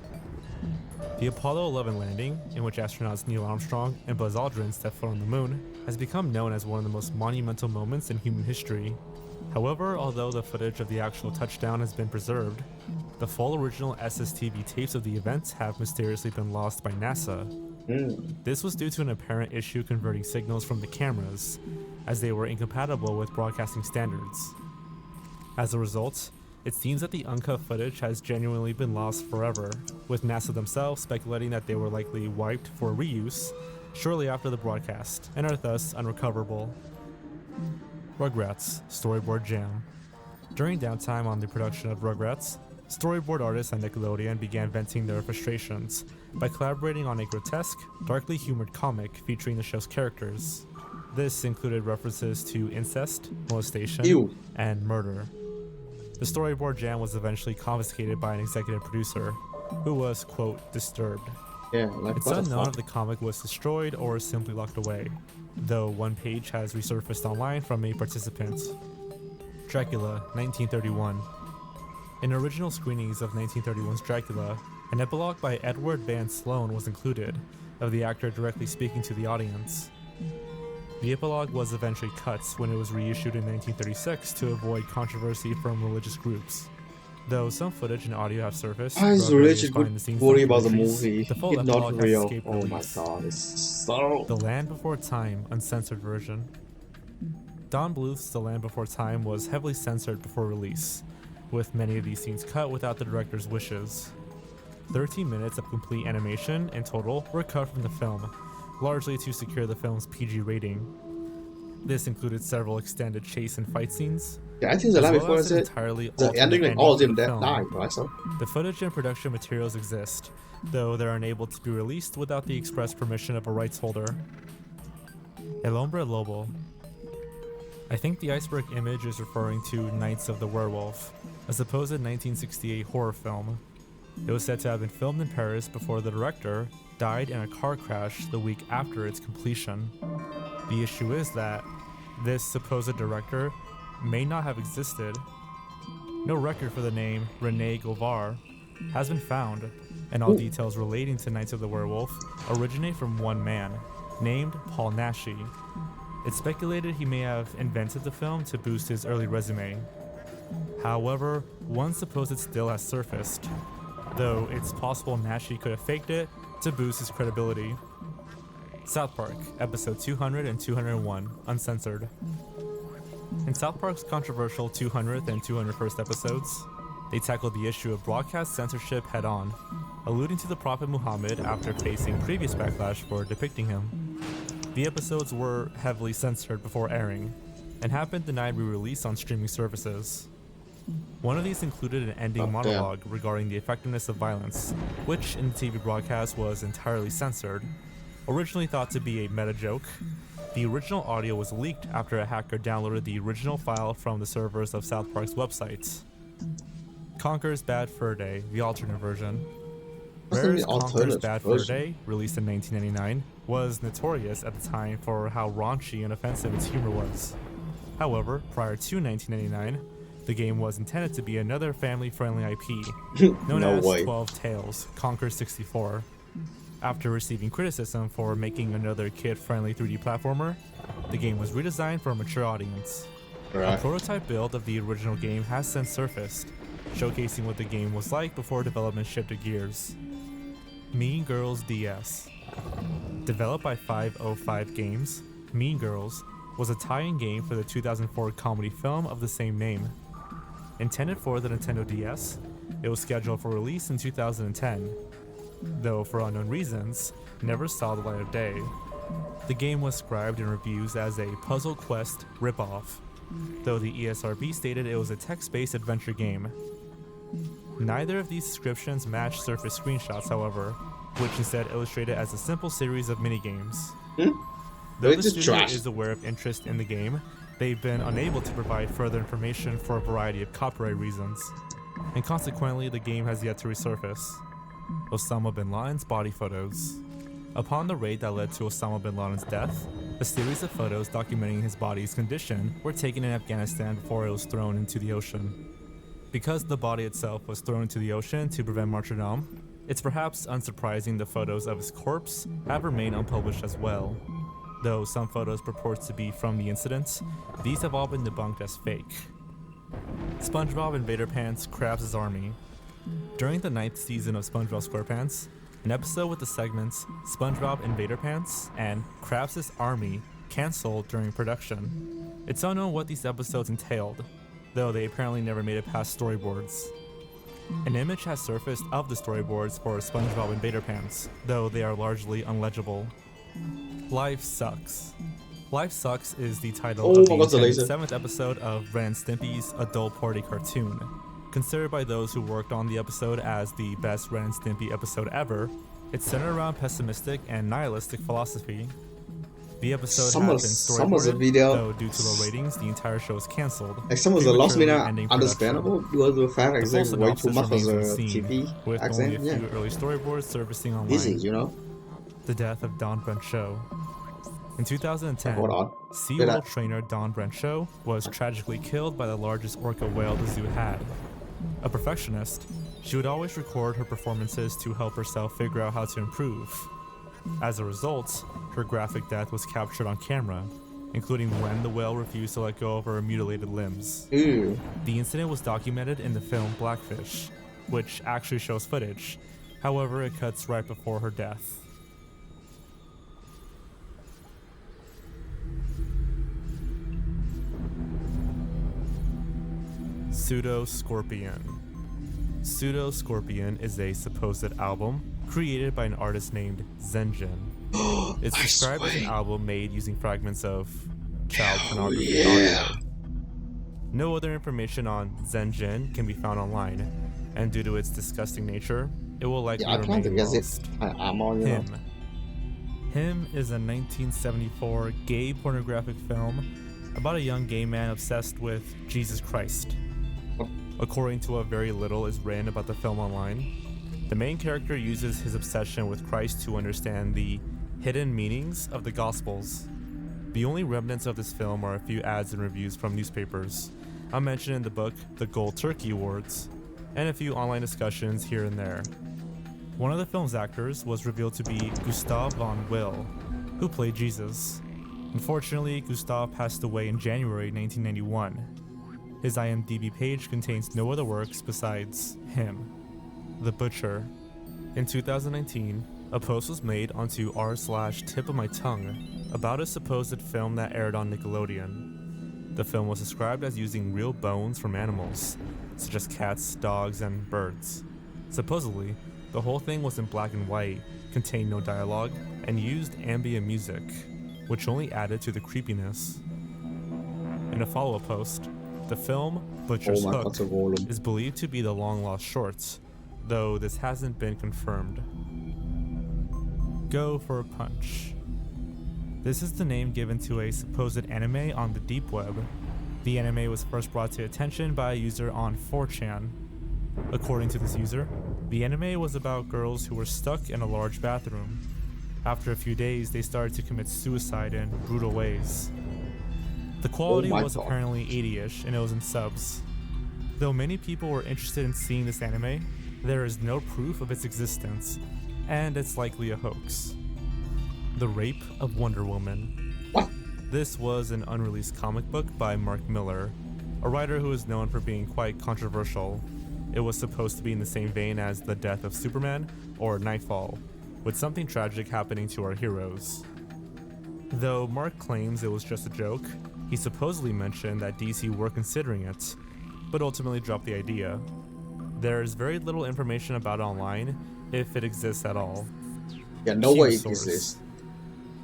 The Apollo 11 landing, in which astronauts Neil Armstrong and Buzz Aldrin stepped foot on the moon, has become known as one of the most monumental moments in human history. However, although the footage of the actual touchdown has been preserved, the full original SSTV tapes of the event have mysteriously been lost by NASA. This was due to an apparent issue converting signals from the cameras, as they were incompatible with broadcasting standards. As a result, it seems that the uncut footage has genuinely been lost forever, with NASA themselves speculating that they were likely wiped for reuse shortly after the broadcast, and are thus unrecoverable. Rugrats Storyboard Jam. During downtime on the production of Rugrats, storyboard artists at Nickelodeon began venting their frustrations by collaborating on a grotesque, darkly humored comic featuring the show's characters. This included references to incest, molestation, and murder. The storyboard jam was eventually confiscated by an executive producer, who was, quote, disturbed. Yeah, like It's what the unknown fuck? if the comic was destroyed or simply locked away, though one page has resurfaced online from a participant. Dracula, 1931. In original screenings of 1931's Dracula, an epilogue by Edward Van Sloan was included, of the actor directly speaking to the audience. The epilogue was eventually cut when it was reissued in 1936 to avoid controversy from religious groups. Though some footage and audio have surfaced, Why is throughout various religious group behind-the-scenes worry about the documentaries, movie? the full It's not epilogue has real. escaped Oh my release. god, it's so... The Land Before Time uncensored version. Don Bluth's The Land Before Time was heavily censored before release, with many of these scenes cut without the director's wishes. 13 minutes of complete animation in total were cut from the film, largely to secure the film's PG rating. This included several extended chase and fight scenes, Yeah, I think the as line well before as an is it. entirely The alternate ending, like ending all of for them the that film. died, right? So The footage and production materials exist, though they're unable to be released without the express permission of a rights holder. El Hombre Lobo. I think the iceberg image is referring to Nights of the Werewolf, a supposed 1968 horror film. It was said to have been filmed in Paris before the director died in a car crash the week after its completion. The issue is that this supposed director may not have existed. No record for the name René Govar has been found, and all details relating to Nights of the Werewolf originate from one man, named Paul Naschy. It's speculated he may have invented the film to boost his early resume. However, one supposed still has surfaced, though it's possible Naschy could have faked it to boost his credibility. South Park, episode 200 and 201, uncensored. In South Park's controversial 200th and 201st episodes, they tackled the issue of broadcast censorship head-on, alluding to the Prophet Muhammad after facing previous backlash for depicting him. The episodes were heavily censored before airing. and have been denied re-release on streaming services. One of these included an ending damn. monologue regarding the effectiveness of violence, which in the TV broadcast was entirely censored. Originally thought to be a meta joke, the original audio was leaked after a hacker downloaded the original file from the servers of South Park's website. Conker's Bad Fur Day, the alternate version. What's the Rare's Conker's alternate Bad Fur version? Day, released in 1999, was notorious at the time for how raunchy and offensive its humor was. However, prior to 1999, the game was intended to be another family-friendly IP, known No as way. 12 Tales, Conker 64. After receiving criticism for making another kid-friendly 3D platformer, the game was redesigned for a mature audience. A Right. prototype build of the original game has since surfaced, showcasing what the game was like before development shifted gears. Mean Girls DS. Developed by 505 Games, Mean Girls was a tie-in game for the 2004 comedy film of the same name. Intended for the Nintendo DS, it was scheduled for release in 2010, though for unknown reasons, never saw the light of day. The game was described in reviews as a Puzzle Quest ripoff, though the ESRB stated it was a text-based adventure game. Neither of these descriptions matched surface screenshots, however, which instead illustrated as a simple series of minigames. Though They're the just studio trash. is aware of interest in the game, they've been unable to provide further information for a variety of copyright reasons, and consequently the game has yet to resurface. Osama bin Laden's body photos. Upon the raid that led to Osama bin Laden's death, a series of photos documenting his body's condition were taken in Afghanistan before it was thrown into the ocean. Because the body itself was thrown into the ocean to prevent martyrdom, it's perhaps unsurprising the photos of his corpse have remained unpublished as well. Though some photos purport to be from the incident, these have all been debunked as fake. SpongeBob Invader Pants Krabs' Army. During the 9th season of SpongeBob SquarePants, an episode with the segments SpongeBob Invader Pants and Krabs' Army canceled during production. It's unknown what these episodes entailed, though they apparently never made it past storyboards. An image has surfaced of the storyboards for SpongeBob Invader Pants, though they are largely unlegible. Life Sucks. Life Sucks is the title Oh, of the what's the intended laser? 7th episode of Ren and Stimpy's adult party cartoon. Considered by those who worked on the episode as the best Ren and Stimpy episode ever, it's centered around pessimistic and nihilistic philosophy. The episode Some had of- been some of the storyboarded, video- though due to low ratings, the entire show is cancelled. Like some of the lost me prematurely now ending understandable because of the fact The that it's full like way too synopsis much as remains a unseen, TV with only a accent. few Yeah, early storyboards surfacing online. easy, you know. The death of Don Brancheau. In 2010, Hold on. SeaWorld trainer Don Brancheau was tragically killed by the largest orca whale the zoo had. A perfectionist, she would always record her performances to help herself figure out how to improve. As a result, her graphic death was captured on camera, including when the whale refused to let go of her mutilated limbs. Ew. The incident was documented in the film Blackfish, which actually shows footage. However, it cuts right before her death. Pseudo Scorpion. Pseudo Scorpion is a supposed album created by an artist named Zenjin. It's I described as an swear. album made using fragments of child pornography yeah. audio. No other information on Zenjin can be found online, and due to its disgusting nature, it will likely Yeah, I plan to remain guess it. lost. I'm on, you know. Him is a 1974 gay pornographic film about a young gay man obsessed with Jesus Christ. According to what very little is written about the film online, the main character uses his obsession with Christ to understand the hidden meanings of the Gospels. The only remnants of this film are a few ads and reviews from newspapers, I mentioned in the book The Gold Turkey Awards, and a few online discussions here and there. One of the film's actors was revealed to be Gustav von Will, who played Jesus. Unfortunately, Gustav passed away in January 1991. His IMDb page contains no other works besides him. The Butcher. In 2019, a post was made onto r/tip of my tongue about a supposed film that aired on Nickelodeon. The film was described as using real bones from animals, such as cats, dogs, and birds. Supposedly, the whole thing was in black and white, contained no dialogue, and used ambient music, which only added to the creepiness. In a follow-up post, the film Oh Butcher's my Hook god, the volume. is believed to be the long-lost short, though this hasn't been confirmed. Go for a Punch. This is the name given to a supposed anime on the deep web. The anime was first brought to attention by a user on 4chan. According to this user, the anime was about girls who were stuck in a large bathroom. After a few days, they started to commit suicide in brutal ways. The quality was God. apparently 80ish and it was in subs. Though many people were interested in seeing this anime, there is no proof of its existence, and it's likely a hoax. The Rape of Wonder Woman. What? This was an unreleased comic book by Mark Miller, a writer who is known for being quite controversial. It was supposed to be in the same vein as The Death of Superman or Nightfall, with something tragic happening to our heroes. Though Mark claims it was just a joke, he supposedly mentioned that DC were considering it, but ultimately dropped the idea. There is very little information about it online, if it exists at all. Yeah, no way it Q-source. exists.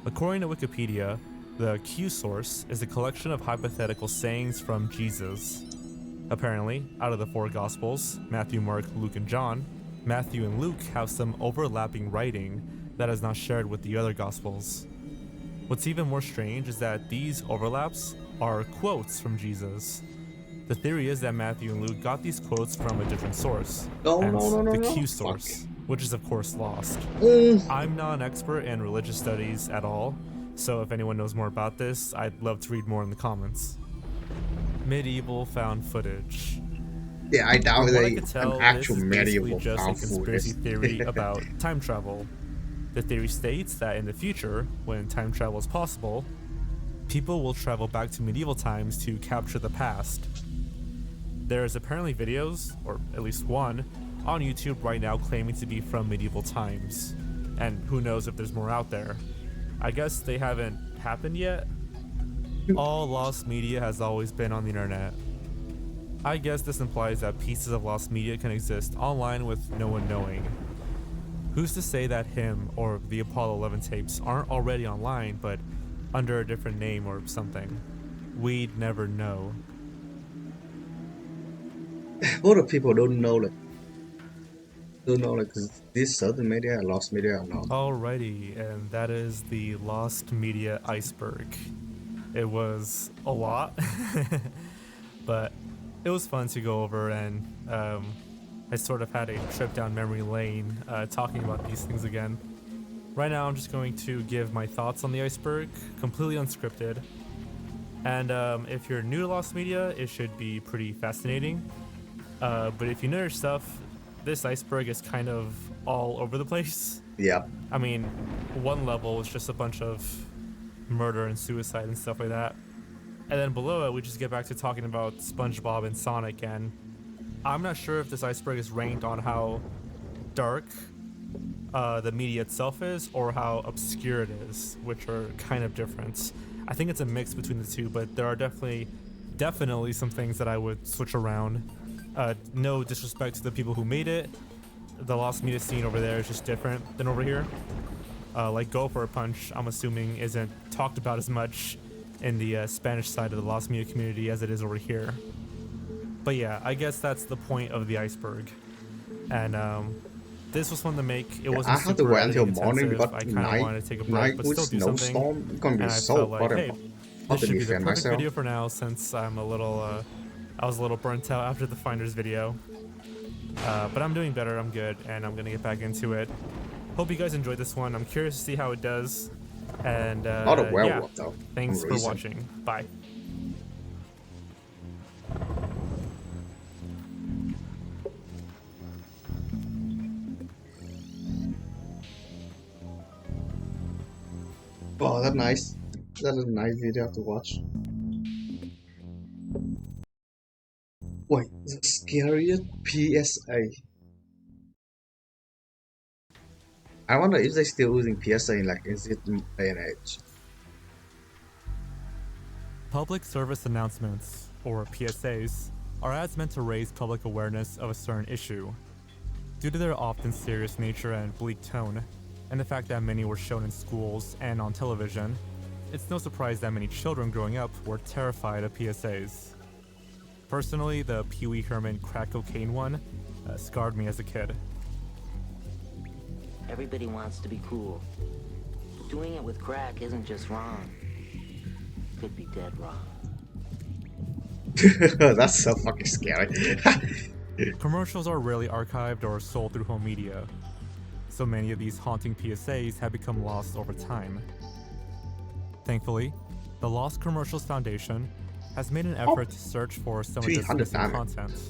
According to Wikipedia, the Q source is a collection of hypothetical sayings from Jesus. Apparently, out of the 4 Gospels, Matthew, Mark, Luke, and John, Matthew and Luke have some overlapping writing that is not shared with the other Gospels. What's even more strange is that these overlaps are quotes from Jesus. The theory is that Matthew and Luke got these quotes from a different source, No, hence no, no, no, the no. Q source, which is of course lost. Mm. I'm not an expert in religious studies at all, so if anyone knows more about this, I'd love to read more in the comments. Medieval found footage. Yeah, I doubt From what I they could tell, an this actual is basically medieval just a found conspiracy footage. theory about time travel. The theory states that in the future, when time travel is possible, people will travel back to medieval times to capture the past. There's apparently videos, or at least one, on YouTube right now claiming to be from medieval times. And who knows if there's more out there. I guess they haven't happened yet. All lost media has always been on the internet. I guess this implies that pieces of lost media can exist online with no one knowing. Who's to say that him or the Apollo 11 tapes aren't already online but under a different name or something? We'd never know. What if people don't know like this certain media and lost media or not? Alrighty, and that is the lost media iceberg. It was a lot, but it was fun to go over, and I sort of had a trip down memory lane talking about these things again. Right now I'm just going to give my thoughts on the iceberg, completely unscripted. And if you're new to lost media, it should be pretty fascinating. But if you know your stuff, this iceberg is kind of all over the place. Yeah. I mean, one level is just a bunch of murder and suicide and stuff like that. And then below it, we just get back to talking about SpongeBob and Sonic, and I'm not sure if this iceberg is ranked on how dark the media itself is or how obscure it is, which are kind of different. I think it's a mix between the two, but there are definitely some things that I would switch around. No disrespect to the people who made it. The lost media scene over there is just different than over here. Like Go for a Punch, I'm assuming isn't talked about as much in the Spanish side of the lost media community as it is over here. But yeah, I guess that's the point of the iceberg. And this was fun to make. It wasn't I had to super wait until editing morning intensive. because I kind of wanted to take a break, but still with do something. snowstorm, it's gonna be And I so felt like, hot. hey, How this to should be the defend perfect myself? video for now, since I'm a little, I was a little burnt out after the Finders video. But I'm doing better, I'm good, and I'm gonna get back into it. Hope you guys enjoyed this one. I'm curious to see how it does. And Not a yeah, werewolf though. thanks some for reason. watching. Bye. Oh, that's nice. That is a nice video to watch. Wait, the scariest PSA. I wonder if they're still using PSA in like is it day and age. Public service announcements, or PSAs, are ads meant to raise public awareness of a certain issue. Due to their often serious nature and bleak tone, and the fact that many were shown in schools and on television, it's no surprise that many children growing up were terrified of PSAs. Personally, the Pee Wee Herman crack cocaine one scarred me as a kid. Everybody wants to be cool. But doing it with crack isn't just wrong. It could be dead wrong. That's so fucking scary. Commercials are rarely archived or sold through home media, so many of these haunting PSAs have become lost over time. Thankfully, the Lost Commercials Foundation has made an effort to search for some of this 300 missing damage. content.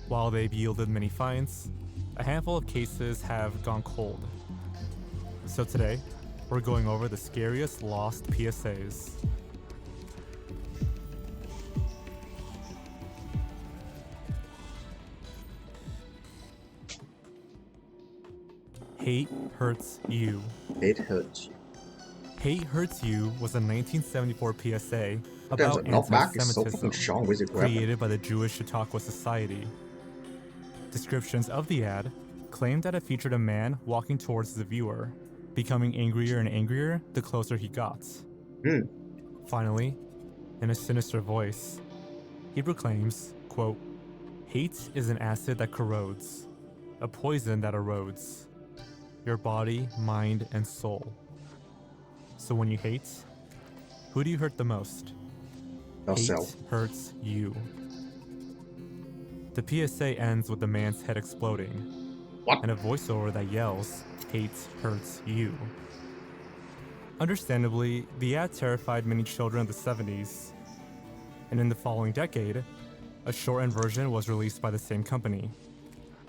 While they've yielded many finds, a handful of cases have gone cold. So today, we're going over the scariest lost PSAs. Hate Hurts You. It hurts. Hate Hurts You was a 1974 PSA Damn, about the knockback is so fucking anti-Semitism strong with it. created by the Jewish Chautauqua Society. Descriptions of the ad claimed that it featured a man walking towards the viewer, becoming angrier and angrier the closer he got. Finally, in a sinister voice, he proclaims, quote, "Hate is an acid that corrodes, a poison that erodes your body, mind, and soul. So when you hate, who do you hurt the most? Yourself. Hate hurts you." The PSA ends with the man's head exploding, What? and a voiceover that yells, "Hate hurts you." Understandably, the ad terrified many children of the 70s, and in the following decade, a shortened version was released by the same company.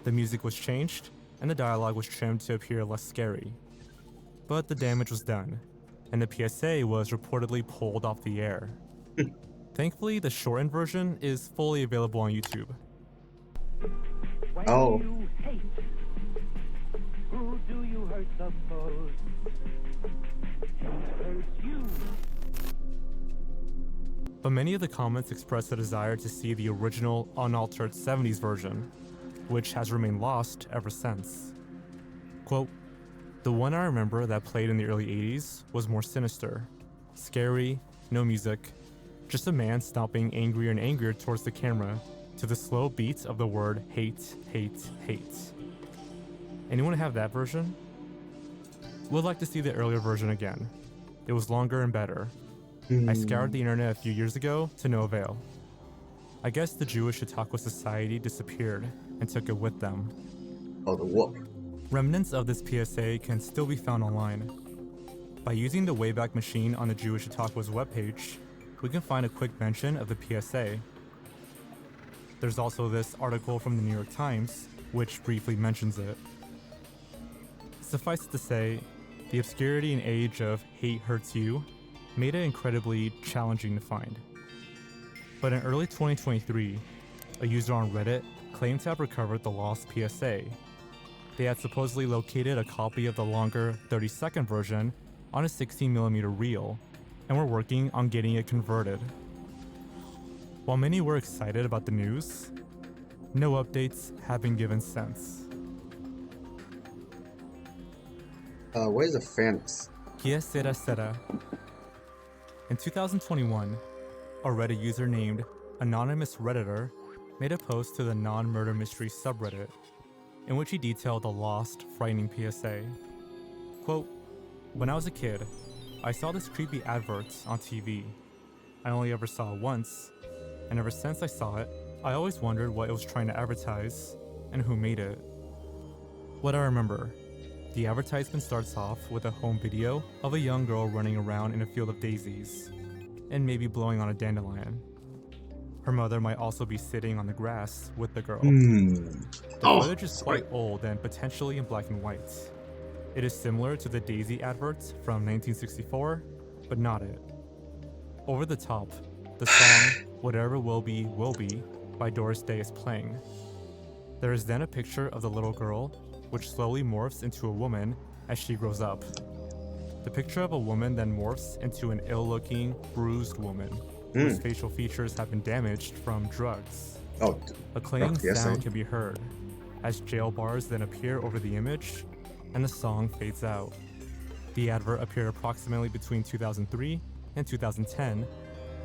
The music was changed, and the dialogue was trimmed to appear less scary. But the damage was done, and the PSA was reportedly pulled off the air. Thankfully, the shortened version is fully available on YouTube. Oh. You hate. Who do you hurt the most? Hate hurts you. But many of the comments expressed a desire to see the original unaltered 70s version, which has remained lost ever since. Quote, "The one I remember that played in the early 80s was more sinister. Scary, no music, just a man stomping angrier and angrier towards the camera to the slow beat of the word hate, hate, hate. Anyone have that version? Would like to see the earlier version again. It was longer and better. I scoured the internet a few years ago to no avail. I guess the Jewish Chautauqua Society disappeared and took it with them." Oh, the whoop. Remnants of this PSA can still be found online. By using the Wayback Machine on the Jewish Chautauqua's webpage, we can find a quick mention of the PSA. There's also this article from the New York Times, which briefly mentions it. Suffice it to say, the obscurity and age of Hate Hurts You made it incredibly challenging to find. But in early 2023, a user on Reddit claimed to have recovered the lost PSA. They had supposedly located a copy of the longer 30-second version on a 16mm reel and were working on getting it converted. While many were excited about the news, no updates have been given since. Where's the fence? Que sera sera. In 2021, a Reddit user named Anonymous Redditor made a post to the non-murder mystery subreddit in which he detailed the lost, frightening PSA. Quote, "When I was a kid, I saw this creepy advert on TV. I only ever saw it once, and ever since I saw it, I always wondered what it was trying to advertise and who made it. What I remember, the advertisement starts off with a home video of a young girl running around in a field of daisies, and maybe blowing on a dandelion. Her mother might also be sitting on the grass with the girl. The footage is quite old and potentially in black and white. It is similar to the Daisy adverts from 1964, but not it. Over the top, the song Whatever Will Be by Doris Day is playing. There is then a picture of the little girl, which slowly morphs into a woman as she grows up. The picture of a woman then morphs into an ill-looking, bruised woman, whose facial features have been damaged from drugs. Oh, A clanging yes, sound can be heard, as jail bars then appear over the image, and the song fades out. The advert appeared approximately between 2003 and 2010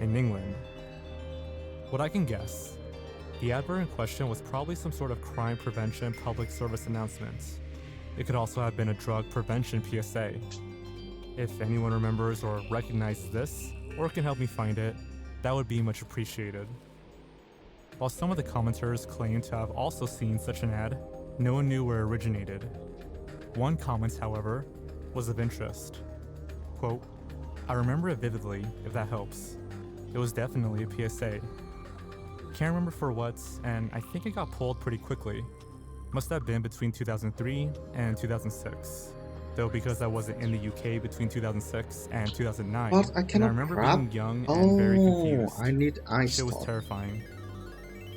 in England. What I can guess, the advert in question was probably some sort of crime prevention public service announcement. It could also have been a drug prevention PSA. If anyone remembers or recognizes this, or can help me find it, that would be much appreciated. While some of the commenters claim to have also seen such an ad, no one knew where it originated. One comment, however, was of interest. Quote, "I remember it vividly, if that helps. It was definitely a PSA. Can't remember for what, and I think it got pulled pretty quickly. Must have been between 2003 and 2006. Though because I wasn't in the UK between 2006 and 2009, But I and I cannot remember grab. being young and very confused. I need ice It was top. terrifying.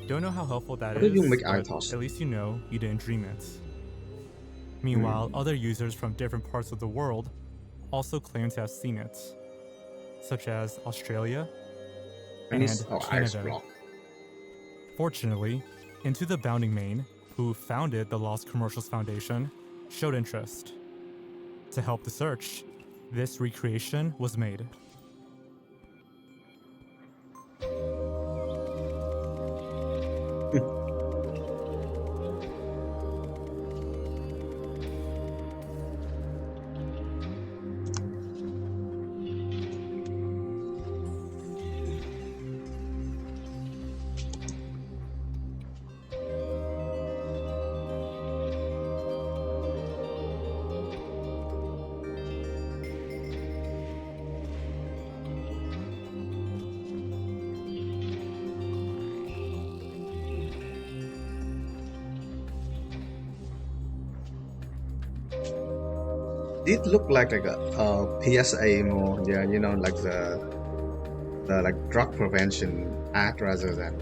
Don't know how helpful that How do is, you make but iToss? at least you know you didn't dream it." Meanwhile, other users from different parts of the world also claim to have seen it, such as Australia and Ice Canada. block. Fortunately, Into the Bounding Main, who founded the Lost Commercials Foundation, showed interest. To help the search, this recreation was made. It looked like a PSA more, yeah, you know, like the like drug prevention ad rather than.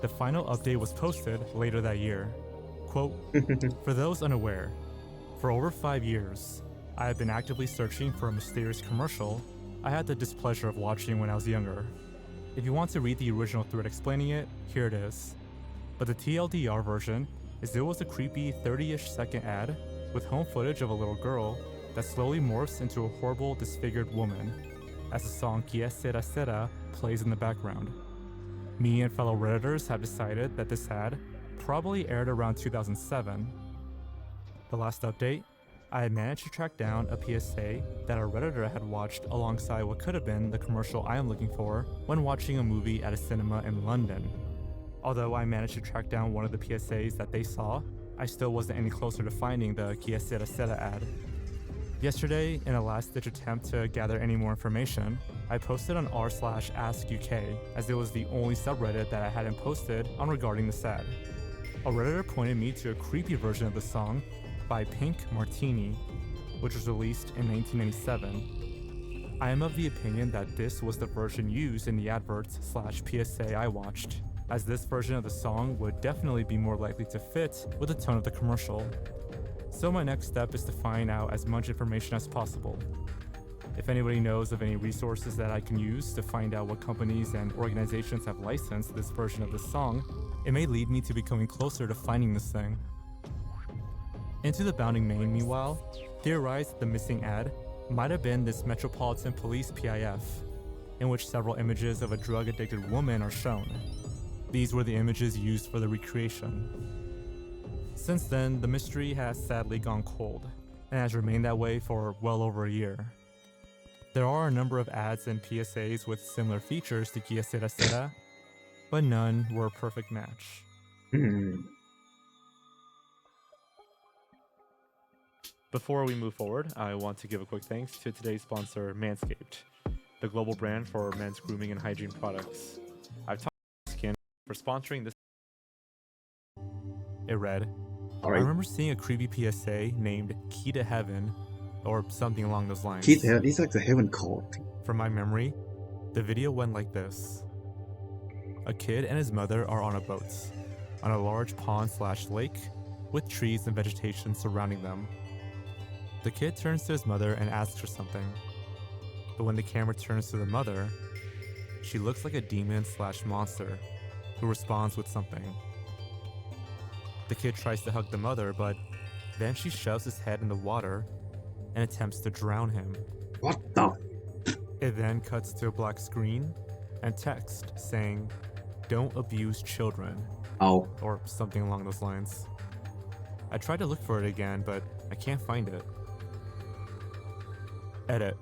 The final update was posted later that year. Quote, "For those unaware, for over 5 years, I have been actively searching for a mysterious commercial I had the displeasure of watching when I was younger. If you want to read the original thread explaining it, here it is. But the TLDR version is it was a creepy 30-ish second ad with home footage of a little girl that slowly morphs into a horrible disfigured woman as the song Quién Sera Sera plays in the background. Me and fellow Redditors have decided that this ad probably aired around 2007. The last update, I had managed to track down a PSA that a Redditor had watched alongside what could have been the commercial I am looking for when watching a movie at a cinema in London. Although I managed to track down one of the PSAs that they saw, I still wasn't any closer to finding the Quién Sera Sera ad. Yesterday, in a last-ditch attempt to gather any more information, I posted on r/AskUK as it was the only subreddit that I hadn't posted on regarding this ad. A Redditor pointed me to a creepy version of the song by Pink Martini, which was released in 1997. I am of the opinion that this was the version used in the adverts/PSA I watched, as this version of the song would definitely be more likely to fit with the tone of the commercial. So my next step is to find out as much information as possible. If anybody knows of any resources that I can use to find out what companies and organizations have licensed this version of the song, it may lead me to becoming closer to finding this thing. Into the Bounding Main, meanwhile, theorized that the missing ad might have been this Metropolitan Police PIF, in which several images of a drug-addicted woman are shown. These were the images used for the recreation. Since then, the mystery has sadly gone cold, and has remained that way for well over a year. There are a number of ads and PSAs with similar features to Quién Sera Sera, but none were a perfect match. Before we move forward, I want to give a quick thanks to today's sponsor, Manscaped, the global brand for men's grooming and hygiene products. I've talked to Skin for sponsoring this. It read, I remember seeing a creepy PSA named Key to Heaven, or something along those lines. Key to Heaven, it's like the heaven code. From my memory, the video went like this. A kid and his mother are on a boat, on a large pond/lake, with trees and vegetation surrounding them. The kid turns to his mother and asks her something. But when the camera turns to the mother, she looks like a demon/monster who responds with something. The kid tries to hug the mother, but then she shoves his head in the water and attempts to drown him. What the? It then cuts to a black screen and text saying, "Don't abuse children," Oh, or something along those lines. I tried to look for it again, but I can't find it. Edit.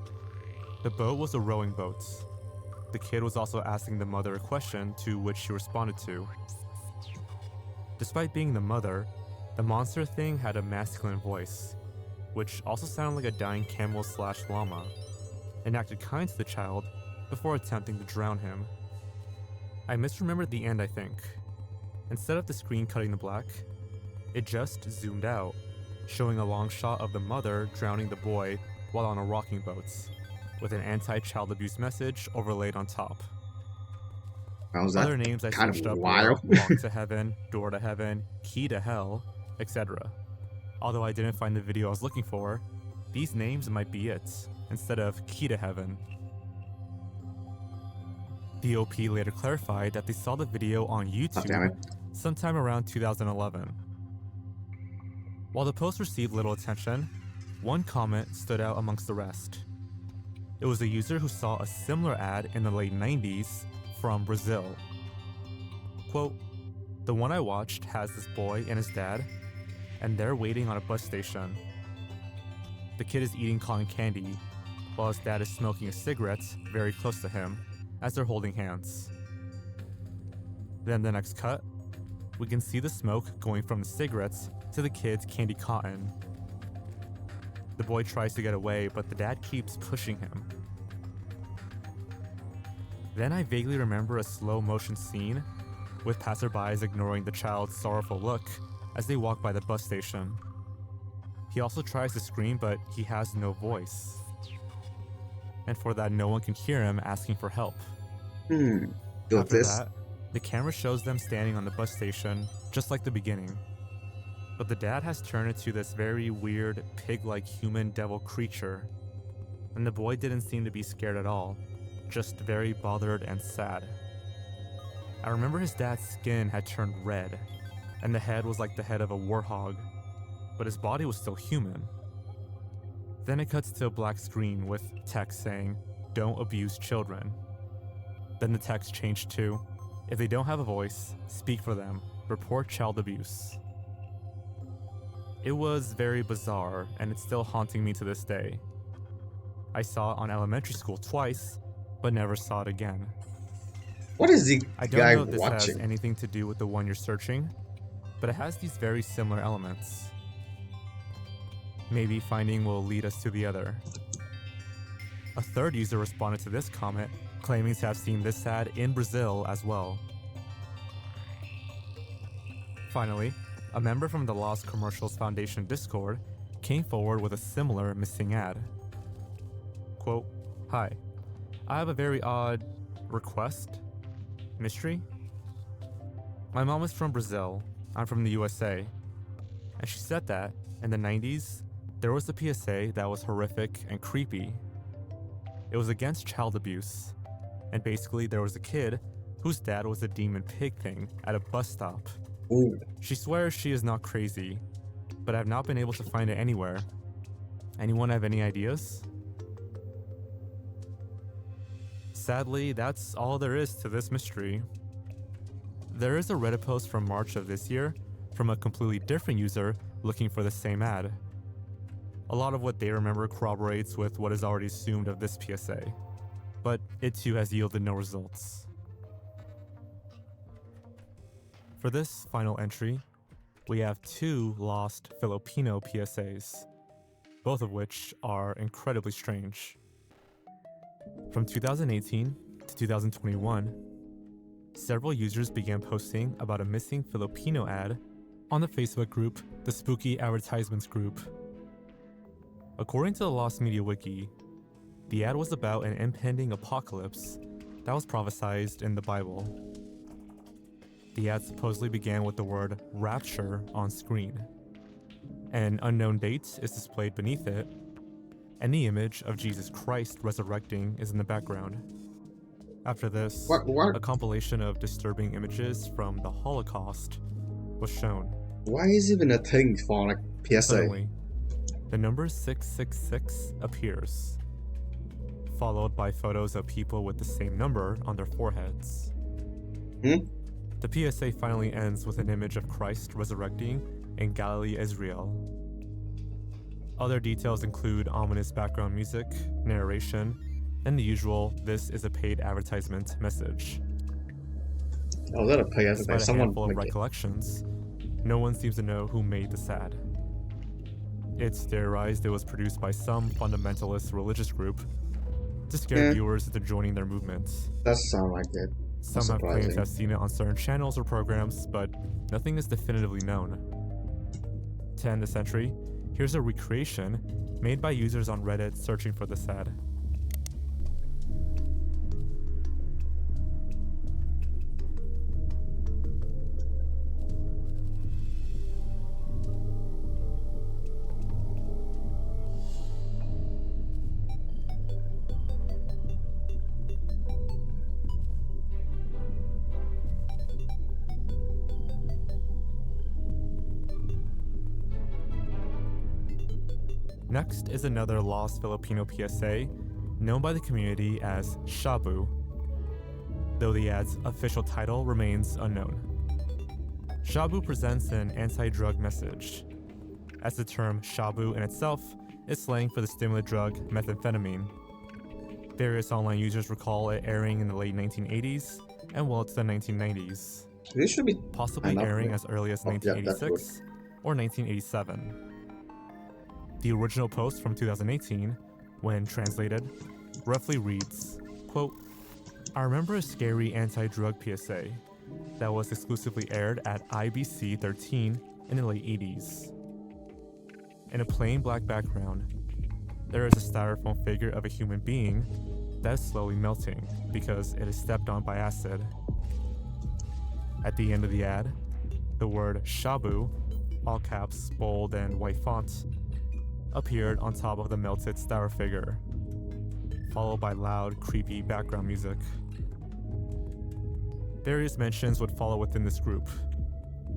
The boat was a rowing boat. The kid was also asking the mother a question, to which she responded to. Despite being the mother, the monster thing had a masculine voice, which also sounded like a dying camel/llama, and acted kind to the child before attempting to drown him. I misremembered the end, I think. Instead of the screen cutting to black, it just zoomed out, showing a long shot of the mother drowning the boy while on a rocking boat, with an anti-child abuse message overlaid on top. how's Other that? names I Kind searched of up wild. were Walk to Heaven, Door to Heaven, Key to Hell, etc. Although I didn't find the video I was looking for, these names might be it, instead of Key to Heaven. The OP later clarified that they saw the video on Oh, damn YouTube it. sometime around 2011. While the post received little attention, one comment stood out amongst the rest. It was a user who saw a similar ad in the late 90s from Brazil. Quote, "The one I watched has this boy and his dad, and they're waiting on a bus station. The kid is eating cotton candy, while his dad is smoking a cigarette very close to him as they're holding hands. Then the next cut, we can see the smoke going from the cigarettes to the kid's candy cotton. The boy tries to get away, but the dad keeps pushing him. Then I vaguely remember a slow motion scene with passerbys ignoring the child's sorrowful look as they walk by the bus station. He also tries to scream, but he has no voice. And for that, no one can hear him asking for help. Got After this. that, the camera shows them standing on the bus station, just like the beginning. But the dad has turned into this very weird, pig-like human devil creature. And the boy didn't seem to be scared at all, just very bothered and sad. I remember his dad's skin had turned red, and the head was like the head of a warthog, but his body was still human. Then it cuts to a black screen with text saying, 'Don't abuse children.' Then the text changed to, 'If they don't have a voice, speak for them. Report child abuse.' It was very bizarre, and it's still haunting me to this day. I saw it on elementary school twice, but never saw it again. What is the I don't guy know if this has watching? anything to do with the one you're searching, but it has these very similar elements. Maybe finding will lead us to the other. A third user responded to this comment, claiming to have seen this ad in Brazil as well. Finally, a member from the Lost Commercials Foundation Discord came forward with a similar missing ad. Quote, "Hi, I have a very odd request? Mystery? My mom is from Brazil, I'm from the USA, and she said that, in the 90s, there was a PSA that was horrific and creepy. It was against child abuse, and basically there was a kid whose dad was a demon pig thing at a bus stop. Ooh. She swears she is not crazy, but I've not been able to find it anywhere. Anyone have any ideas?" Sadly, that's all there is to this mystery. There is a Reddit post from March of this year from a completely different user looking for the same ad. A lot of what they remember corroborates with what is already assumed of this PSA, but it too has yielded no results. For this final entry, we have 2 lost Filipino PSAs, both of which are incredibly strange. From 2018 to 2021, several users began posting about a missing Filipino ad on the Facebook group, the Spooky Advertisements Group. According to the Lost Media Wiki, the ad was about an impending apocalypse that was prophesied in the Bible. The ad supposedly began with the word rapture on screen. An unknown date is displayed beneath it, and the image of Jesus Christ resurrecting is in the background. After this, What? a compilation of disturbing images from the Holocaust was shown. Why is even a thing for like PSA? Suddenly, the number 666 appears, followed by photos of people with the same number on their foreheads. Hmm? The PSA finally ends with an image of Christ resurrecting in Galilee, Israel. Other details include ominous background music, narration, and the usual "this is a paid advertisement" message. Oh, is that a pay Despite advertisement? a Someone handful of like it. recollections, no one seems to know who made this ad. It's theorized it was produced by some fundamentalist religious group to scare Yeah. viewers into joining their movements. Does sound like it. Some have claimed to surprising. have seen it on certain channels or programs, but nothing is definitively known. To end the century, here's a recreation made by users on Reddit searching for this ad. Next is another lost Filipino PSA, known by the community as Shabu, though the ad's official title remains unknown. Shabu presents an anti-drug message, as the term shabu in itself is slang for the stimulant drug methamphetamine. Various online users recall it airing in the late 1980s and well into the 1990s, This should be possibly enough, airing yeah. as early as Oh, yeah, that's 1986 or 1987. The original post from 2018, when translated, roughly reads, quote, "I remember a scary anti-drug PSA that was exclusively aired at IBC 13 in the late 80s. In a plain black background, there is a styrofoam figure of a human being that is slowly melting because it is stepped on by acid. At the end of the ad, the word Shabu, all caps, bold and white font, appeared on top of the melted styrofoam figure, followed by loud, creepy background music. Various mentions would follow within this group.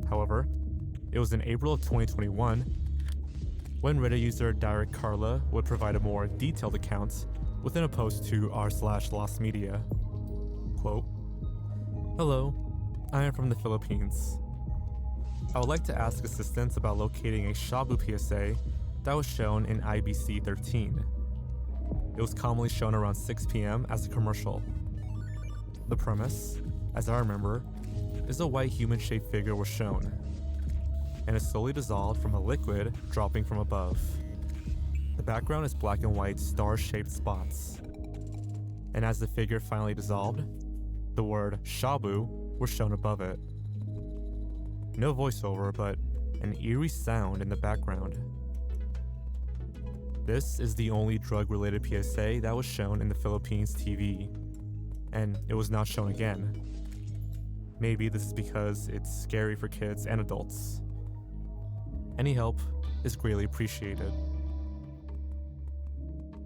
However, it was in April of 2021 when Reddit user Derek Carla would provide a more detailed account within a post to r/lostmedia. Quote, "Hello, I am from the Philippines. I would like to ask assistance about locating a Shabu PSA that was shown in IBC 13. It was commonly shown around 6 p.m. as a commercial. The premise, as I remember, is a white human-shaped figure was shown, and is slowly dissolved from a liquid dropping from above. The background is black and white star-shaped spots, and as the figure finally dissolved, the word Shabu was shown above it. No voiceover, but an eerie sound in the background. This is the only drug-related PSA that was shown in the Philippines TV, and it was not shown again. Maybe this is because it's scary for kids and adults. Any help is greatly appreciated."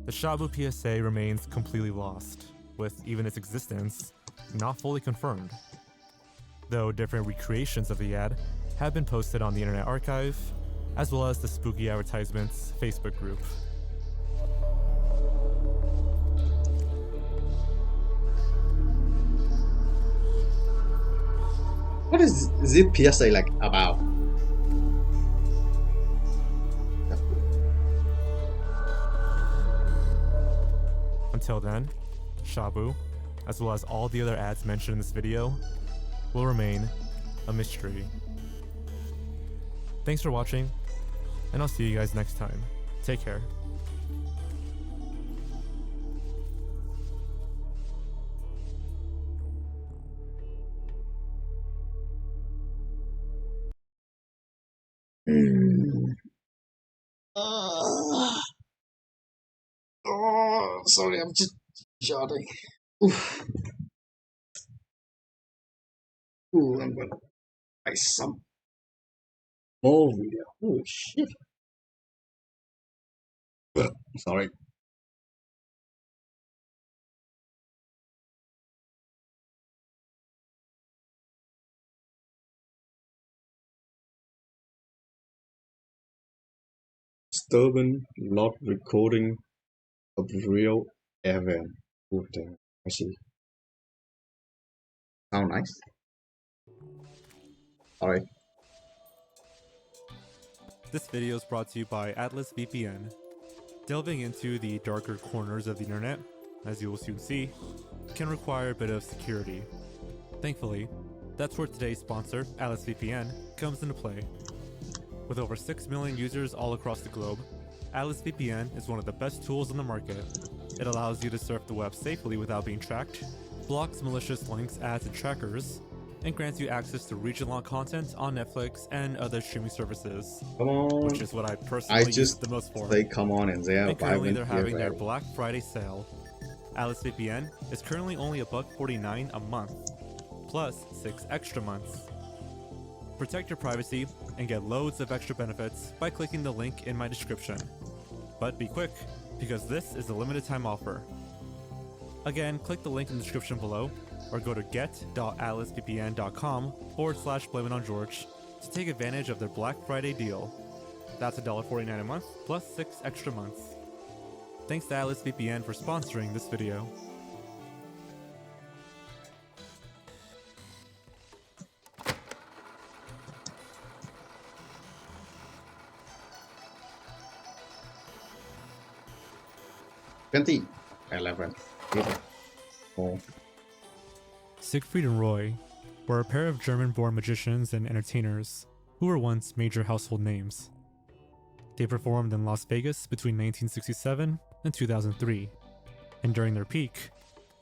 The Shabu PSA remains completely lost, with even its existence not fully confirmed, though different recreations of the ad have been posted on the Internet Archive, as well as the Spooky Advertisements Facebook group. What is this PSA like about? Until then, Shabu, as well as all the other ads mentioned in this video, will remain a mystery. Thanks for watching, and I'll see you guys next time. Take care. Oh, sorry, I'm just shouting. Oof. Ooh, I'm gonna buy some more video. Oh shit. Sorry. disturbing, not recording of real event. Oh, damn. I see. Sound nice. Alright. This video is brought to you by Atlas VPN. Delving into the darker corners of the internet, as you will soon see, can require a bit of security. Thankfully, that's where today's sponsor, Atlas VPN, comes into play. With over 6 million users all across the globe, Atlas VPN is one of the best tools on the market. It allows you to surf the web safely without being tracked, blocks malicious links, ads, and trackers, and grants you access to regional content on Netflix and other streaming services, Come on. which is what I personally I use just the most for. say come on and they are And currently vibrant they're having their here. Black Friday sale. Atlas VPN is currently only $1.49 a month, plus 6 extra months. Protect your privacy and get loads of extra benefits by clicking the link in my description. But be quick, because this is a limited time offer. Again, click the link in the description below, or go to get.atlasvpn.com/blameItonGeorge to take advantage of their Black Friday deal. That's $1.49 a month, plus 6 extra months. Thanks to Atlas VPN for sponsoring this video. Twenty. 11. Oh. Siegfried and Roy were a pair of German-born magicians and entertainers who were once major household names. They performed in Las Vegas between 1967 and 2003, and during their peak,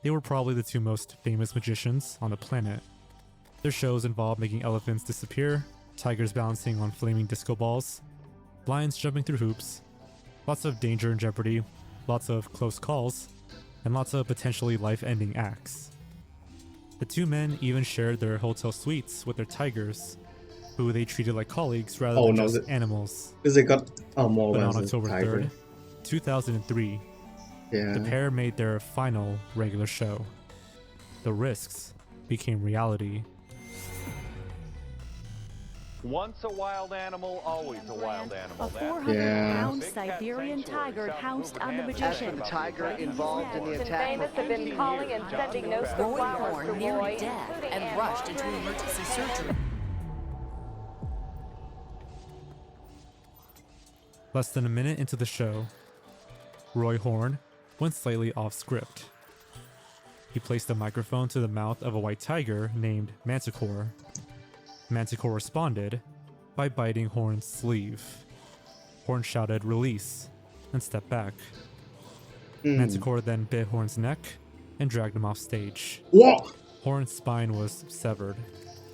they were probably the two most famous magicians on the planet. Their shows involved making elephants disappear, tigers balancing on flaming disco balls, lions jumping through hoops, lots of danger and jeopardy, lots of close calls, and lots of potentially life-ending acts. The two men even shared their hotel suites with their tigers, who they treated like colleagues rather than just animals. Is it got more But on than October tiger? 3rd, 2003, Yeah. the pair made their final regular show. The risks became reality. Once a wild animal, always a wild animal. A That's 400-pound Big Cat Siberian Sanctuary tiger south of pounced on the Louisiana. magician. The tiger involved in the attack. Famous have been calling and sending notes of Roy flowers Horn to nearly Roy, dead including and Ann rushed into Walker. emergency surgery. Less than a minute into the show, Roy Horn went slightly off script. He placed a microphone to the mouth of a white tiger named Manticore. Manticore responded by biting Horn's sleeve. Horn shouted "release" and stepped back. Manticore then bit Horn's neck and dragged him off stage. What? Horn's spine was severed.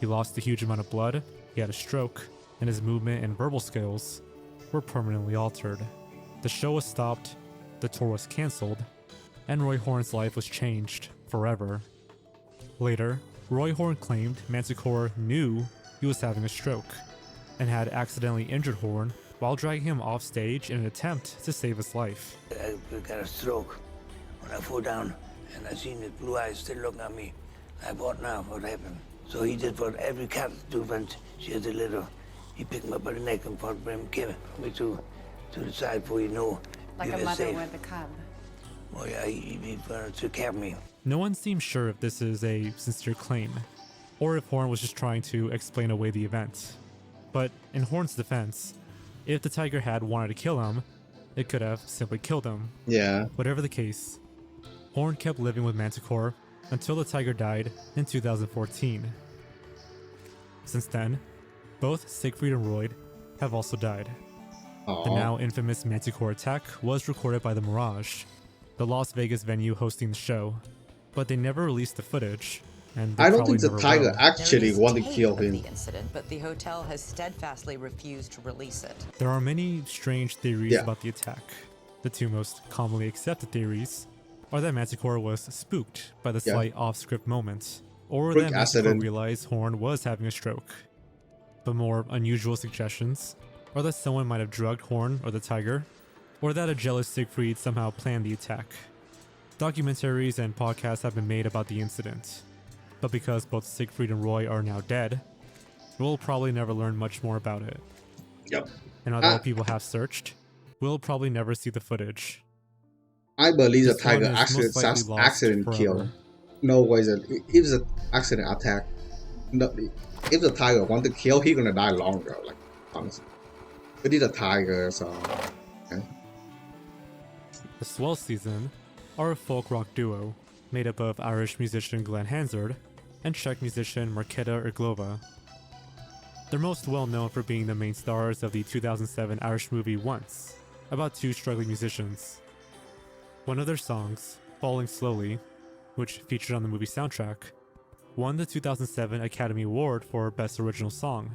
He lost a huge amount of blood, he had a stroke, and his movement and verbal skills were permanently altered. The show was stopped, the tour was cancelled, and Roy Horn's life was changed forever. Later, Roy Horn claimed Manticore knew he was having a stroke and had accidentally injured Horn while dragging him off stage in an attempt to save his life. I got a stroke when I fell down, and I seen his blue eyes still looking at me. I thought, now what happened? So he did what every cat do when she has a litter. He picked me up by the neck and put him me to the side before you know Like he a was mother safe. with a cub. Oh yeah, he took care of me. No one seems sure if this is a sincere claim, or if Horn was just trying to explain away the event. But in Horn's defense, if the tiger had wanted to kill him, it could have simply killed him. Yeah. Whatever the case, Horn kept living with Manticore until the tiger died in 2014. Since then, both Siegfried and Roy have also died. The now infamous Manticore attack was recorded by the Mirage, the Las Vegas venue hosting the show, but they never released the footage. And they I don't probably think the never tiger will. actually wanted to kill him. The incident, but the hotel has steadfastly refused to release it. There are many strange theories Yeah. about the attack. The two most commonly accepted theories are that Manticore was spooked by the Yeah. slight off-script moment, or Freak that Manticore accident. realized Horn was having a stroke. But more unusual suggestions are that someone might have drugged Horn or the tiger, or that a jealous Siegfried somehow planned the attack. Documentaries and podcasts have been made about the incident, but because both Siegfried and Roy are now dead, we'll probably never learn much more about it. Yep. And although people have searched, we'll probably never see the footage. I believe the This one tiger is most likely lost accident forever. kill. No way that if the accident attack, no, if the tiger want to kill, he gonna die longer. Like honestly, but it's a tiger, so. Okay. The Swell Season are a folk rock duo made up of Irish musician Glenn Hansard and Czech musician Marketa Irglova. They're most well known for being the main stars of the 2007 Irish movie Once, about two struggling musicians. One of their songs, Falling Slowly, which featured on the movie soundtrack, won the 2007 Academy Award for Best Original Song.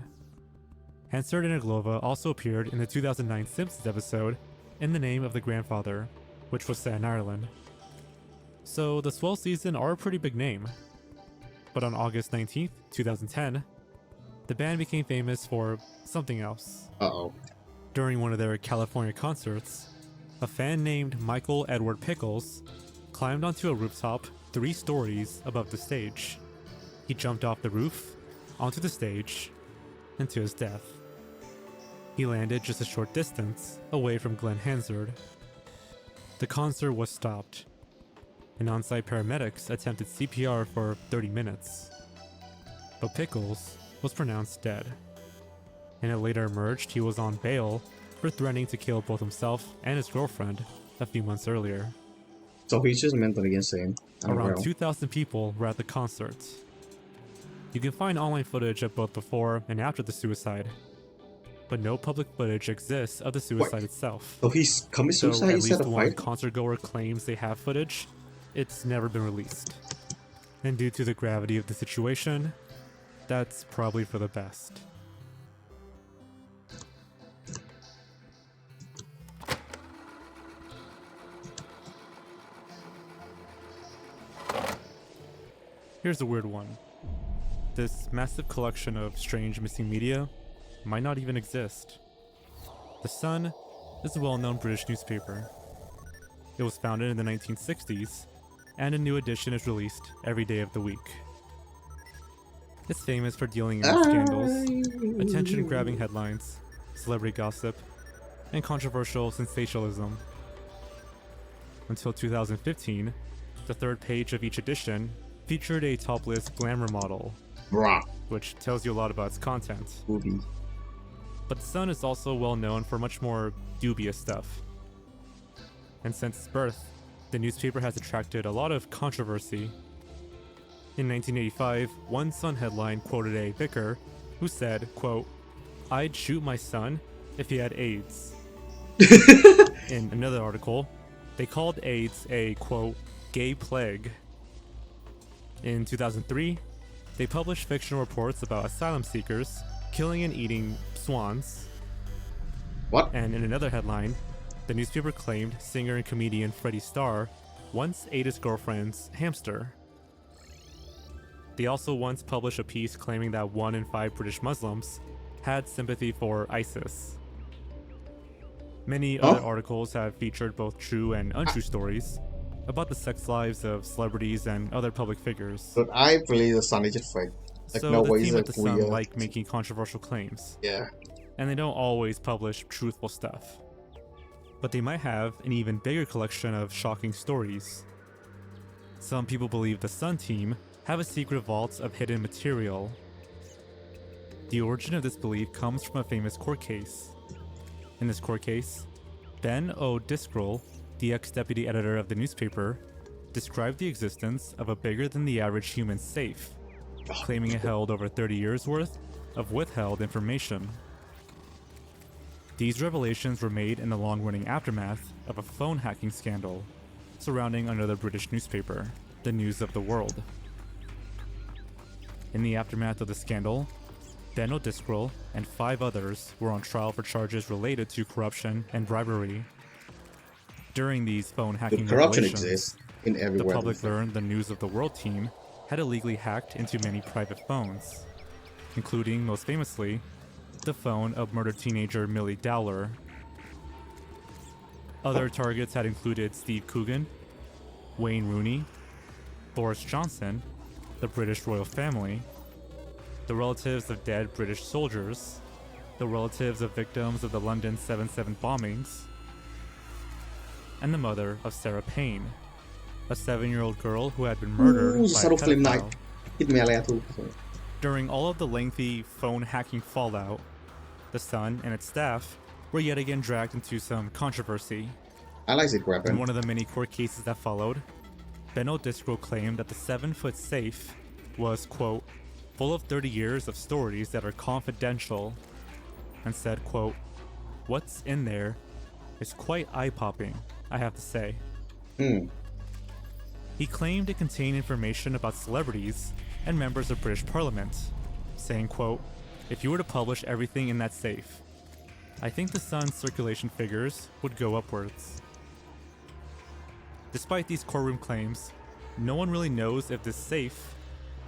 Hansard and Irglova also appeared in the 2009 Simpsons episode In the Name of the Grandfather, which was set in Ireland. So the Swell Season are a pretty big name. But on August 19th, 2010, the band became famous for something else. Uh-oh. During one of their California concerts, a fan named Michael Edward Pickles climbed onto a rooftop 3 stories above the stage. He jumped off the roof, onto the stage, and to his death. He landed just a short distance away from Glenn Hansard. The concert was stopped, and on-site paramedics attempted CPR for 30 minutes. But Pickles was pronounced dead, and it later emerged he was on bail for threatening to kill both himself and his girlfriend a few months earlier. So he's just mentally insane. Around 2,000 people were at the concert. You can find online footage of both before and after the suicide, but no public footage exists of the suicide itself. So he's committed suicide at instead least of one fighting? concertgoer claims they have footage, it's never been released. And due to the gravity of the situation, that's probably for the best. Here's a weird one. This massive collection of strange missing media might not even exist. The Sun is a well-known British newspaper. It was founded in the 1960s, and a new edition is released every day of the week. It's famous for dealing in scandals, attention-grabbing headlines, celebrity gossip, and controversial sensationalism. Until 2015, the third page of each edition featured a topless glamour model, which tells you a lot about its content. But the Sun is also well known for much more dubious stuff. And since its birth, the newspaper has attracted a lot of controversy. In 1985, one Sun headline quoted a vicar who said, quote, "I'd shoot my son if he had AIDS." In another article, they called AIDS a, quote, "gay plague." In 2003, they published fictional reports about asylum seekers killing and eating swans. What? And in another headline, the newspaper claimed singer and comedian Freddie Starr once ate his girlfriend's hamster. They also once published a piece claiming that 1 in 5 British Muslims had sympathy for ISIS. Many other articles have featured both true and untrue stories about the sex lives of celebrities and other public figures. But I believe the Sun is just fake. Like, So no the way team is at the it Sun weird. like making controversial claims. Yeah. And they don't always publish truthful stuff. But they might have an even bigger collection of shocking stories. Some people believe the Sun team have a secret vault of hidden material. The origin of this belief comes from a famous court case. In this court case, Ben O'Driscoll, the ex-deputy editor of the newspaper, described the existence of a bigger-than-the-average human safe, claiming it held over 30 years' worth of withheld information. These revelations were made in the long-running aftermath of a phone hacking scandal surrounding another British newspaper, the News of the World. In the aftermath of the scandal, Ben O'Driscoll and 5 others were on trial for charges related to corruption and bribery. During these phone hacking corruption revelations, exists in the everywhere. public learned the News of the World team had illegally hacked into many private phones, including, most famously, the phone of murdered teenager Millie Dowler. Other targets had included Steve Coogan, Wayne Rooney, Boris Johnson, the British royal family, the relatives of dead British soldiers, the relatives of victims of the London 7/7 bombings, and the mother of Sarah Payne, a 7-year-old girl who had been murdered by a Shadow Flame Knight pedophile. គិតមានអាឡែទូ During all of the lengthy phone hacking fallout, the Sun and its staff were yet again dragged into some controversy. I like it weapon In one of the many court cases that followed, Benno Disco claimed that the 7-foot safe was, quote, full of 30 years of stories that are confidential, and said, quote, what's in there is quite eye-popping, I have to say. He claimed it contained information about celebrities and members of British Parliament, saying, quote, if you were to publish everything in that safe, I think the Sun's circulation figures would go upwards. Despite these courtroom claims, no one really knows if this safe,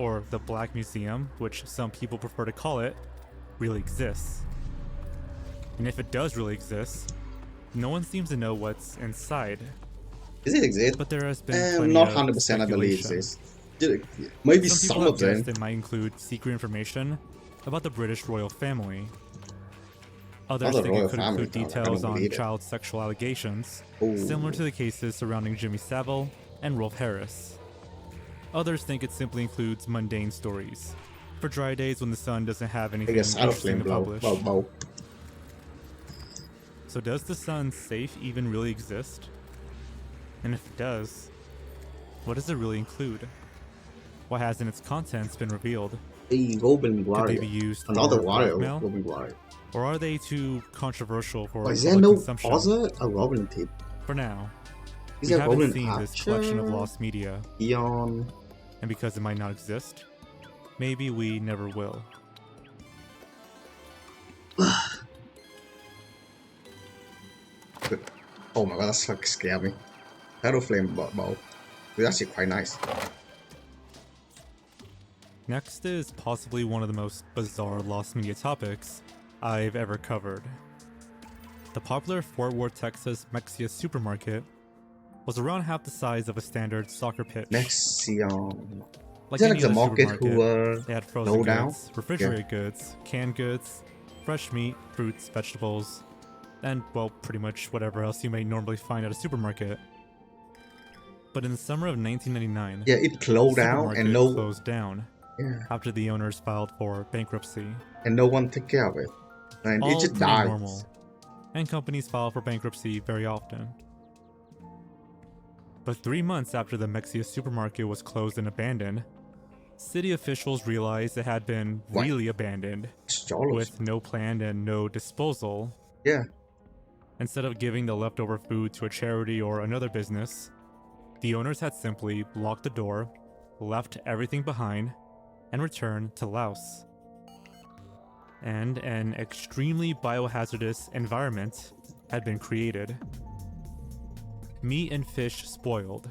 or the Black Museum, which some people prefer to call it, really exists. And if it does really exist, no one seems to know what's inside. Does it exist? But there has been plenty not of 100% I believe speculation. this maybe Some some people of have guessed them it might include secret information about the British royal family. Others Other think royal it could family, include I details don't on believe it. child sexual allegations, Ooh. similar to the cases surrounding Jimmy Savile and Rolf Harris. Others think it simply includes mundane stories, for dry days when the Sun doesn't have I anything guess Shadow interesting Flame to blow publish. blow. So does the Sun's safe even really exist? And if it does, what does it really include? Why hasn't its contents been revealed? Hey, Goblin Could they Warrior. be used Another for warrior, blackmail? Goblin Warrior. Or are they too controversial for Is public there no consumption? other a Goblin tip? For now, Is we there haven't Goblin seen this collection of Archer? lost media, Eon. and because it might not exist, maybe we never will. Oh my god, that's like scared me. Shadow Flame bow. It's actually quite nice. Next is possibly one of the most bizarre lost media topics I've ever covered. The popular Fort Worth, Texas Mexia supermarket was around half the size of a standard soccer pitch. Nexion. Like Is that any like the other market supermarket, who they had frozen low down? goods, refrigerated goods, canned goods, fresh meat, fruits, vegetables, and, well, pretty much whatever else you may normally find at a supermarket. But in the summer of 1999, Yeah, it closed the down supermarket and no closed down after the owners filed for bankruptcy. and no one took care of it. And All it just pretty died. normal, and companies file for bankruptcy very often. But 3 months after the Mexia supermarket was closed and abandoned, city officials realized it had been really abandoned, with no plan and no disposal. Yeah. Instead of giving the leftover food to a charity or another business, the owners had simply locked the door, left everything behind, and returned to Laos. And an extremely biohazardous environment had been created. Meat and fish spoiled.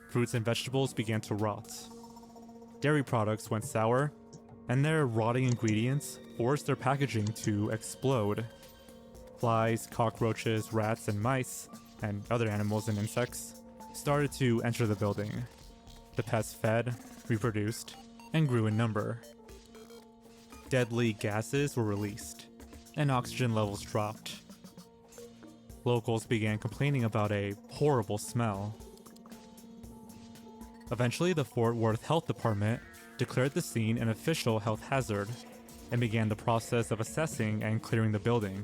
Fruits and vegetables began to rot. Dairy products went sour, and their rotting ingredients forced their packaging to explode. Flies, cockroaches, rats, and mice, and other animals and insects started to enter the building. The pests fed, reproduced, and grew in number. Deadly gases were released, and oxygen levels dropped. Locals began complaining about a horrible smell. Eventually, the Fort Worth Health Department declared the scene an official health hazard and began the process of assessing and clearing the building.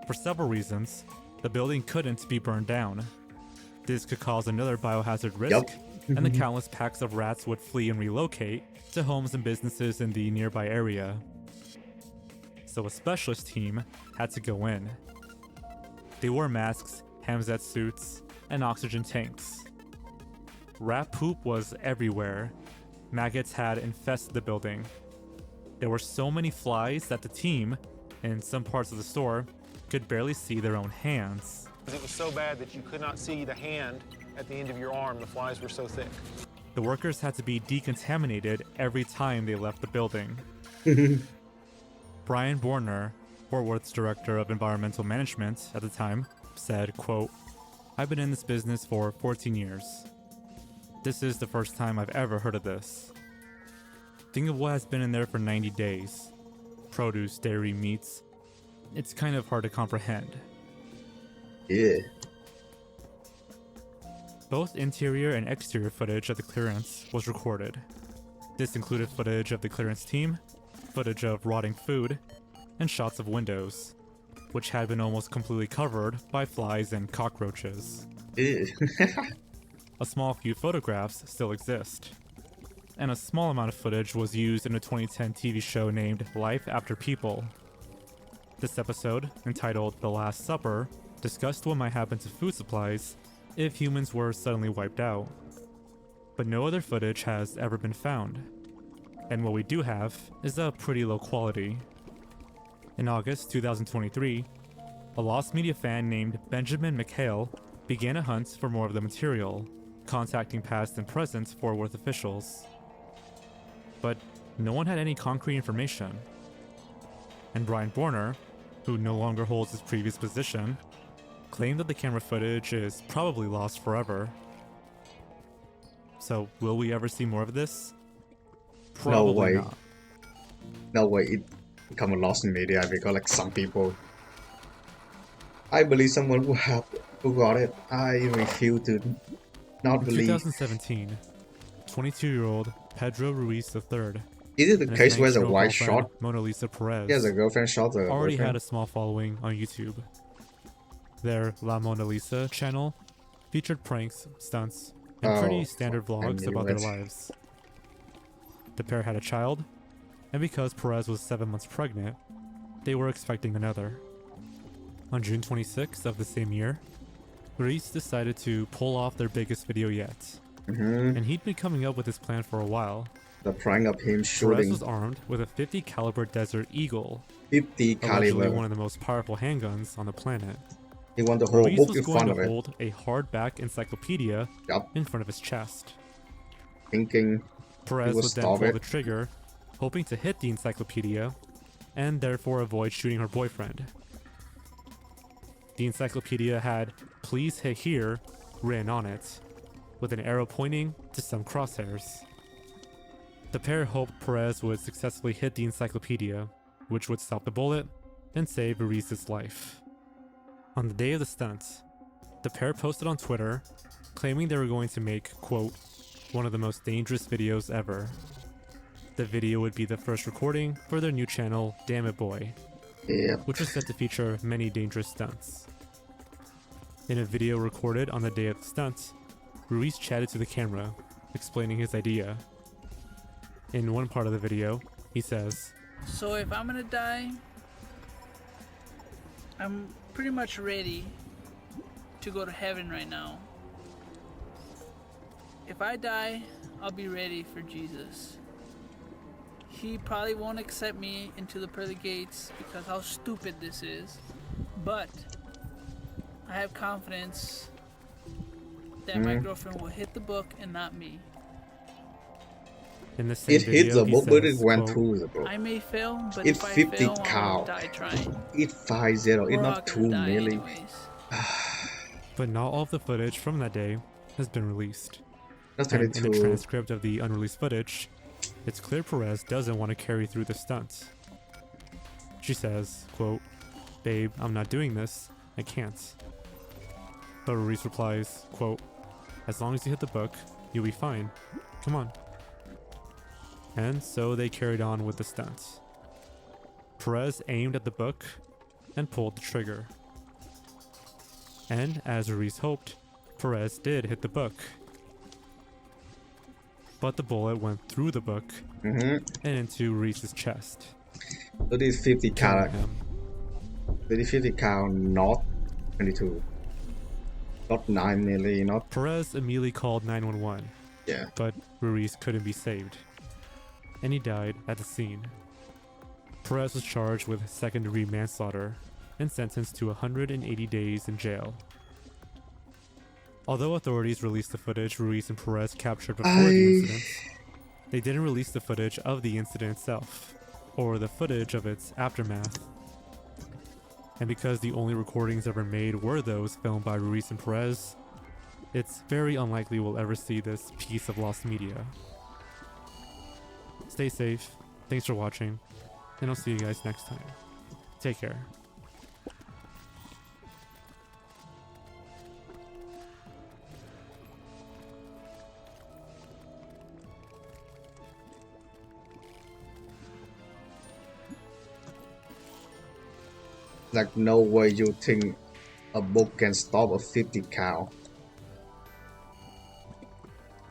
For several reasons, the building couldn't be burned down. This could cause another biohazard risk, and the countless packs of rats would flee and relocate to homes and businesses in the nearby area. So a specialist team had to go in. They wore masks, Hamzat suits, and oxygen tanks. Rat poop was everywhere. Maggots had infested the building. There were so many flies that the team, in some parts of the store, could barely see their own hands. It was so bad that you could not see the hand at the end of your arm. The flies were so thick. The workers had to be decontaminated every time they left the building. Brian Borner, Fort Worth's director of environmental management at the time, said, quote, "I've been in this business for 14 years. This is the first time I've ever heard of this. Think of what has been in there for 90 days. Produce, dairy, meats. It's kind of hard to comprehend." Yeah. Both interior and exterior footage of the clearance was recorded. This included footage of the clearance team, footage of rotting food, and shots of windows, which had been almost completely covered by flies and cockroaches. Yeah. A small few photographs still exist, and a small amount of footage was used in a 2010 TV show named Life After People. This episode, entitled The Last Supper, discussed what might happen to food supplies if humans were suddenly wiped out. But no other footage has ever been found, and what we do have is a pretty low quality. In August 2023, a Lost Media fan named Benjamin McHale began a hunt for more of the material, contacting past and present Fort Worth officials. But no one had any concrete information. And Brian Borner, who no longer holds his previous position, claimed that the camera footage is probably lost forever. So, will we ever see more of this? Probably No way. not. No way it become a lost media because like some people. I believe someone who got it. I refuse to not In believe. 2017, 22-year-old Pedro Ruiz III Is it the and his case where the 19-year-old wife girlfriend, shot? Mona Lisa Perez, Yeah, the girlfriend shot the already boyfriend. had a small following on YouTube. Their La Mona Lisa channel featured pranks, stunts, and pretty standard vlogs about their lives. The pair had a child, and because Perez was 7 months pregnant, they were expecting another. On June 26th of the same year, Ruiz decided to pull off their biggest video yet. And he'd been coming up with this plan for a while. The prank of him Perez shooting was armed with a 50 caliber Desert Eagle, 50 allegedly caliber. one of the most powerful handguns on the planet. He want the whole Ruiz book was in going front to of it. hold a hardback encyclopedia Yup. in front of his chest. Thinking Perez he would would then stop pull it. the trigger, hoping to hit the encyclopedia, and therefore avoid shooting her boyfriend. The encyclopedia had "Please hit here" written on it, with an arrow pointing to some crosshairs. The pair hoped Perez would successfully hit the encyclopedia, which would stop the bullet and save Ruiz's life. On the day of the stunt, the pair posted on Twitter, claiming they were going to make, quote, one of the most dangerous videos ever. The video would be the first recording for their new channel, Damn It Boy, which was set to feature many dangerous stunts. In a video recorded on the day of the stunt, Ruiz chatted to the camera, explaining his idea. In one part of the video, he says, "So if I'm gonna die, I'm pretty much ready to go to heaven right now. If I die, I'll be ready for Jesus. He probably won't accept me into the pearly gates because how stupid this is, but I have confidence that my girlfriend will hit the book and not me. In the same It hit video, the he book, but it says, went quote, through the book. I may fail, but It if I 50 fail, I'm cow. gonna die trying. It 50. It's We're all not gonna 2 die milli. anyways." But not all of the footage from that day has been released. That's And in the 22. transcript of the unreleased footage, it's clear Perez doesn't want to carry through the stunt. She says, quote, "Babe, I'm not doing this. I can't." But Ruiz replies, quote, "As long as you hit the book, you'll be fine. Come on." And so they carried on with the stunt. Perez aimed at the book and pulled the trigger. And as Ruiz hoped, Perez did hit the book. But the bullet went through the book and into Ruiz's chest. So this is 50 cal. killing him. This is 50 cal, not 22. Not 9 milli, not. Perez immediately called 911. Yeah. But Ruiz couldn't be saved, and he died at the scene. Perez was charged with second-degree manslaughter and sentenced to 180 days in jail. Although authorities released the footage Ruiz and Perez captured before the incident, they didn't release the footage of the incident itself, or the footage of its aftermath. And because the only recordings ever made were those filmed by Ruiz and Perez, it's very unlikely we'll ever see this piece of lost media. Stay safe, thanks for watching, and I'll see you guys next time. Take care. Like, no way you think a book can stop a 50 cow.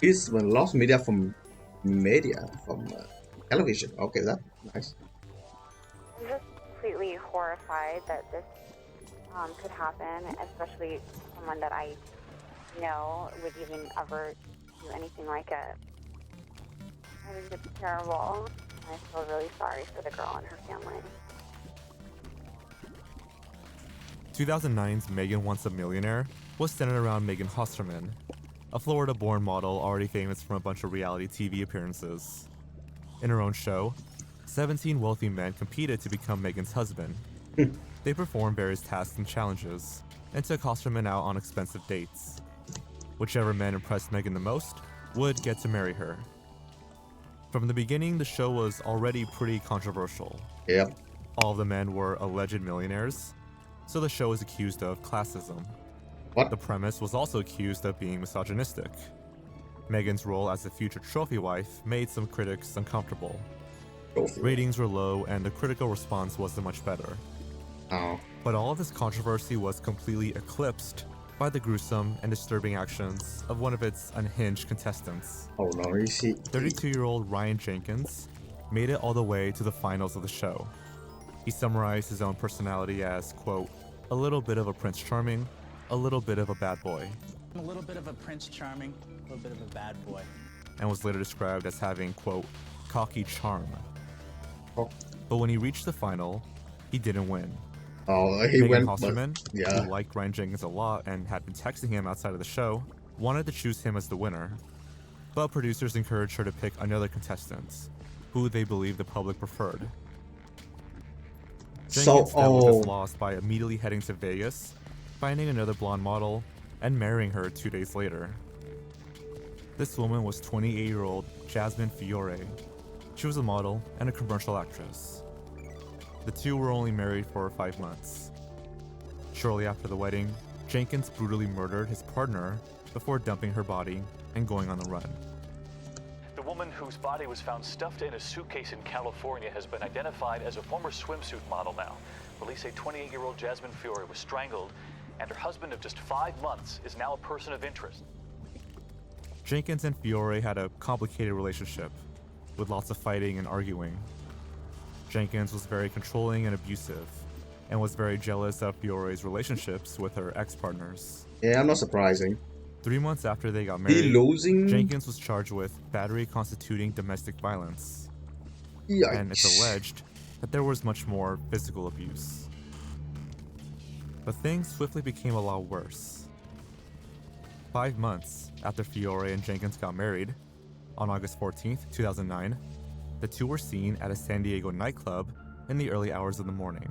It's when lost media from television. Okay, that's nice. I'm just completely horrified that this could happen, especially someone that I know would even ever do anything like it. I think it's terrible. I feel really sorry for the girl and her family. 2009's Megan Wants a Millionaire was centered around Megan Hosterman, a Florida-born model already famous from a bunch of reality TV appearances. In her own show, 17 wealthy men competed to become Megan's husband. They performed various tasks and challenges, and took Hosterman out on expensive dates. Whichever men impressed Megan the most would get to marry her. From the beginning, the show was already pretty controversial. Yep. All of the men were alleged millionaires, so the show was accused of classism. What? The premise was also accused of being misogynistic. Megan's role as a future trophy wife made some critics uncomfortable. Ratings were low and the critical response wasn't much better. Oh. But all of this controversy was completely eclipsed by the gruesome and disturbing actions of one of its unhinged contestants. Oh no, you see. 32-year-old Ryan Jenkins made it all the way to the finals of the show. He summarized his own personality as, quote, a little bit of a Prince Charming, a little bit of a bad boy. A little bit of a Prince Charming, a little bit of a bad boy. And was later described as having, quote, cocky charm. But when he reached the final, he didn't win. Oh, he Megan went. Hosterman, Yeah. who liked Ryan Jenkins a lot and had been texting him outside of the show, wanted to choose him as the winner. But producers encouraged her to pick another contestant, who they believed the public preferred. Jenkins was lost by immediately heading to Vegas, finding another blonde model, and marrying her 2 days later. This woman was 28-year-old Jasmine Fiore. She was a model and a commercial actress. The two were only married for 5 months. Shortly after the wedding, Jenkins brutally murdered his partner before dumping her body and going on the run. The woman whose body was found stuffed in a suitcase in California has been identified as a former swimsuit model now. Police say 28-year-old Jasmine Fiore was strangled, and her husband of just 5 months is now a person of interest. Jenkins and Fiore had a complicated relationship, with lots of fighting and arguing. Jenkins was very controlling and abusive, and was very jealous of Fiore's relationships with her ex-partners. Yeah, not surprising. 3 months after they got married, Jenkins was charged with battery constituting domestic violence. Yikes. And it's alleged that there was much more physical abuse. But things swiftly became a lot worse. 5 months after Fiore and Jenkins got married, on August 14th, 2009, the two were seen at a San Diego nightclub in the early hours of the morning.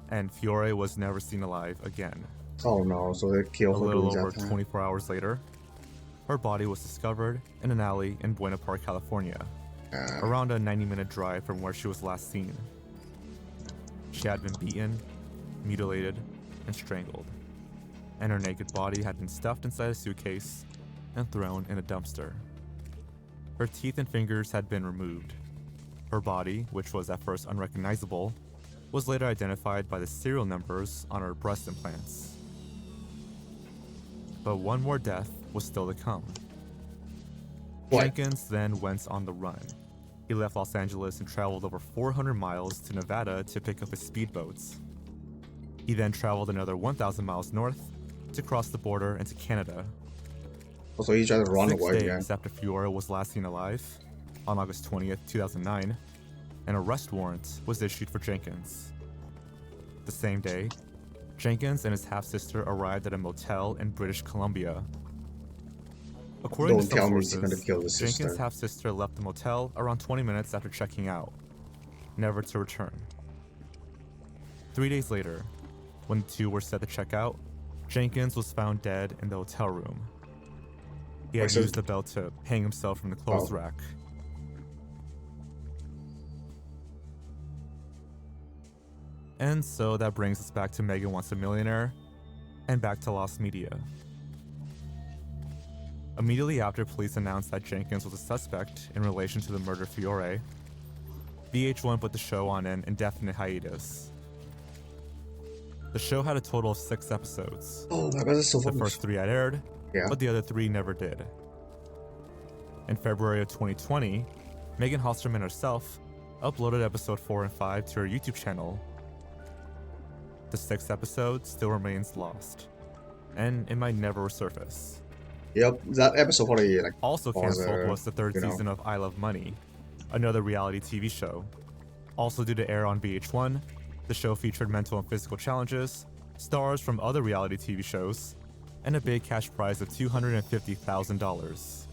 And Fiore was never seen alive again. Oh no, so they killed her. A little over 24 hours later, her body was discovered in an alley in Buena Park, California, around a 90-minute drive from where she was last seen. She had been beaten, mutilated, and strangled, and her naked body had been stuffed inside a suitcase and thrown in a dumpster. Her teeth and fingers had been removed. Her body, which was at first unrecognizable, was later identified by the serial numbers on her breast implants. But one more death was still to come. Jenkins then went on the run. He left Los Angeles and traveled over 400 miles to Nevada to pick up his speedboats. He then traveled another 1,000 miles north to cross the border into Canada. So he tried to run 6 away, days after Fiore was last seen alive, on August 20th, 2009, an arrest warrant was issued for Jenkins. The same day, Jenkins and his half-sister arrived at a motel in British Columbia. According to some sources, Jenkins' half-sister left the motel around 20 minutes after checking out, never to return. 3 days later, when the two were set to check out, Jenkins was found dead in the hotel room. He had used the belt to hang himself from the clothes rack. And so that brings us back to Megan Wants a Millionaire, and back to Lost Media. Immediately after police announced that Jenkins was a suspect in relation to the murder of Fiore, VH1 put the show on an indefinite hiatus. The show had a total of 6 episodes. Oh my god, that's so The funny. first 3 had aired, Yeah. but the other 3 never did. In February of 2020, Megan Hosterman herself uploaded episode 4 and 5 to her YouTube channel. The 6th episode still remains lost, and it might never resurface. Yep, that episode probably like Also cancelled was the 3rd you know. season of I Love Money, another reality TV show. Also due to air on VH1, the show featured mental and physical challenges, stars from other reality TV shows, and a big cash prize of $250,000.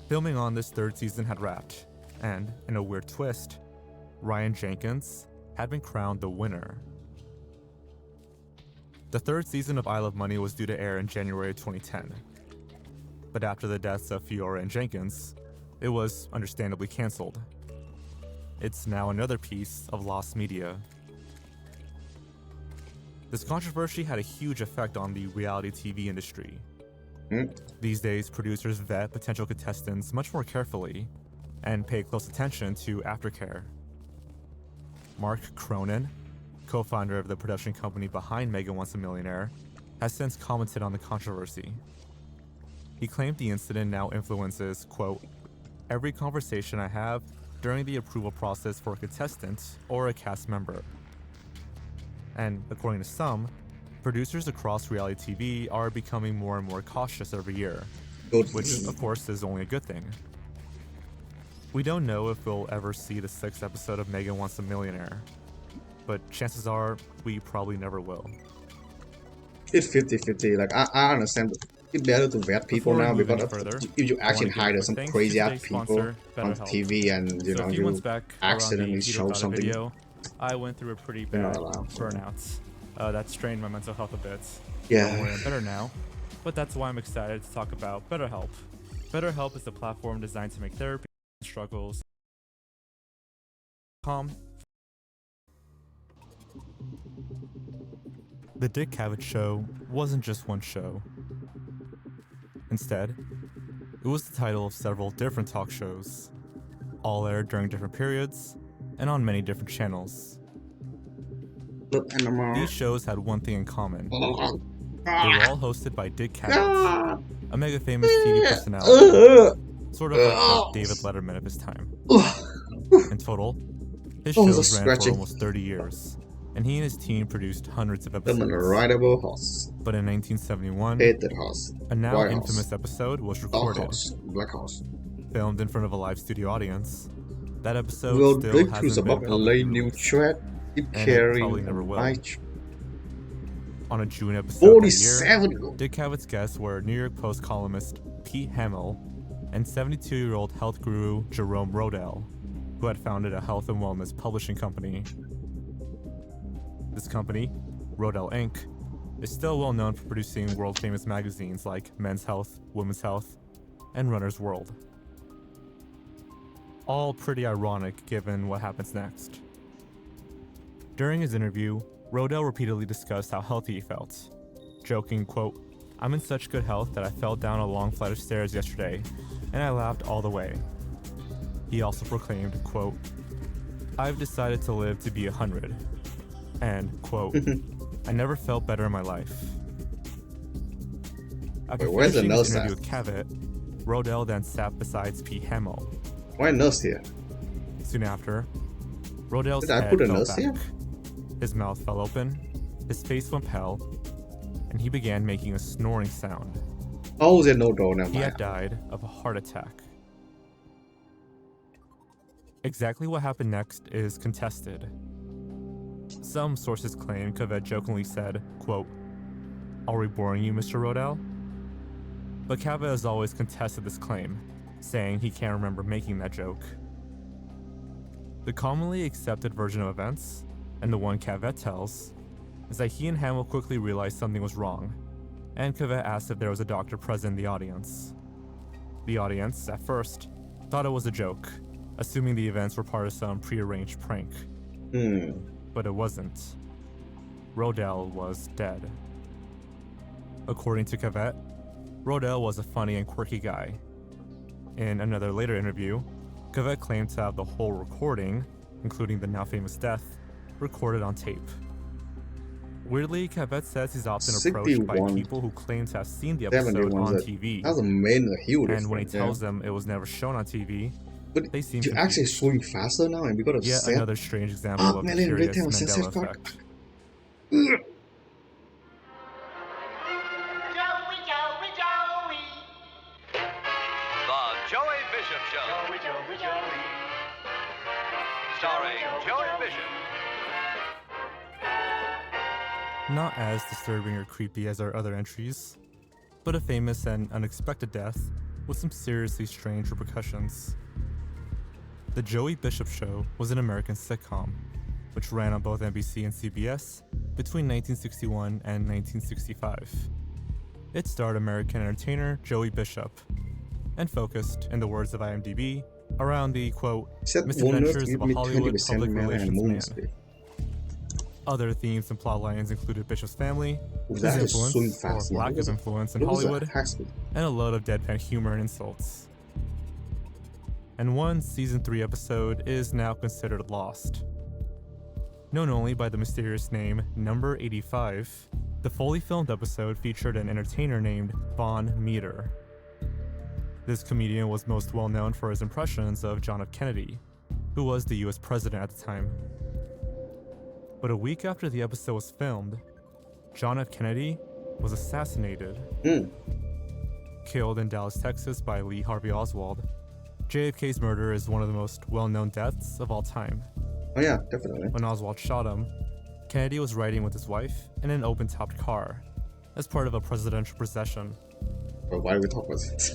Filming on this 3rd season had wrapped, and, in a weird twist, Ryan Jenkins had been crowned the winner. The 3rd season of I Love Money was due to air in January 2010. But after the deaths of Fiora and Jenkins, it was understandably cancelled. It's now another piece of lost media. This controversy had a huge effect on the reality TV industry. These days, producers vet potential contestants much more carefully and pay close attention to aftercare. Mark Cronin, co-founder of the production company behind Megan Wants a Millionaire, has since commented on the controversy. He claimed the incident now influences, quote, every conversation I have during the approval process for a contestant or a cast member. And according to some, producers across reality TV are becoming more and more cautious every year, which of course is only a good thing. We don't know if we'll ever see the 6th episode of Megan Wants a Millionaire, but chances are we probably never will. It's 50-50. Like I understand. It's better to vet people now because if you actually hire some crazy ass people on TV and you know you accidentally show something. Video, I went through a pretty bad burnout. That strained my mental health a bit. Yeah. I'm better now, but that's why I'm excited to talk about BetterHelp. BetterHelp is a platform designed to make therapy and struggles calm. The Dick Cavett Show wasn't just one show. Instead, it was the title of several different talk shows, all aired during different periods and on many different channels. These shows had one thing in common. They were all hosted by Dick Cavett, a mega famous TV personality, sort of like the David Letterman of his time. In total, his shows ran for almost 30 years, and he and his team produced hundreds of episodes. But in 1971, a now infamous episode was recorded. Filmed in front of a live studio audience. That episode still hasn't been publicly released, and it probably never will. On a June episode that year, Dick Cavett's guests were New York Post columnist Pete Hamill and 72-year-old health guru Jerome Rodell, who had founded a health and wellness publishing company. This company, Rodell Inc., is still well known for producing world-famous magazines like Men's Health, Women's Health, and Runner's World. All pretty ironic given what happens next. During his interview, Rodell repeatedly discussed how healthy he felt, joking, quote, "I'm in such good health that I fell down a long flight of stairs yesterday, and I laughed all the way." He also proclaimed, quote, "I've decided to live to be 100, and, quote, I never felt better in my life." After finishing his interview with Cavett, Rodell then sat beside Pete Hamill. Why nurse here? Soon after, Rodell's Did I head put a fell nurse back. here? His mouth fell open, his face went pale, and he began making a snoring sound. Oh, there's no door now. He had died of a heart attack. Exactly what happened next is contested. Some sources claim Cavett jokingly said, quote, "Are we boring you, Mr. Rodell?" But Cavett has always contested this claim, saying he can't remember making that joke. The commonly accepted version of events, and the one Cavett tells, is that he and Hamill quickly realized something was wrong, and Cavett asked if there was a doctor present in the audience. The audience, at first, thought it was a joke, assuming the events were part of some prearranged prank. But it wasn't. Rodell was dead. According to Cavett, Rodell was a funny and quirky guy. In another later interview, Cavett claimed to have the whole recording, including the now famous death, recorded on tape. Weirdly, Cavett says he's often approached by 61. people who claim to have seen the 71 episode on that- TV. That's a main huge And when he difference, tells them it was never shown on TV, But they seem you actually confused. swing faster now, and we got a Yet set. another strange example of the Melon, curious retail, Mandela set, fuck. effect. The Joey Bishop Show. Joey. Starring Joey Bishop. Not as disturbing or creepy as our other entries, but a famous and unexpected death with some seriously strange repercussions. The Joey Bishop Show was an American sitcom, which ran on both NBC and CBS between 1961 and 1965. It starred American entertainer Joey Bishop, and focused, in the words of IMDb, around the, quote, Said misadventures give of a me Hollywood 20% public melon and relations moon man. speed. Other themes and plot lines included Bishop's family, his that is swing influence, or fast now. lack It was of a- influence in it was a Hollywood, hack speed. and a load of deadpan humor and insults. And one season 3 episode is now considered lost. Known only by the mysterious name Number 85, the fully filmed episode featured an entertainer named Von Meter. This comedian was most well known for his impressions of John F. Kennedy, who was the US president at the time. But a week after the episode was filmed, John F. Kennedy was assassinated. Killed in Dallas, Texas by Lee Harvey Oswald, JFK's murder is one of the most well-known deaths of all time. Oh yeah, definitely. When Oswald shot him, Kennedy was riding with his wife in an open-topped car as part of a presidential procession. But why do we talk about this?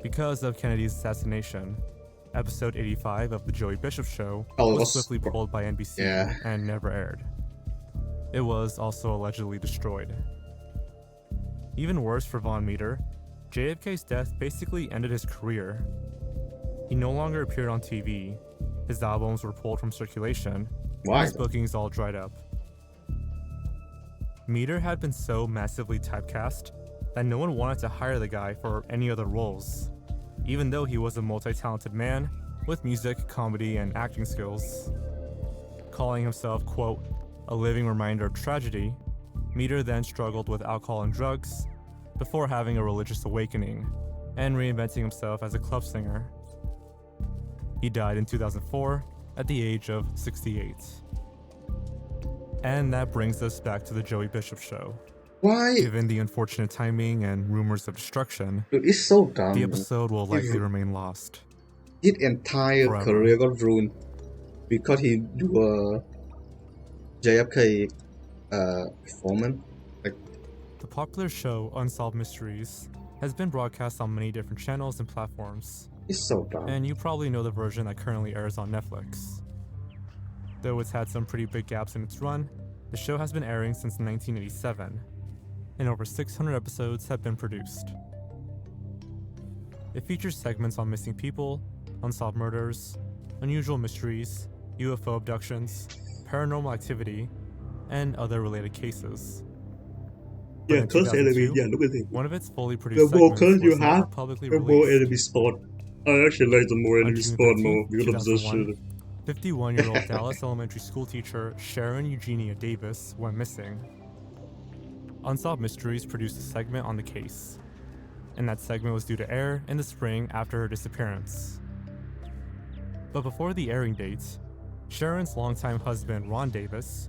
Because of Kennedy's assassination, episode 85 of The Joey Bishop Show Oh, it was was- swiftly pulled by NBC Yeah. and never aired. It was also allegedly destroyed. Even worse for Von Meter, JFK's death basically ended his career. He no longer appeared on TV, his albums were pulled from circulation, Why? and his bookings all dried up. Meter had been so massively typecast that no one wanted to hire the guy for any other roles, even though he was a multi-talented man with music, comedy, and acting skills. Calling himself, quote, a living reminder of tragedy, Meter then struggled with alcohol and drugs before having a religious awakening and reinventing himself as a club singer. He died in 2004 at the age of 68. And that brings us back to the Joey Bishop Show. Why? Given the unfortunate timing and rumors of destruction, Dude, it's so dumb. the episode will likely His- remain lost. His entire Forever. career got ruined because he do a JFK performance. Like, The popular show Unsolved Mysteries has been broadcast on many different channels and platforms, it's so dumb. and you probably know the version that currently airs on Netflix. Though it's had some pretty big gaps in its run, the show has been airing since 1987, and over 600 episodes have been produced. It features segments on missing people, unsolved murders, unusual mysteries, UFO abductions, paranormal activity, and other related cases. But Yeah, in curse enemy. 2002, Yeah, look at it. one of its fully The produced more segments curse you was never have, publicly the more released. enemy spawn. I actually like the more On enemy June spawn 13th, more because of this 2001, shit. 51-year-old Dallas elementary school teacher Sharon Eugenia Davis went missing. Unsolved Mysteries produced a segment on the case, and that segment was due to air in the spring after her disappearance. But before the airing date, Sharon's longtime husband Ron Davis,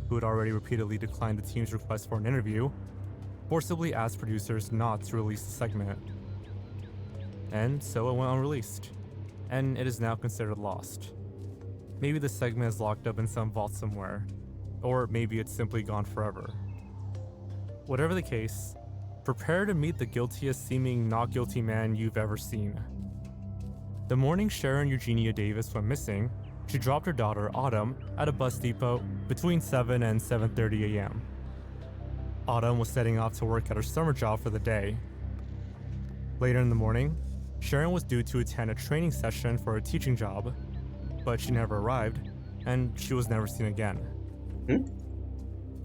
who had already repeatedly declined the team's request for an interview, forcibly asked producers not to release the segment. And so it went unreleased, and it is now considered lost. Maybe the segment is locked up in some vault somewhere, or maybe it's simply gone forever. Whatever the case, prepare to meet the guiltiest seeming not guilty man you've ever seen. The morning Sharon Eugenia Davis went missing, she dropped her daughter Autumn at a bus depot between 7 and 7:30 a.m. Autumn was setting off to work at her summer job for the day. Later in the morning, Sharon was due to attend a training session for a teaching job, but she never arrived, and she was never seen again.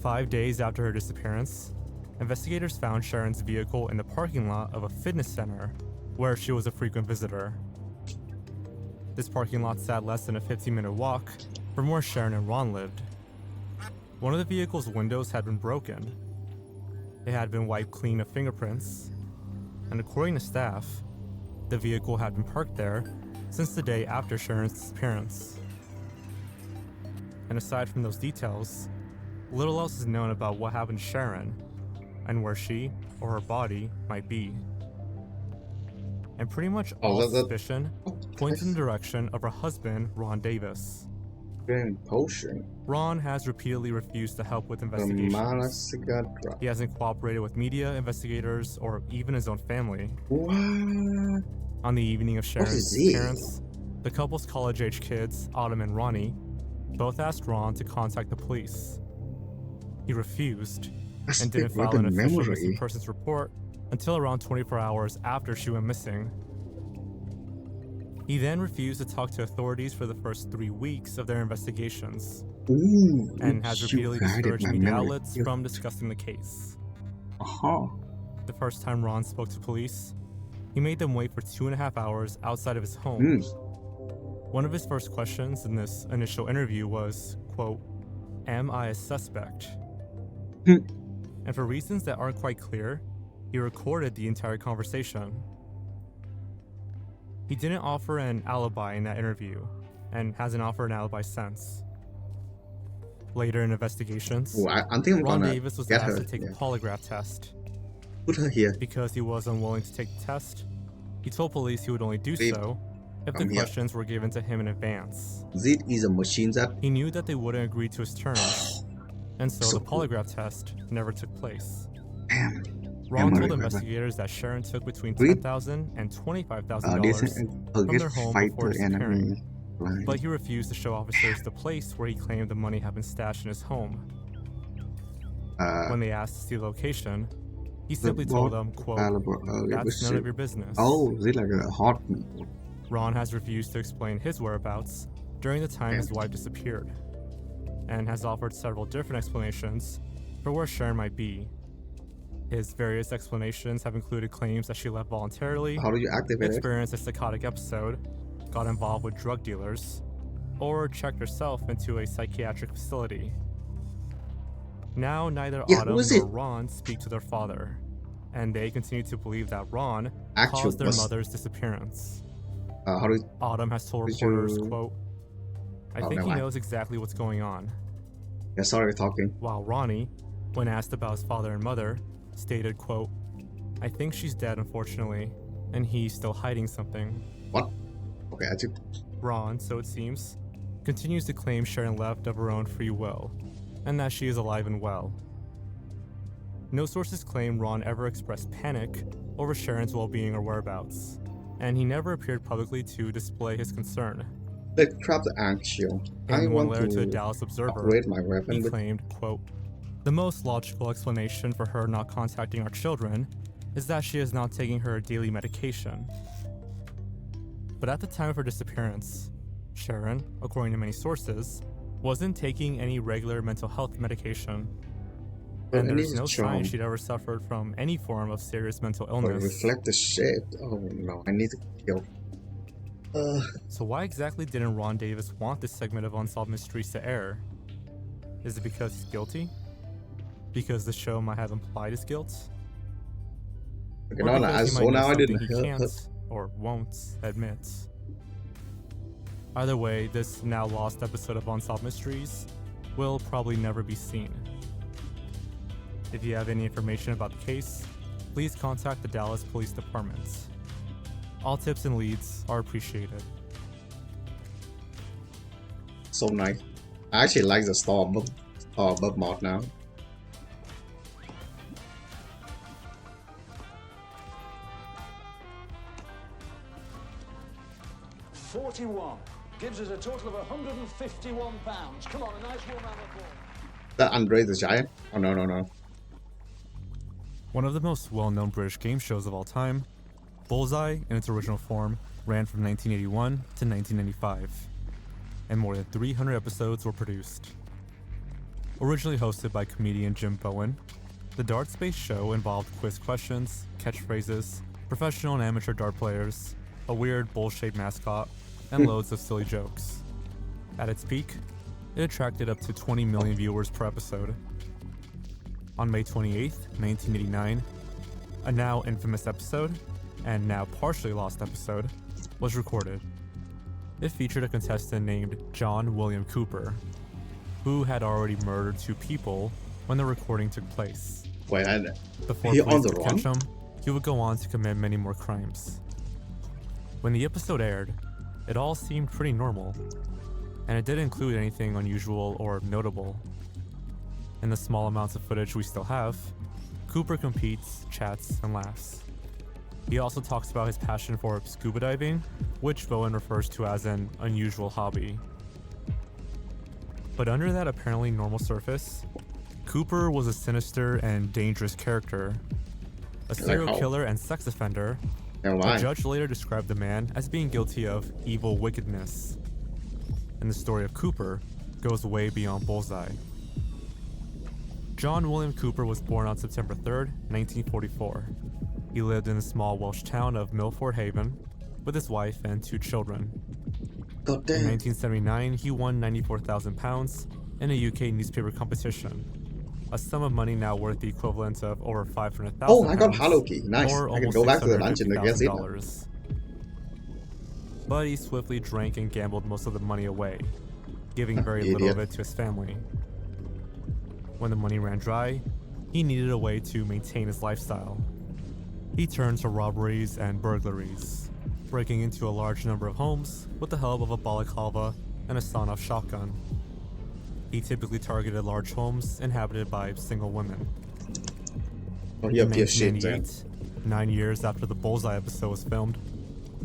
5 days after her disappearance, investigators found Sharon's vehicle in the parking lot of a fitness center where she was a frequent visitor. This parking lot sat less than a 15-minute walk from where Sharon and Ron lived. One of the vehicle's windows had been broken. It had been wiped clean of fingerprints, and according to staff, the vehicle had been parked there since the day after Sharon's disappearance. And aside from those details, little else is known about what happened to Sharon and where she or her body might be. And pretty much all suspicion points in the direction of her husband, Ron Davis. Potion. Ron has repeatedly refused to help with investigations. He hasn't cooperated with media, investigators, or even his own family. What? On the evening of Sharon's disappearance, the couple's college-age kids, Autumn and Ronnie, both asked Ron to contact the police. He refused and didn't file an official missing persons report until around 24 hours after she went missing. He then refused to talk to authorities for the first 3 weeks of their investigations, and has repeatedly discouraged media outlets from discussing the case. The first time Ron spoke to police, he made them wait for 2.5 hours outside of his home. One of his first questions in this initial interview was, quote, "Am I a suspect?" And for reasons that aren't quite clear, he recorded the entire conversation. He didn't offer an alibi in that interview, and hasn't offered an alibi since. Later in investigations, Ron Davis was asked to take a polygraph test. Put her here. Because he was unwilling to take the test, he told police he would only do so if the questions were given to him in advance. This is a machine that he knew that they wouldn't agree to his terms, and so the polygraph test never took place. Ron told investigators that Sharon took between $10,000 and $25,000 from their home before disappearing, but he refused to show officers the place where he claimed the money had been stashed in his home. When they asked to see the location, he simply told them, quote, "That's none of your business." Oh, this is like a hot. Ron has refused to explain his whereabouts during the time his wife disappeared, and has offered several different explanations for where Sharon might be. His various explanations have included claims that she left voluntarily, How do you activate it? experienced a psychotic episode, got involved with drug dealers, or checked herself into a psychiatric facility. Now neither Autumn nor Ron speak to their father, and they continue to believe that Ron caused their mother's disappearance. Autumn has told reporters, quote, "I think he knows exactly what's going on." Yeah, sorry, talking. While Ronnie, when asked about his father and mother, stated, quote, "I think she's dead, unfortunately, and he's still hiding something." What? Okay, I took. Ron, so it seems, continues to claim Sharon left of her own free will, and that she is alive and well. No sources claim Ron ever expressed panic over Sharon's well-being or whereabouts, and he never appeared publicly to display his concern. Let's grab the action. I In one want letter to a to Dallas Observer, upgrade my weapon he with claimed, quote, "The most logical explanation for her not contacting our children is that she is not taking her daily medication." But at the time of her disappearance, Sharon, according to many sources, wasn't taking any regular mental health medication. And there's no sign she'd ever suffered from any form of serious mental illness. reflect the shit. Oh no, I need to kill. So why exactly didn't Ron Davis want this segment of Unsolved Mysteries to air? Is it because he's guilty? Because the show might have implied his guilt? Okay, Or no, because he so might know now I something didn't he hear- can't or won't admit? Either way, this now lost episode of Unsolved Mysteries will probably never be seen. If you have any information about the case, please contact the Dallas Police Department. All tips and leads are appreciated. So nice. I actually like the star above mod now. £41 gives us a total of £151. Come on, a nice warm round of applause. That Andre the Giant? Oh no, no, no. One of the most well-known British game shows of all time, Bullseye, in its original form, ran from 1981 to 1995, and more than 300 episodes were produced. Originally hosted by comedian Jim Bowen, the darts-based show involved quiz questions, catchphrases, professional and amateur dart players, a weird bowl-shaped mascot, and loads of silly jokes. At its peak, it attracted up to 20 million viewers per episode. On May 28, 1989, a now infamous episode, and now partially lost episode, was recorded. It featured a contestant named John William Cooper, who had already murdered 2 people when the recording took place. Wait, Before he police on the could run? catch him, he would go on to commit many more crimes. When the episode aired, it all seemed pretty normal, and it didn't include anything unusual or notable. In the small amounts of footage we still have, Cooper competes, chats, and laughs. He also talks about his passion for scuba diving, which Bowen refers to as an unusual hobby. But under that apparently normal surface, Cooper was a sinister and dangerous character. A serial killer and sex offender, the judge later described the man as being guilty of evil wickedness. And the story of Cooper goes way beyond Bullseye. John William Cooper was born on September 3rd, 1944. He lived in the small Welsh town of Milford Haven with his wife and 2 children. In 1979, he won £94,000 in a UK newspaper competition, a sum of money now worth the equivalent of over $500,000. Oh, I got Hello Key. Nice. Or I can almost go back to the dungeon and get it. $650,000. But he swiftly drank and gambled most of the money away, giving very little of it to his family. When the money ran dry, he needed a way to maintain his lifestyle. He turned to robberies and burglaries, breaking into a large number of homes with the help of a balaclava and a sawn-off shotgun. He typically targeted large homes inhabited by single women. Oh, In 1998, 9 years after the Bullseye episode was filmed,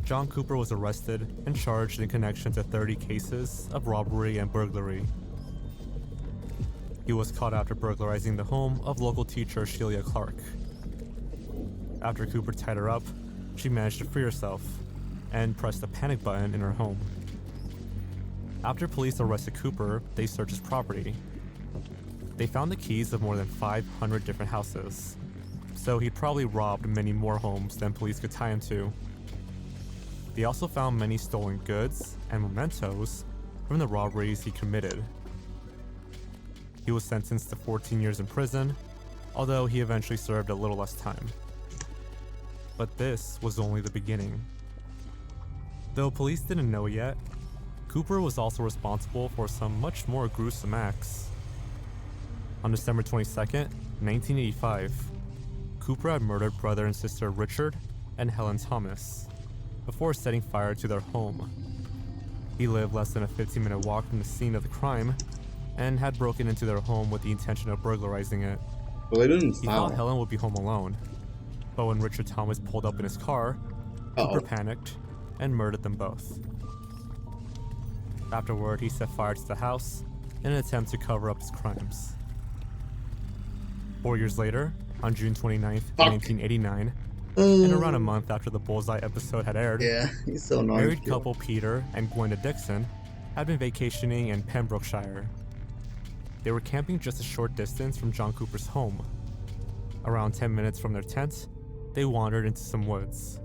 John Cooper was arrested and charged in connection to 30 cases of robbery and burglary. He was caught after burglarizing the home of local teacher Shelia Clark. After Cooper tied her up, she managed to free herself and pressed the panic button in her home. After police arrested Cooper, they searched his property. They found the keys of more than 500 different houses, so he probably robbed many more homes than police could tie him to. They also found many stolen goods and mementos from the robberies he committed. He was sentenced to 14 years in prison, although he eventually served a little less time. But this was only the beginning. Though police didn't know yet, Cooper was also responsible for some much more gruesome acts. On December 22nd, 1985, Cooper had murdered brother and sister Richard and Helen Thomas before setting fire to their home. He lived less than a 15-minute walk from the scene of the crime and had broken into their home with the intention of burglarizing it. Well, they didn't He thought Helen would be home alone, but when Richard Thomas pulled up in his car, Cooper panicked and murdered them both. Afterward, he set fire to the house in an attempt to cover up his crimes. 4 years later, on June 29th, 1989, and around a month after the Bullseye episode had aired, he's so annoying. Married couple Peter and Gwenda Dixon had been vacationing in Pembrokeshire. They were camping just a short distance from John Cooper's home. Around 10 minutes from their tent, they wandered into some woods,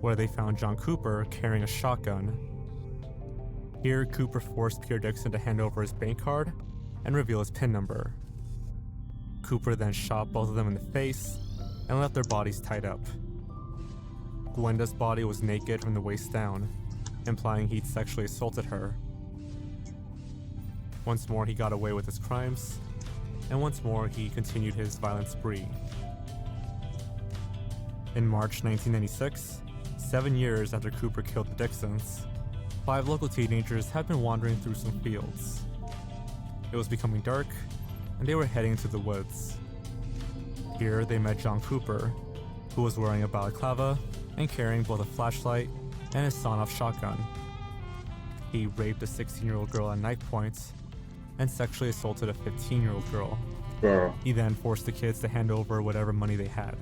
where they found John Cooper carrying a shotgun. Here, Cooper forced Peter Dixon to hand over his bank card and reveal his PIN number. Cooper then shot both of them in the face and left their bodies tied up. Gwenda's body was naked from the waist down, implying he'd sexually assaulted her. Once more, he got away with his crimes, and once more, he continued his violent spree. In March 1996, 7 years after Cooper killed the Dixons, 5 local teenagers had been wandering through some fields. It was becoming dark, and they were heading into the woods. Here, they met John Cooper, who was wearing a balaclava and carrying both a flashlight and a sawn-off shotgun. He raped a 16-year-old girl at knife point and sexually assaulted a 15-year-old girl. He then forced the kids to hand over whatever money they had.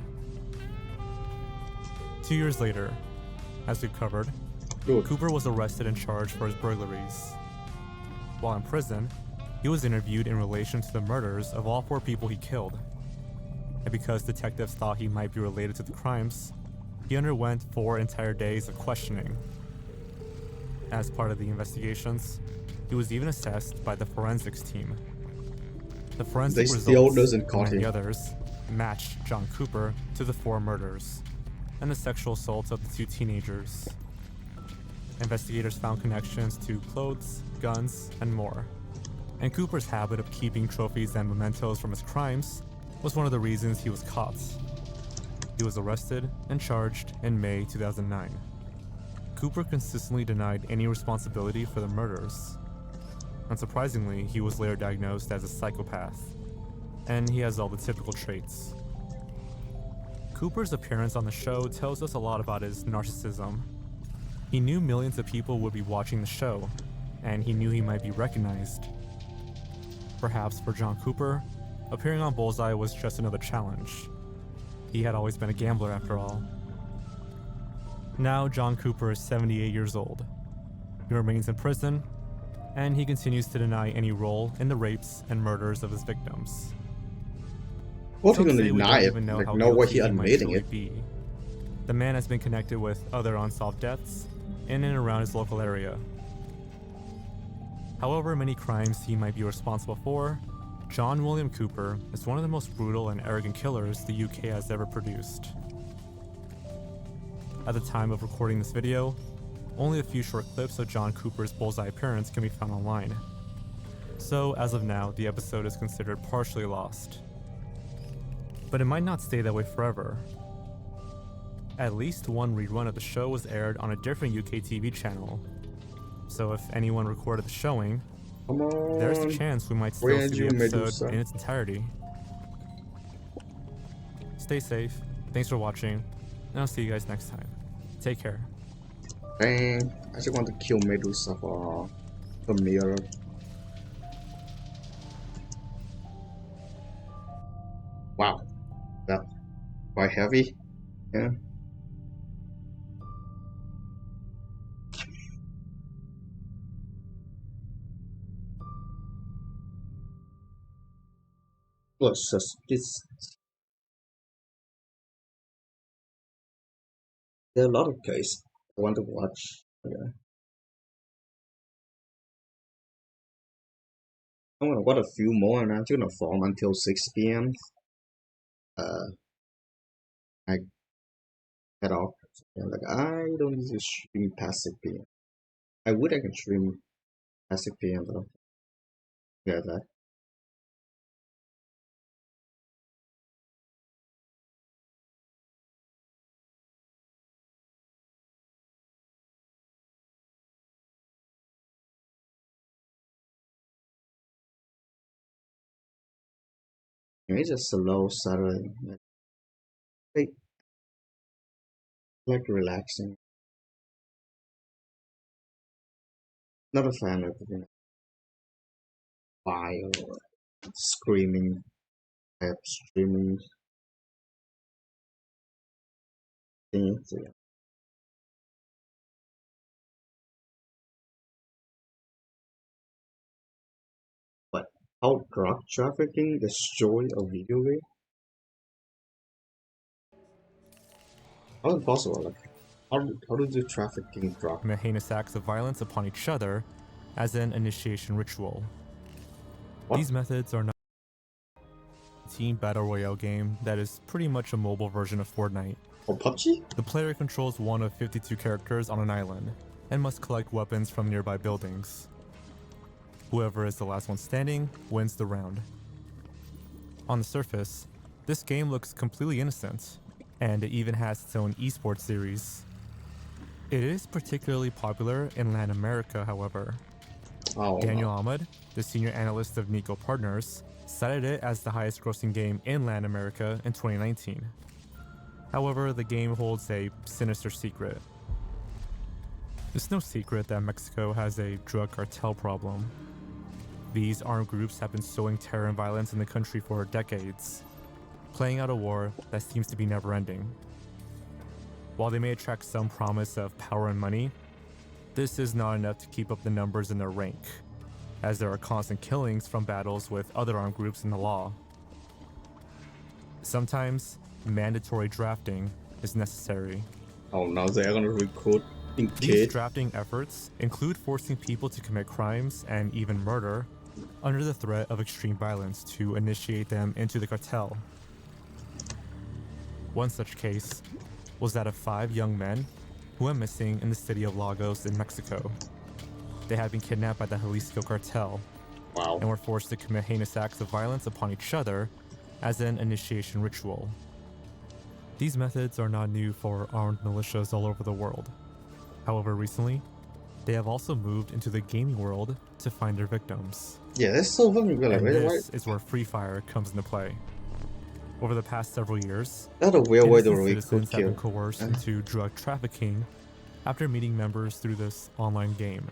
2 years later, as we've covered, Cooper was arrested and charged for his burglaries. While in prison, he was interviewed in relation to the murders of all 4 people he killed. And because detectives thought he might be related to the crimes, he underwent 4 entire days of questioning. As part of the investigations, he was even assessed by the forensics team. The forensic They still results, doesn't and caught many him. others, matched John Cooper to the 4 murders and the sexual assaults of the 2 teenagers. Investigators found connections to clothes, guns, and more. And Cooper's habit of keeping trophies and mementos from his crimes was one of the reasons he was caught. He was arrested and charged in May 2009. Cooper consistently denied any responsibility for the murders. Unsurprisingly, he was later diagnosed as a psychopath, and he has all the typical traits. Cooper's appearance on the show tells us a lot about his narcissism. He knew millions of people would be watching the show, and he knew he might be recognized. Perhaps for John Cooper, appearing on Bullseye was just another challenge. He had always been a gambler after all. Now John Cooper is 78 years old. He remains in prison, and he continues to deny any role in the rapes and murders of his victims. What are you Some gonna say we deny don't it? even know Like, how no way guilty he he might admitting truly it. be. The man has been connected with other unsolved deaths in and around his local area. However many crimes he might be responsible for, John William Cooper is one of the most brutal and arrogant killers the UK has ever produced. At the time of recording this video, only a few short clips of John Cooper's Bullseye appearance can be found online. So as of now, the episode is considered partially lost. But it might not stay that way forever. At least one rerun of the show was aired on a different UK TV channel. So if anyone recorded the showing, Come on. there's a chance we might still Where'd see you, the episode Medusa? in its entirety. Stay safe, thanks for watching, and I'll see you guys next time. Take care. Dang, I just want to kill Medusa for the mirror. Wow, that's quite heavy. Yeah. What's this? There are a lot of cases I want to watch. Yeah. I'm gonna watch a few more and I'm just gonna form until 6 p.m. I head off. And like I don't need to stream past 6 p.m. I would I can stream past 6 p.m. though. Yeah, that. It's just a slow Saturday. Like relaxing. Not a fan of fire or screaming, streaming things. Yeah. But how drug trafficking destroy a video game? How is it possible? Like, how do the trafficking drug? Commit heinous acts of violence upon each other as an initiation ritual. What? These methods are not a team battle royale game that is pretty much a mobile version of Fortnite. Or PUBG? The player controls one of 52 characters on an island and must collect weapons from nearby buildings. Whoever is the last one standing wins the round. On the surface, this game looks completely innocent, and it even has its own esports series. It is particularly popular in Latin America, however. Oh, Daniel Ahmed, the senior analyst of Nico Partners, cited it as the highest grossing game in Latin America in 2019. However, the game holds a sinister secret. It's no secret that Mexico has a drug cartel problem. These armed groups have been sowing terror and violence in the country for decades, playing out a war that seems to be never-ending. While they may attract some promise of power and money, this is not enough to keep up the numbers in their rank, as there are constant killings from battles with other armed groups in the law. Sometimes, mandatory drafting is necessary. Oh no, they're gonna recruit These kid. drafting efforts include forcing people to commit crimes and even murder under the threat of extreme violence to initiate them into the cartel. One such case was that of 5 young men who went missing in the city of Lagos in Mexico. They had been kidnapped by the Jalisco cartel and were forced to commit heinous acts of violence upon each other as an initiation ritual. These methods are not new for armed militias all over the world. However, recently, they have also moved into the gaming world to find their victims. Yeah, that's so fucking good, And right? this is where Free Fire comes into play. Over the past several years, That's a weird way to innocent recruit citizens have been kill. coerced into drug trafficking after meeting members through this online game.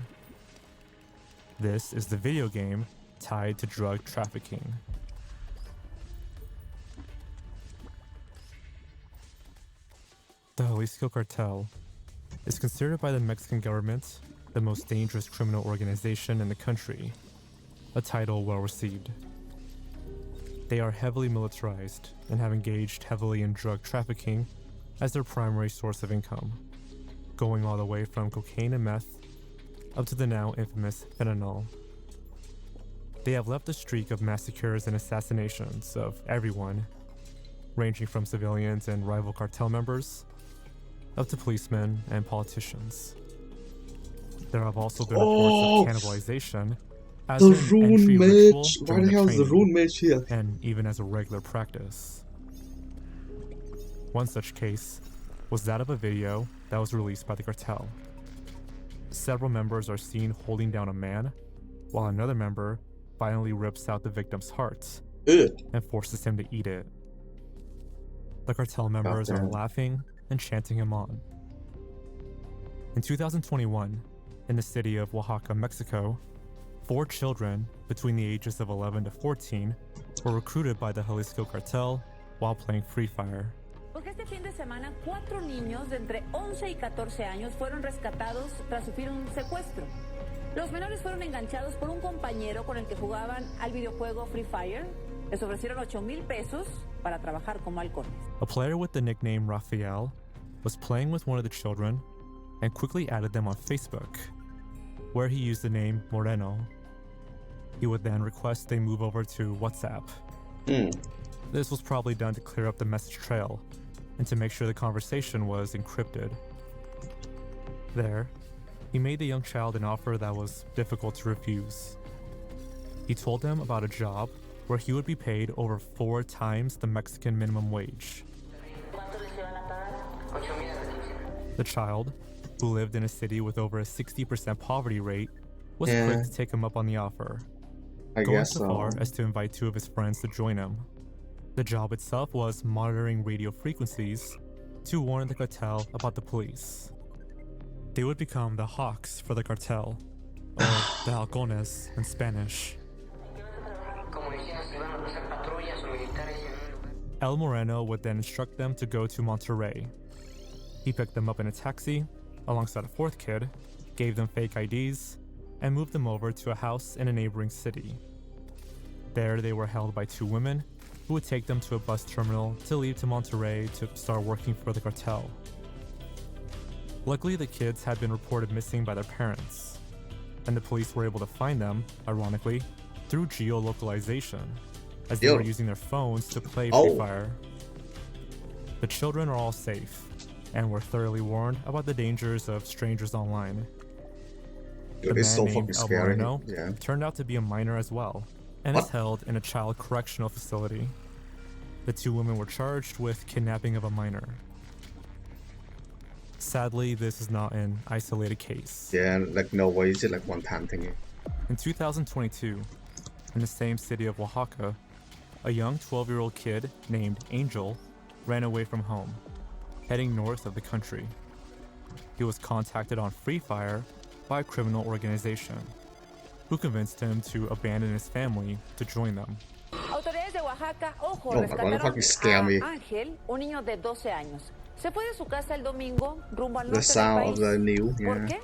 This is the video game tied to drug trafficking. The Jalisco cartel is considered by the Mexican government the most dangerous criminal organization in the country, a title well received. They are heavily militarized and have engaged heavily in drug trafficking as their primary source of income, going all the way from cocaine and meth up to the now infamous fentanyl. They have left a streak of massacres and assassinations of everyone, ranging from civilians and rival cartel members up to policemen and politicians. There have also been reports of cannibalization as the an rune entry ritual mage. Why during the hell is the training, rune mage here? and even as a regular practice. One such case was that of a video that was released by the cartel. Several members are seen holding down a man, while another member violently rips out the victim's heart and forces him to eat it. The cartel members are laughing and chanting him on. In 2021, in the city of Oaxaca, Mexico, 4 children between the ages of 11 to 14 were recruited by the Jalisco cartel while playing Free Fire. Porque este fin de semana 4 niños de entre 11 y 14 años fueron rescatados tras sufrir un secuestro. Los menores fueron enganchados por un compañero con el que jugaban al videojuego Free Fire. Les ofrecieron 8,000 pesos para trabajar como halcones. A player with the nickname Rafael was playing with one of the children and quickly added them on Facebook, where he used the name Moreno. He would then request they move over to WhatsApp. This was probably done to clear up the message trail and to make sure the conversation was encrypted. There, he made the young child an offer that was difficult to refuse. He told him about a job where he would be paid over 4 times the Mexican minimum wage. The child, who lived in a city with over a 60% poverty rate, was quick to take him up on the offer, going so far as to invite 2 of his friends to join him. The job itself was monitoring radio frequencies to warn the cartel about the police. They would become the hawks for the cartel, or the halcones in Spanish. El Moreno would then instruct them to go to Monterrey. He picked them up in a taxi, alongside a 4th kid, gave them fake IDs, and moved them over to a house in a neighboring city. There they were held by 2 women who would take them to a bus terminal to leave to Monterrey to start working for the cartel. Luckily, the kids had been reported missing by their parents, and the police were able to find them, ironically, through geolocalization, as they were using their phones to play Free Fire. The children are all safe, and were thoroughly warned about the dangers of strangers online. The man so named fucking El scary. Moreno turned out to be a minor as well, and is held in a child correctional facility. The 2 women were charged with kidnapping of a minor. Sadly, this is not an isolated case. Yeah, like no way is it like one time thing. In 2022, in the same city of Oaxaca, a young 12-year-old kid named Angel ran away from home, heading north of the country. He was contacted on Free Fire by a criminal organization, who convinced him to abandon his family to join them. Autoridades de Oaxaca, ojo, Oh my God, that fucking scared me. rescataron a Ángel, un niño de 12 años. Se fue de su casa el domingo rumbo al The norte del sound país. of the new, ¿Por qué?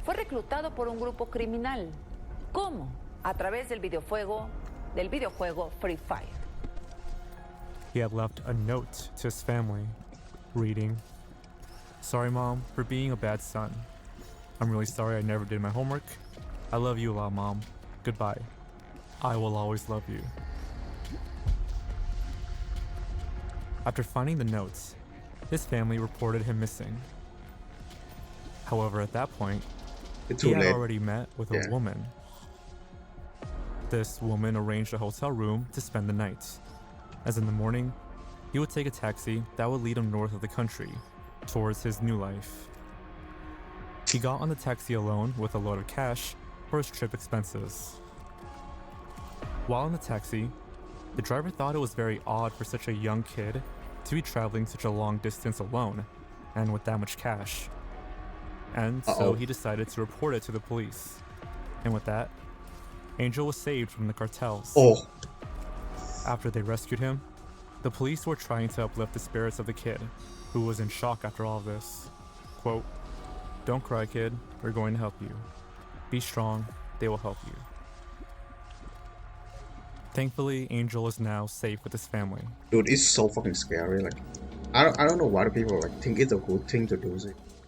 Fue reclutado por un grupo criminal. ¿Cómo? A través del videojuego Free Fire. He had left a note to his family, reading, "Sorry, Mom, for being a bad son. I'm really sorry I never did my homework. I love you a lot, Mom. Goodbye. I will always love you. After finding the notes, his family reported him missing. However, at that point, he had already met with a woman. This woman arranged a hotel room to spend the night, as in the morning, he would take a taxi that would lead him north of the country, towards his new life. He got on the taxi alone with a load of cash for his trip expenses. While in the taxi, the driver thought it was very odd for such a young kid to be traveling such a long distance alone, and with that much cash. And so he decided to report it to the police. And with that, Angel was saved from the cartels. After they rescued him, the police were trying to uplift the spirits of the kid, who was in shock after all of this. Quote, "Don't cry, kid. We're going to help you. Be strong. They will help you." Thankfully, Angel is now safe with his family. Dude, it's so fucking scary. Like, I don't know why the people like think it's a good thing to do.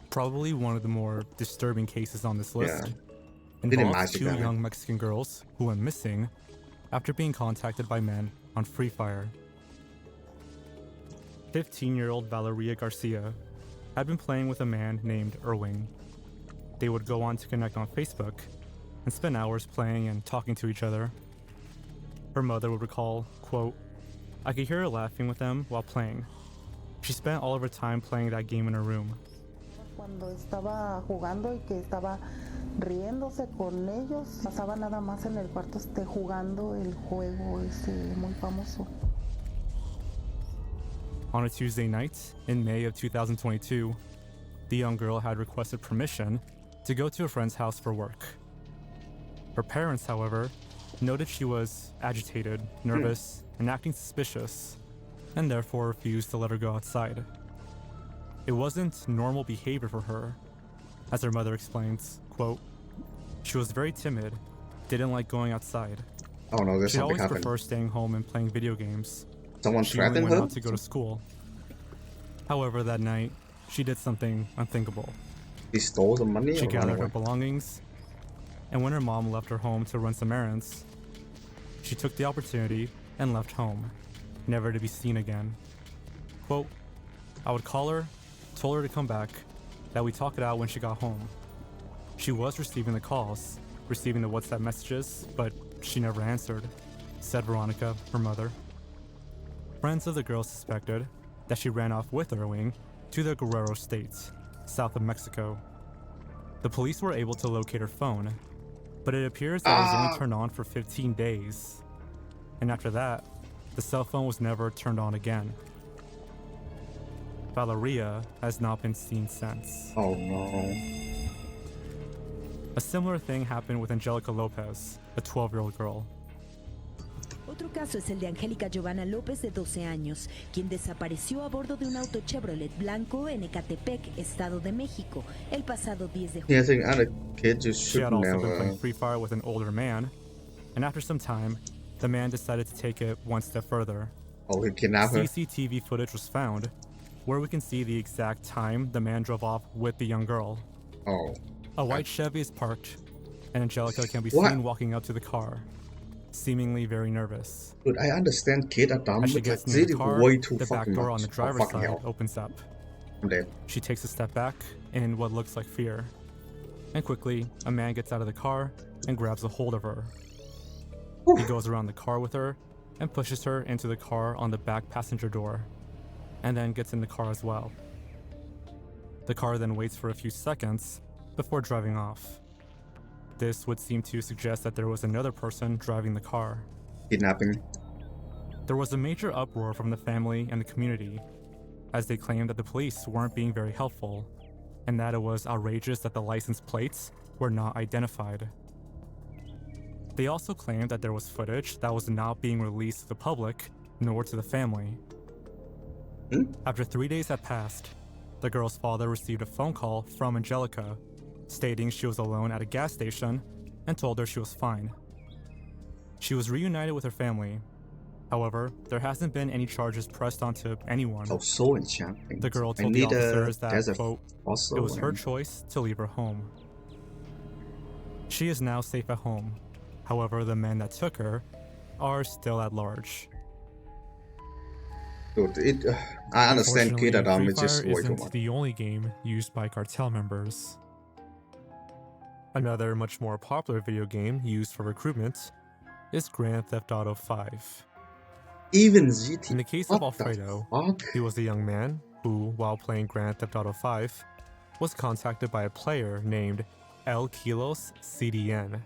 Probably one of the more disturbing cases on this list. Didn't Involves imagine two that. young Mexican girls who went missing after being contacted by men on Free Fire. 15-year-old Valeria Garcia had been playing with a man named Irwing. They would go on to connect on Facebook and spend hours playing and talking to each other. Her mother would recall, quote, "I could hear her laughing with them while playing. She spent all of her time playing that game in her room." Cuando estaba jugando y que estaba riéndose con ellos, pasaba nada más en el cuarto jugando el juego ese muy famoso. On a Tuesday night in May of 2022, the young girl had requested permission to go to a friend's house for work. Her parents, however, noted she was agitated, nervous, and acting suspicious, and therefore refused to let her go outside. It wasn't normal behavior for her, as her mother explains, quote, "She was very timid, didn't like going outside. Oh no, there's She'd something always happened. prefer staying home and playing video games. Someone She only threatened went her? out to go to school. However, that night, she did something unthinkable. He stole the money She or ran gathered her away? belongings, and when her mom left her home to run some errands, she took the opportunity and left home, never to be seen again. Quote, "I would call her, told her to come back, that we talk it out when she got home. She was receiving the calls, receiving the WhatsApp messages, but she never answered," said Veronica, her mother. Friends of the girl suspected that she ran off with Irwing to the Guerrero state, south of Mexico. The police were able to locate her phone, but it appears that it was only turned on for 15 days. And after that, the cell phone was never turned on again. Valeria has not been seen since. Oh no. A similar thing happened with Angelica Lopez, a 12-year-old girl. Otro caso es el de Angélica Giovanna López, de 12 años, quien desapareció a bordo de un auto Chevrolet blanco en Ecatepec, Estado de México, el pasado 10 de Yeah, I julio. think other kids just She should had also been never. playing Free Fire with an older man, and after some time, the man decided to take it one step further. Oh, he kidnapped her? CCTV footage was found, where we can see the exact time the man drove off with the young girl. Oh. A white Chevy is parked, and Angelica can be What? seen walking up to the car, seemingly very nervous. Dude, I understand kids are dumb, As she but gets like, near this the is car, way too the back fucking door much. on the Oh, driver's fucking side hell. opens up. I'm dead. She takes a step back in what looks like fear, and quickly, a man gets out of the car and grabs a hold of her. He goes around the car with her and pushes her into the car on the back passenger door, and then gets in the car as well. The car then waits for a few seconds before driving off. This would seem to suggest that there was another person driving the car. Kidnapping. There was a major uproar from the family and the community, as they claimed that the police weren't being very helpful, and that it was outrageous that the license plates were not identified. They also claimed that there was footage that was not being released to the public nor to the family. After 3 days had passed, the girl's father received a phone call from Angelica, stating she was alone at a gas station and told her she was fine. She was reunited with her family. However, there hasn't been any charges pressed onto anyone. Oh, so enchanting. The girl I told the need a officers that, desert quote, fossil it was her and- choice to leave her home. She is now safe at home. However, the men that took her are still at large. Dude, I understand kid at Free it's just Fire way too isn't much. the only game used by cartel members. Another much more popular video game used for recruitment is Grand Theft Auto 5. Even GT. In the case of Alfredo, he was a young man who, while playing Grand Theft Auto 5, was contacted by a player named El Kilos CDN.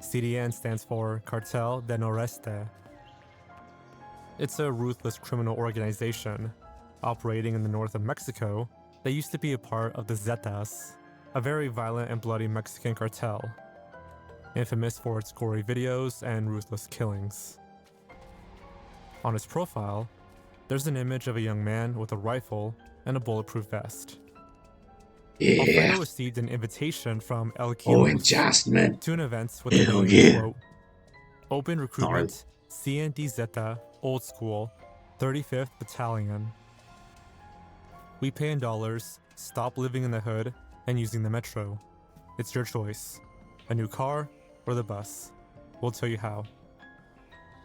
CDN stands for Cartel de Noreste. It's a ruthless criminal organization operating in the north of Mexico that used to be a part of the Zetas, a very violent and bloody Mexican cartel, infamous for its gory videos and ruthless killings. On his profile, there's an image of a young man with a rifle and a bulletproof vest. Yeah. Alfredo received an invitation from El Oh, Kilos adjustment. to an event with the Hell name, yeah. quote, Open Recruitment, CND Old School, 35th Battalion. We pay in dollars, stop living in the hood, and using the metro. It's your choice. A new car or the bus. We'll tell you how.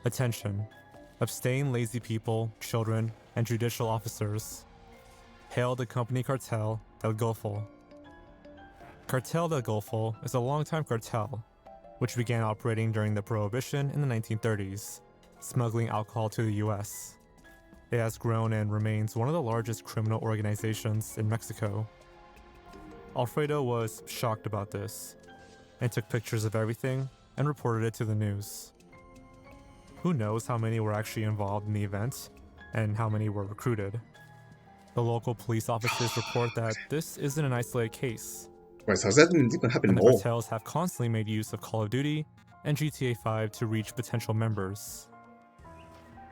Attention. Abstain lazy people, children, and judicial officers. Hail the company Cartel del Golfo. Cartel del Golfo is a longtime cartel, which began operating during the Prohibition in the 1930s, smuggling alcohol to the US. It has grown and remains one of the largest criminal organizations in Mexico. Alfredo was shocked about this, and took pictures of everything and reported it to the news. Who knows how many were actually involved in the event, and how many were recruited. The local police officers report that this isn't an isolated case, Wait, so that means it can happen and the more. cartels have constantly made use of Call of Duty and GTA 5 to reach potential members.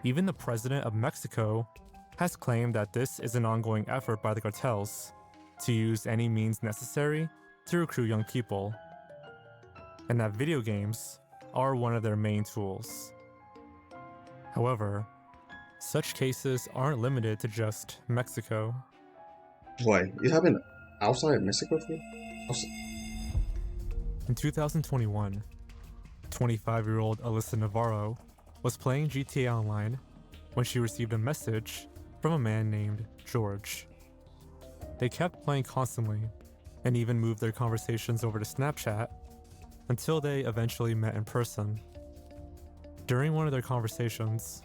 Even the president of Mexico has claimed that this is an ongoing effort by the cartels to use any means necessary to recruit young people, and that video games are one of their main tools. However, such cases aren't limited to just Mexico. Wait, it happened outside Mexico too? In 2021, 25-year-old Alyssa Navarro was playing GTA Online when she received a message from a man named George. They kept playing constantly and even moved their conversations over to Snapchat until they eventually met in person. During one of their conversations,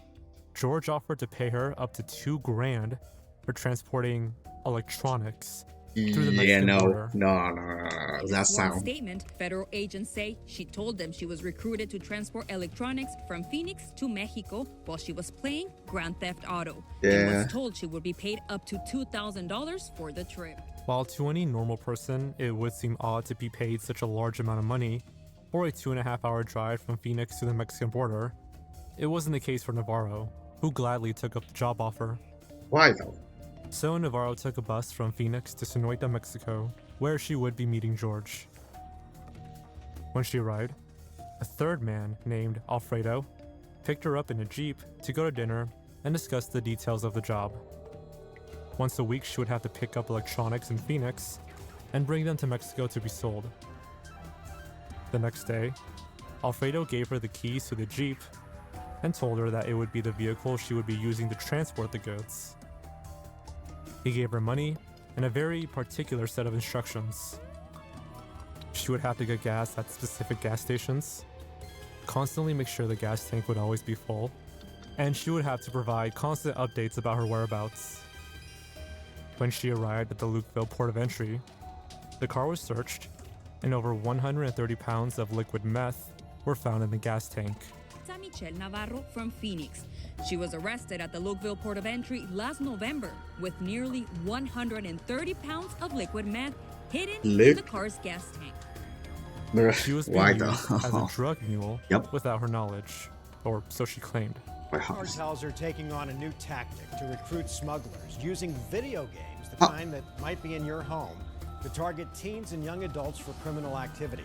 George offered to pay her up to $2,000 for transporting electronics through the Mexican border. No. In That a sworn sound. statement, federal agents say she told them she was recruited to transport electronics from Phoenix to Mexico while she was playing Grand Theft Auto. And Yeah. was told she would be paid up to $2,000 for the trip. While to any normal person, it would seem odd to be paid such a large amount of money for a 2.5-hour drive from Phoenix to the Mexican border, it wasn't the case for Navarro, who gladly took up the job offer. Why though? So Navarro took a bus from Phoenix to Sonoita, Mexico, where she would be meeting George. When she arrived, a third man named Alfredo picked her up in a Jeep to go to dinner and discuss the details of the job. Once a week, she would have to pick up electronics in Phoenix and bring them to Mexico to be sold. The next day, Alfredo gave her the keys to the Jeep and told her that it would be the vehicle she would be using to transport the goods. He gave her money and a very particular set of instructions. She would have to get gas at specific gas stations, constantly make sure the gas tank would always be full, and she would have to provide constant updates about her whereabouts. When she arrived at the Lukeville port of entry, the car was searched and over 130 pounds of liquid meth were found in the gas tank. Michelle Navarro from Phoenix. She was arrested at the Lukeville port of entry last November with nearly 130 pounds of liquid meth hidden in the car's gas tank. She was Why being used though? as a drug mule Yep. without her knowledge, or so she claimed. Cartels are taking on a new tactic to recruit smugglers using video games, the kind that might be in your home, to target teens and young adults for criminal activity.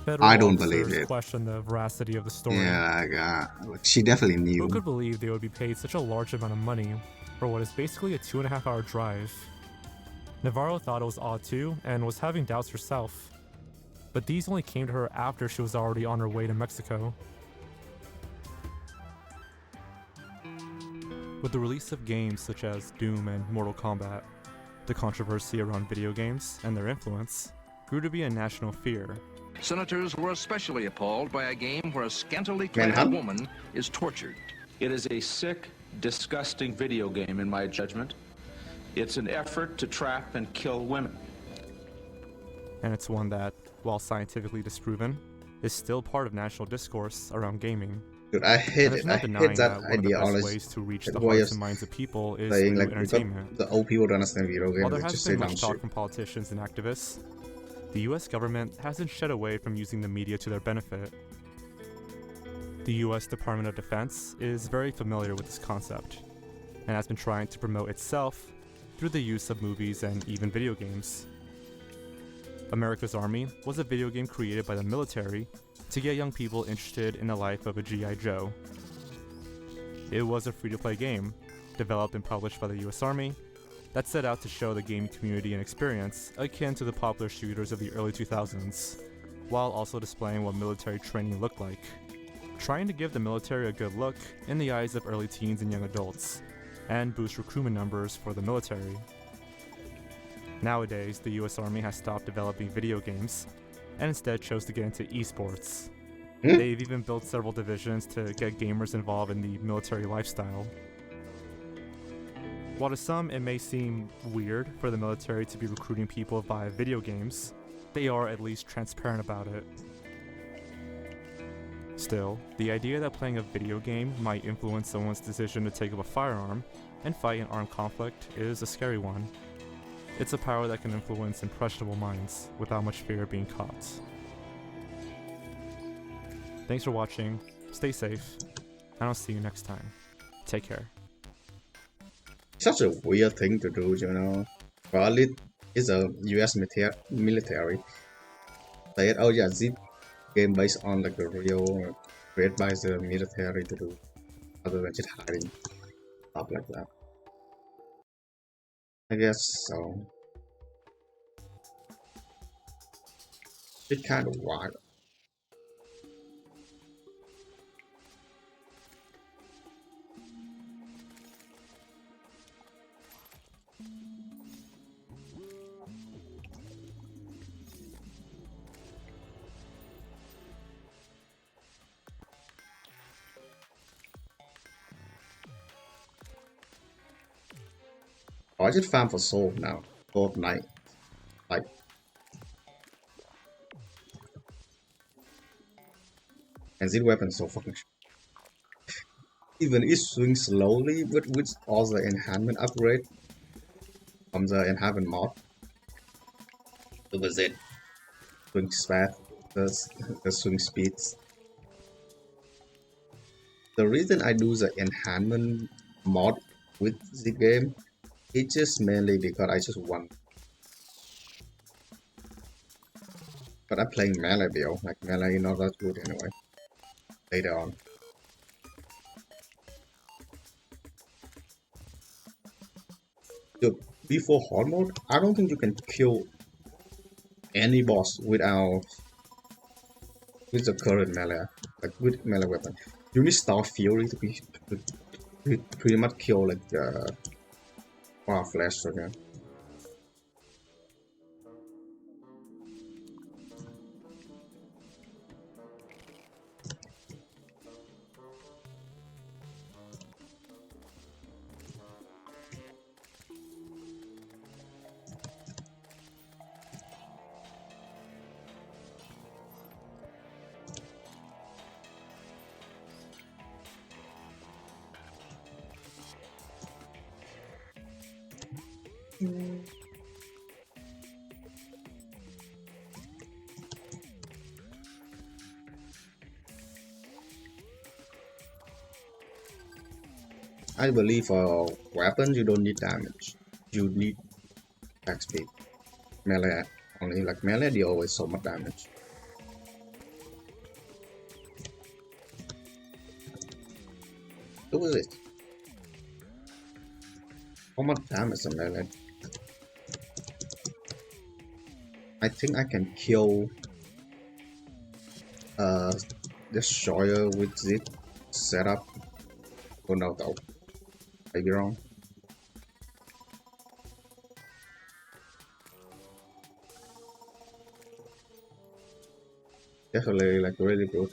Federal I don't officers believe it. questioned the veracity of the story. Yeah, she definitely knew. Who could believe they would be paid such a large amount of money for what is basically a 2.5-hour drive? Navarro thought it was odd too, and was having doubts herself. but these only came to her after she was already on her way to Mexico. With the release of games such as Doom and Mortal Kombat, the controversy around video games and their influence grew to be a national fear. Senators were especially appalled by a game where a scantily clad woman is tortured. It is a sick, disgusting video game, in my judgment. It's an effort to trap and kill women. And it's one that, while scientifically disproven, is still part of national discourse around gaming. Dude, I hate it. I hate that one of the best ways to reach the hearts and minds of people is through entertainment. The old people don't understand video games. While there They has just been say much dumb talk shit. from politicians and activists, the US government hasn't shed away from using the media to their benefit. The US Department of Defense is very familiar with this concept, and has been trying to promote itself through the use of movies and even video games. America's Army was a video game created by the military to get young people interested in the life of a G.I. Joe. It was a free-to-play game, developed and published by the US Army, that set out to show the gaming community an experience akin to the popular shooters of the early 2000s, while also displaying what military training looked like, trying to give the military a good look in the eyes of early teens and young adults, and boost recruitment numbers for the military. Nowadays, the US Army has stopped developing video games, and instead chose to get into esports. They've even built several divisions to get gamers involved in the military lifestyle. While to some it may seem weird for the military to be recruiting people via video games, they are at least transparent about it. Still, the idea that playing a video game might influence someone's decision to take up a firearm and fight an armed conflict is a scary one. It's a power that can influence impressionable minds without much fear of being caught. Thanks for watching, stay safe, and I'll see you next time. Take care. Such a weird thing to do, you know. Well, it's a US military. Said, oh yeah, this game based on like the real created by the military to do, other than just hiding stuff like that. I guess so. It's kind of wild. Oh, I just found for soul now. Gold Knight. Like. And this weapon is so fucking even it swings slowly with all the enhancement upgrade from the enhancement mod. Look at it. Swing fast, the swing speeds. The reason I do the enhancement mod with the game, it's just mainly because I just want. But I'm playing melee build, like melee is not that good anyway. Later on. So before hard mode, I don't think you can kill any boss with the current melee, like with melee weapon. You need Star Fury to pretty much kill like the Fire Flash again. I believe for weapons you don't need damage. You need attack speed. Melee only, like melee they always so much damage. Look at it. How much damage a melee? I think I can kill Destroyer with this setup. Oh no, though. Might be wrong. Definitely like really good.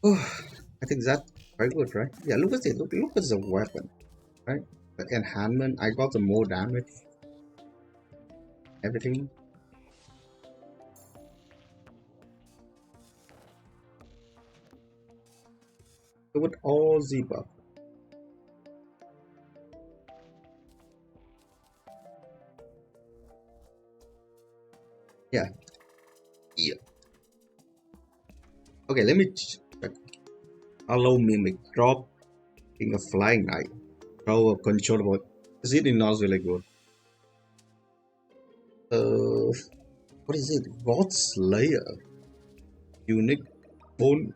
Oh, I think that's very good, right? Yeah, look at it. Look at the weapon, right? The enhancement. I got the more damage. Everything. With all the buff. Yeah. Yeah. Okay, let me check. Allow mimic drop in a flying knight. Throw a controllable. Is it not really good? What is it? God Slayer. Unique bonus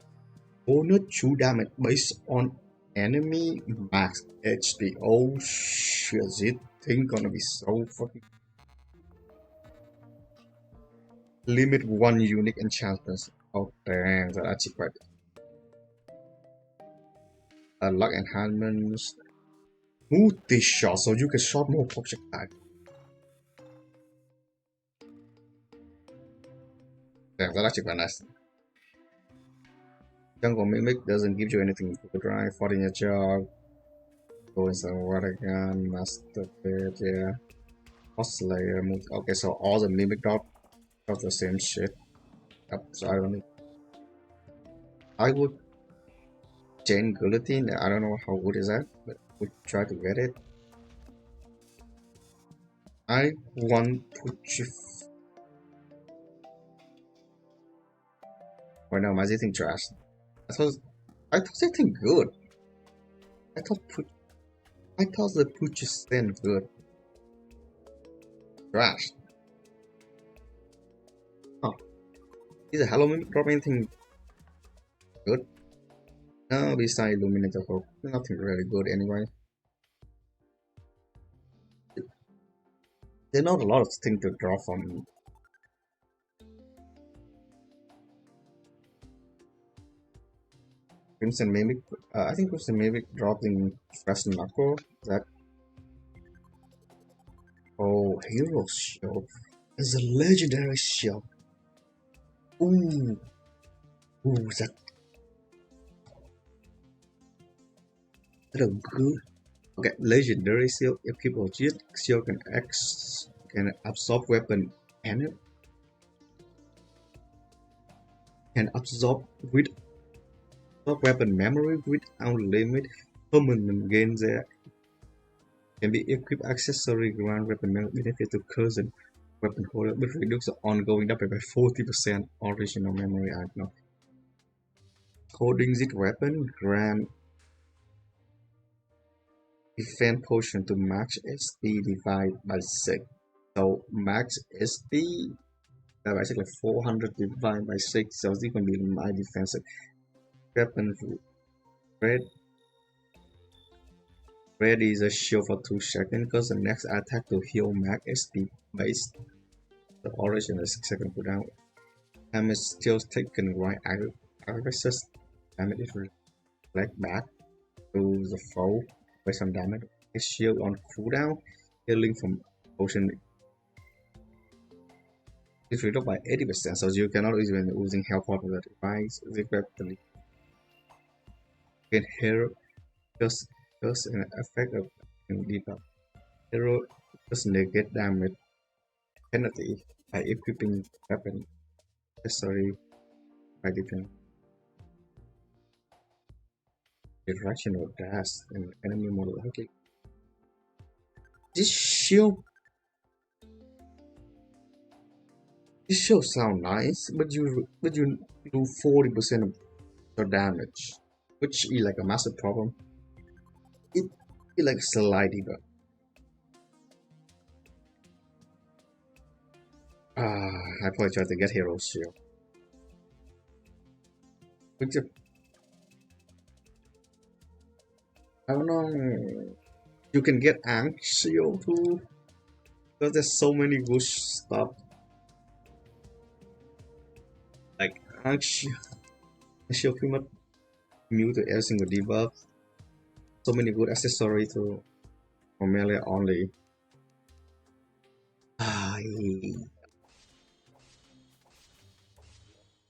2 damage based on enemy max HP. Oh shit, this thing gonna be so fucking. Limit 1 unique enchantment. Oh damn, that's actually quite. Unlock enhancements. Multi shot, so you can shot more projectile. Damn, that's actually quite nice. Jungle Mimic doesn't give you anything good, right? 14 your job. Going some water gun, master bit, yeah. Slayer, okay, so all the mimic drop the same shit. Yep, so I would change guillotine. I don't know how good is that, but we try to get it. I want to right now my thing trash. I thought they think good. I thought the put you stand good. Trash. Oh. Is a hello mimic drop anything good? No, besides Illuminator Hope. Nothing really good anyway. There's not a lot of things to draw from. Crimson Mimic. I think Crimson Mimic dropped in Fresh Knuckle. That. Oh, Hero Shield. It's a legendary shield. Ooh. Ooh, that a good. Okay, legendary shield. If people cheat, shield can absorb weapon and can absorb with weapon memory without limit. Permanent gain there can be equipped accessory grant weapon memory benefit to cousin weapon holder, but reduce the ongoing damage by 40% original memory. I don't know. Holding this weapon grant defense potion to max SP divided by 6. So max SP basically 400 divided by 6, so this can be my defensive weapon. Red is a shield for 2 seconds because the next attack to heal max SP base. The origin is 6 seconds cooldown. Damage still taken right aggressive damage is reflect back to the foe based on damage. Shield on cooldown, healing from potion is reduced by 80%, so you cannot even using health pot with the device. Effectively, can hero just an effect of debuff. Hero just negate damage penalty by equipping weapon accessory by defense. Direction or dash and enemy more likely. This shield sound nice, but you do 40% of your damage, which is like a massive problem. It like slightly, but I probably tried to get hero shield. Which I don't know. You can get Ankh shield too, because there's so many good stuff. Like Ankh shield pretty much immune to every single debuff. So many good accessories to for melee only.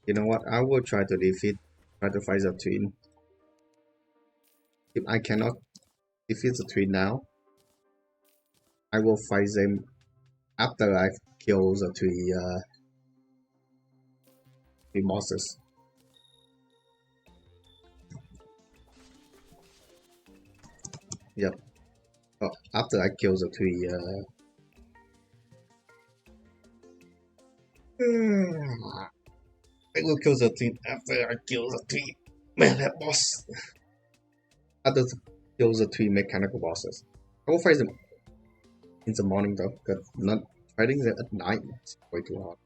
You know what? I will try to fight the twin. If I cannot defeat the twin now, I will fight them after I kill the three monsters. Yep. Oh, after I kill the three I will kill the twin after I kill the three melee boss. After kill the three mechanical bosses. I will fight them in the morning though, because not fighting them at night is way too hard.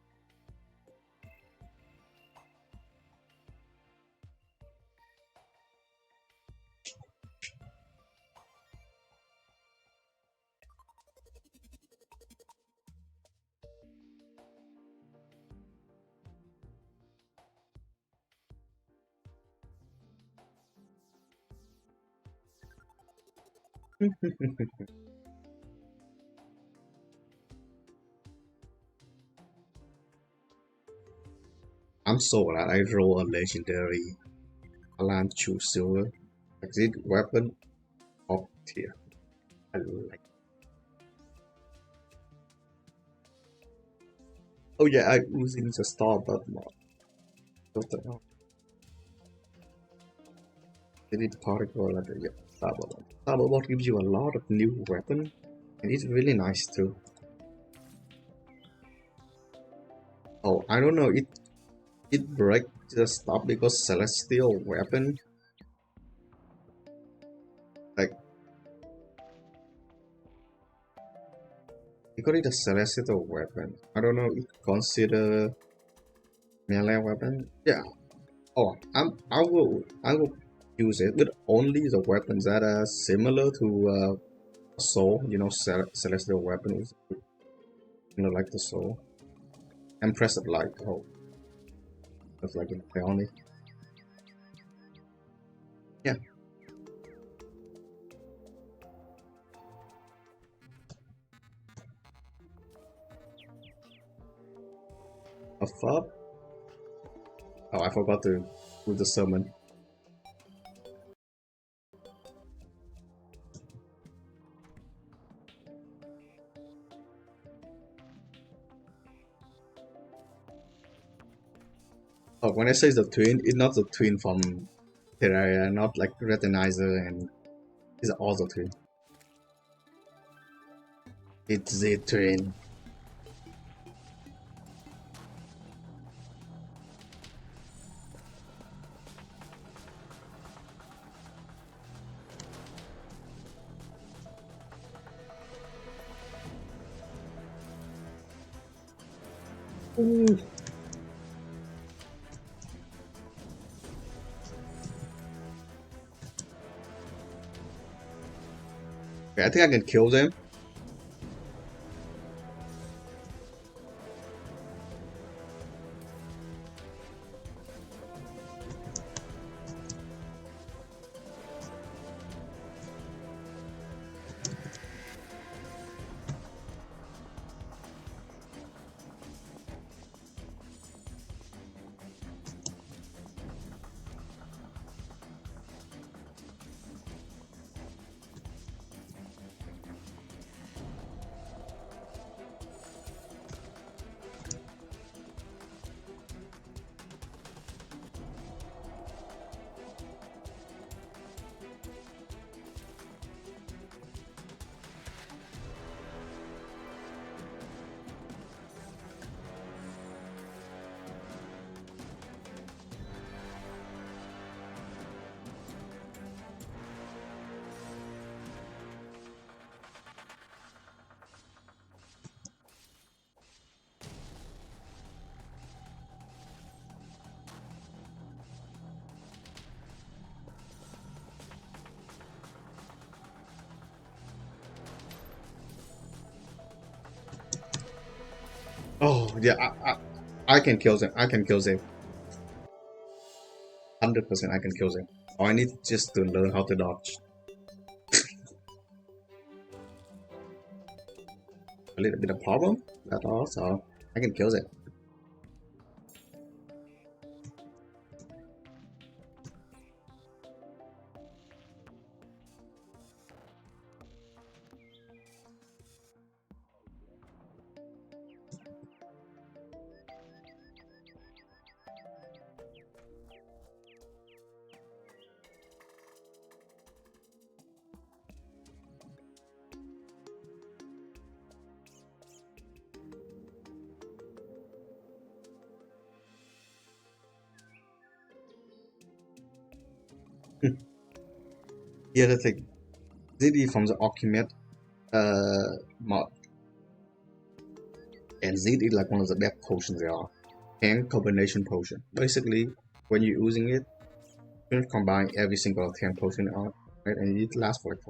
I'm so glad I roll a legendary Alan Chu Silver. Exit weapon of tier. I like. Oh yeah, I'm using the star but mod. What the hell? Edit particle like yeah, Starboard. Starboard gives you a lot of new weapon and it's really nice too. Oh, I don't know, it breaks the stuff because celestial weapon like because it's a celestial weapon. I don't know, it consider melee weapon. Yeah. Oh, I will use it, but only the weapons that are similar to soul. You know, celestial weapons. You know, like the soul. Empress of Light. Oh, that's like in only. Yeah. A fob? Oh, I forgot to do the summon. Oh, when I say the twin, it's not the twin from Terraria, not like Retinizer and it's also twin. It's the twin. Ooh. Okay, I think I can kill them. Yeah, I can kill them. I can kill them. 100% I can kill them. I need just to learn how to dodge. A little bit of problem, that's all, so I can kill them. Yeah, the thing. ZD from the Alchemist mod. And ZD is like one of the best potions there are. And combination potion. Basically, when you're using it, you can combine every single 10 potion out, right? And it lasts for like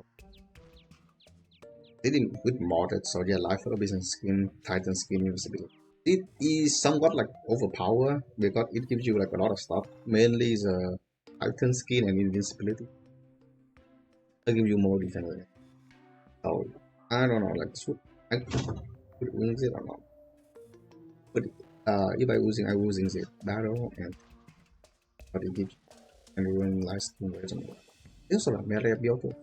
they didn't with modded, so yeah, life of business skin, titan skin, invisibility. It is somewhat like overpowered because it gives you like a lot of stuff. Mainly the titan skin and invincibility. It'll give you more defense. So I don't know, like I could use it or not. But if I'm using the battle and what it gives and ruin lasting version. It's sort of merely beautiful.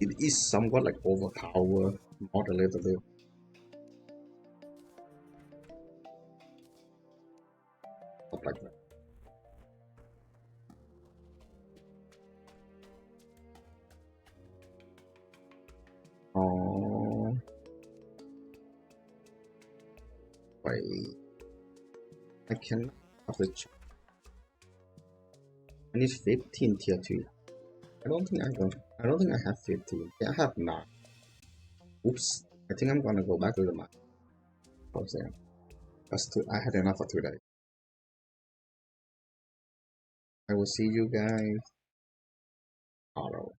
It is somewhat like overpowered, not a little bit. Not like that. Oh, wait. I can have the. I need 15 tier 2. I don't think I have 15. Yeah, I have 9. Oops. I think I'm gonna go back to the map. I had enough for today. I will see you guys tomorrow.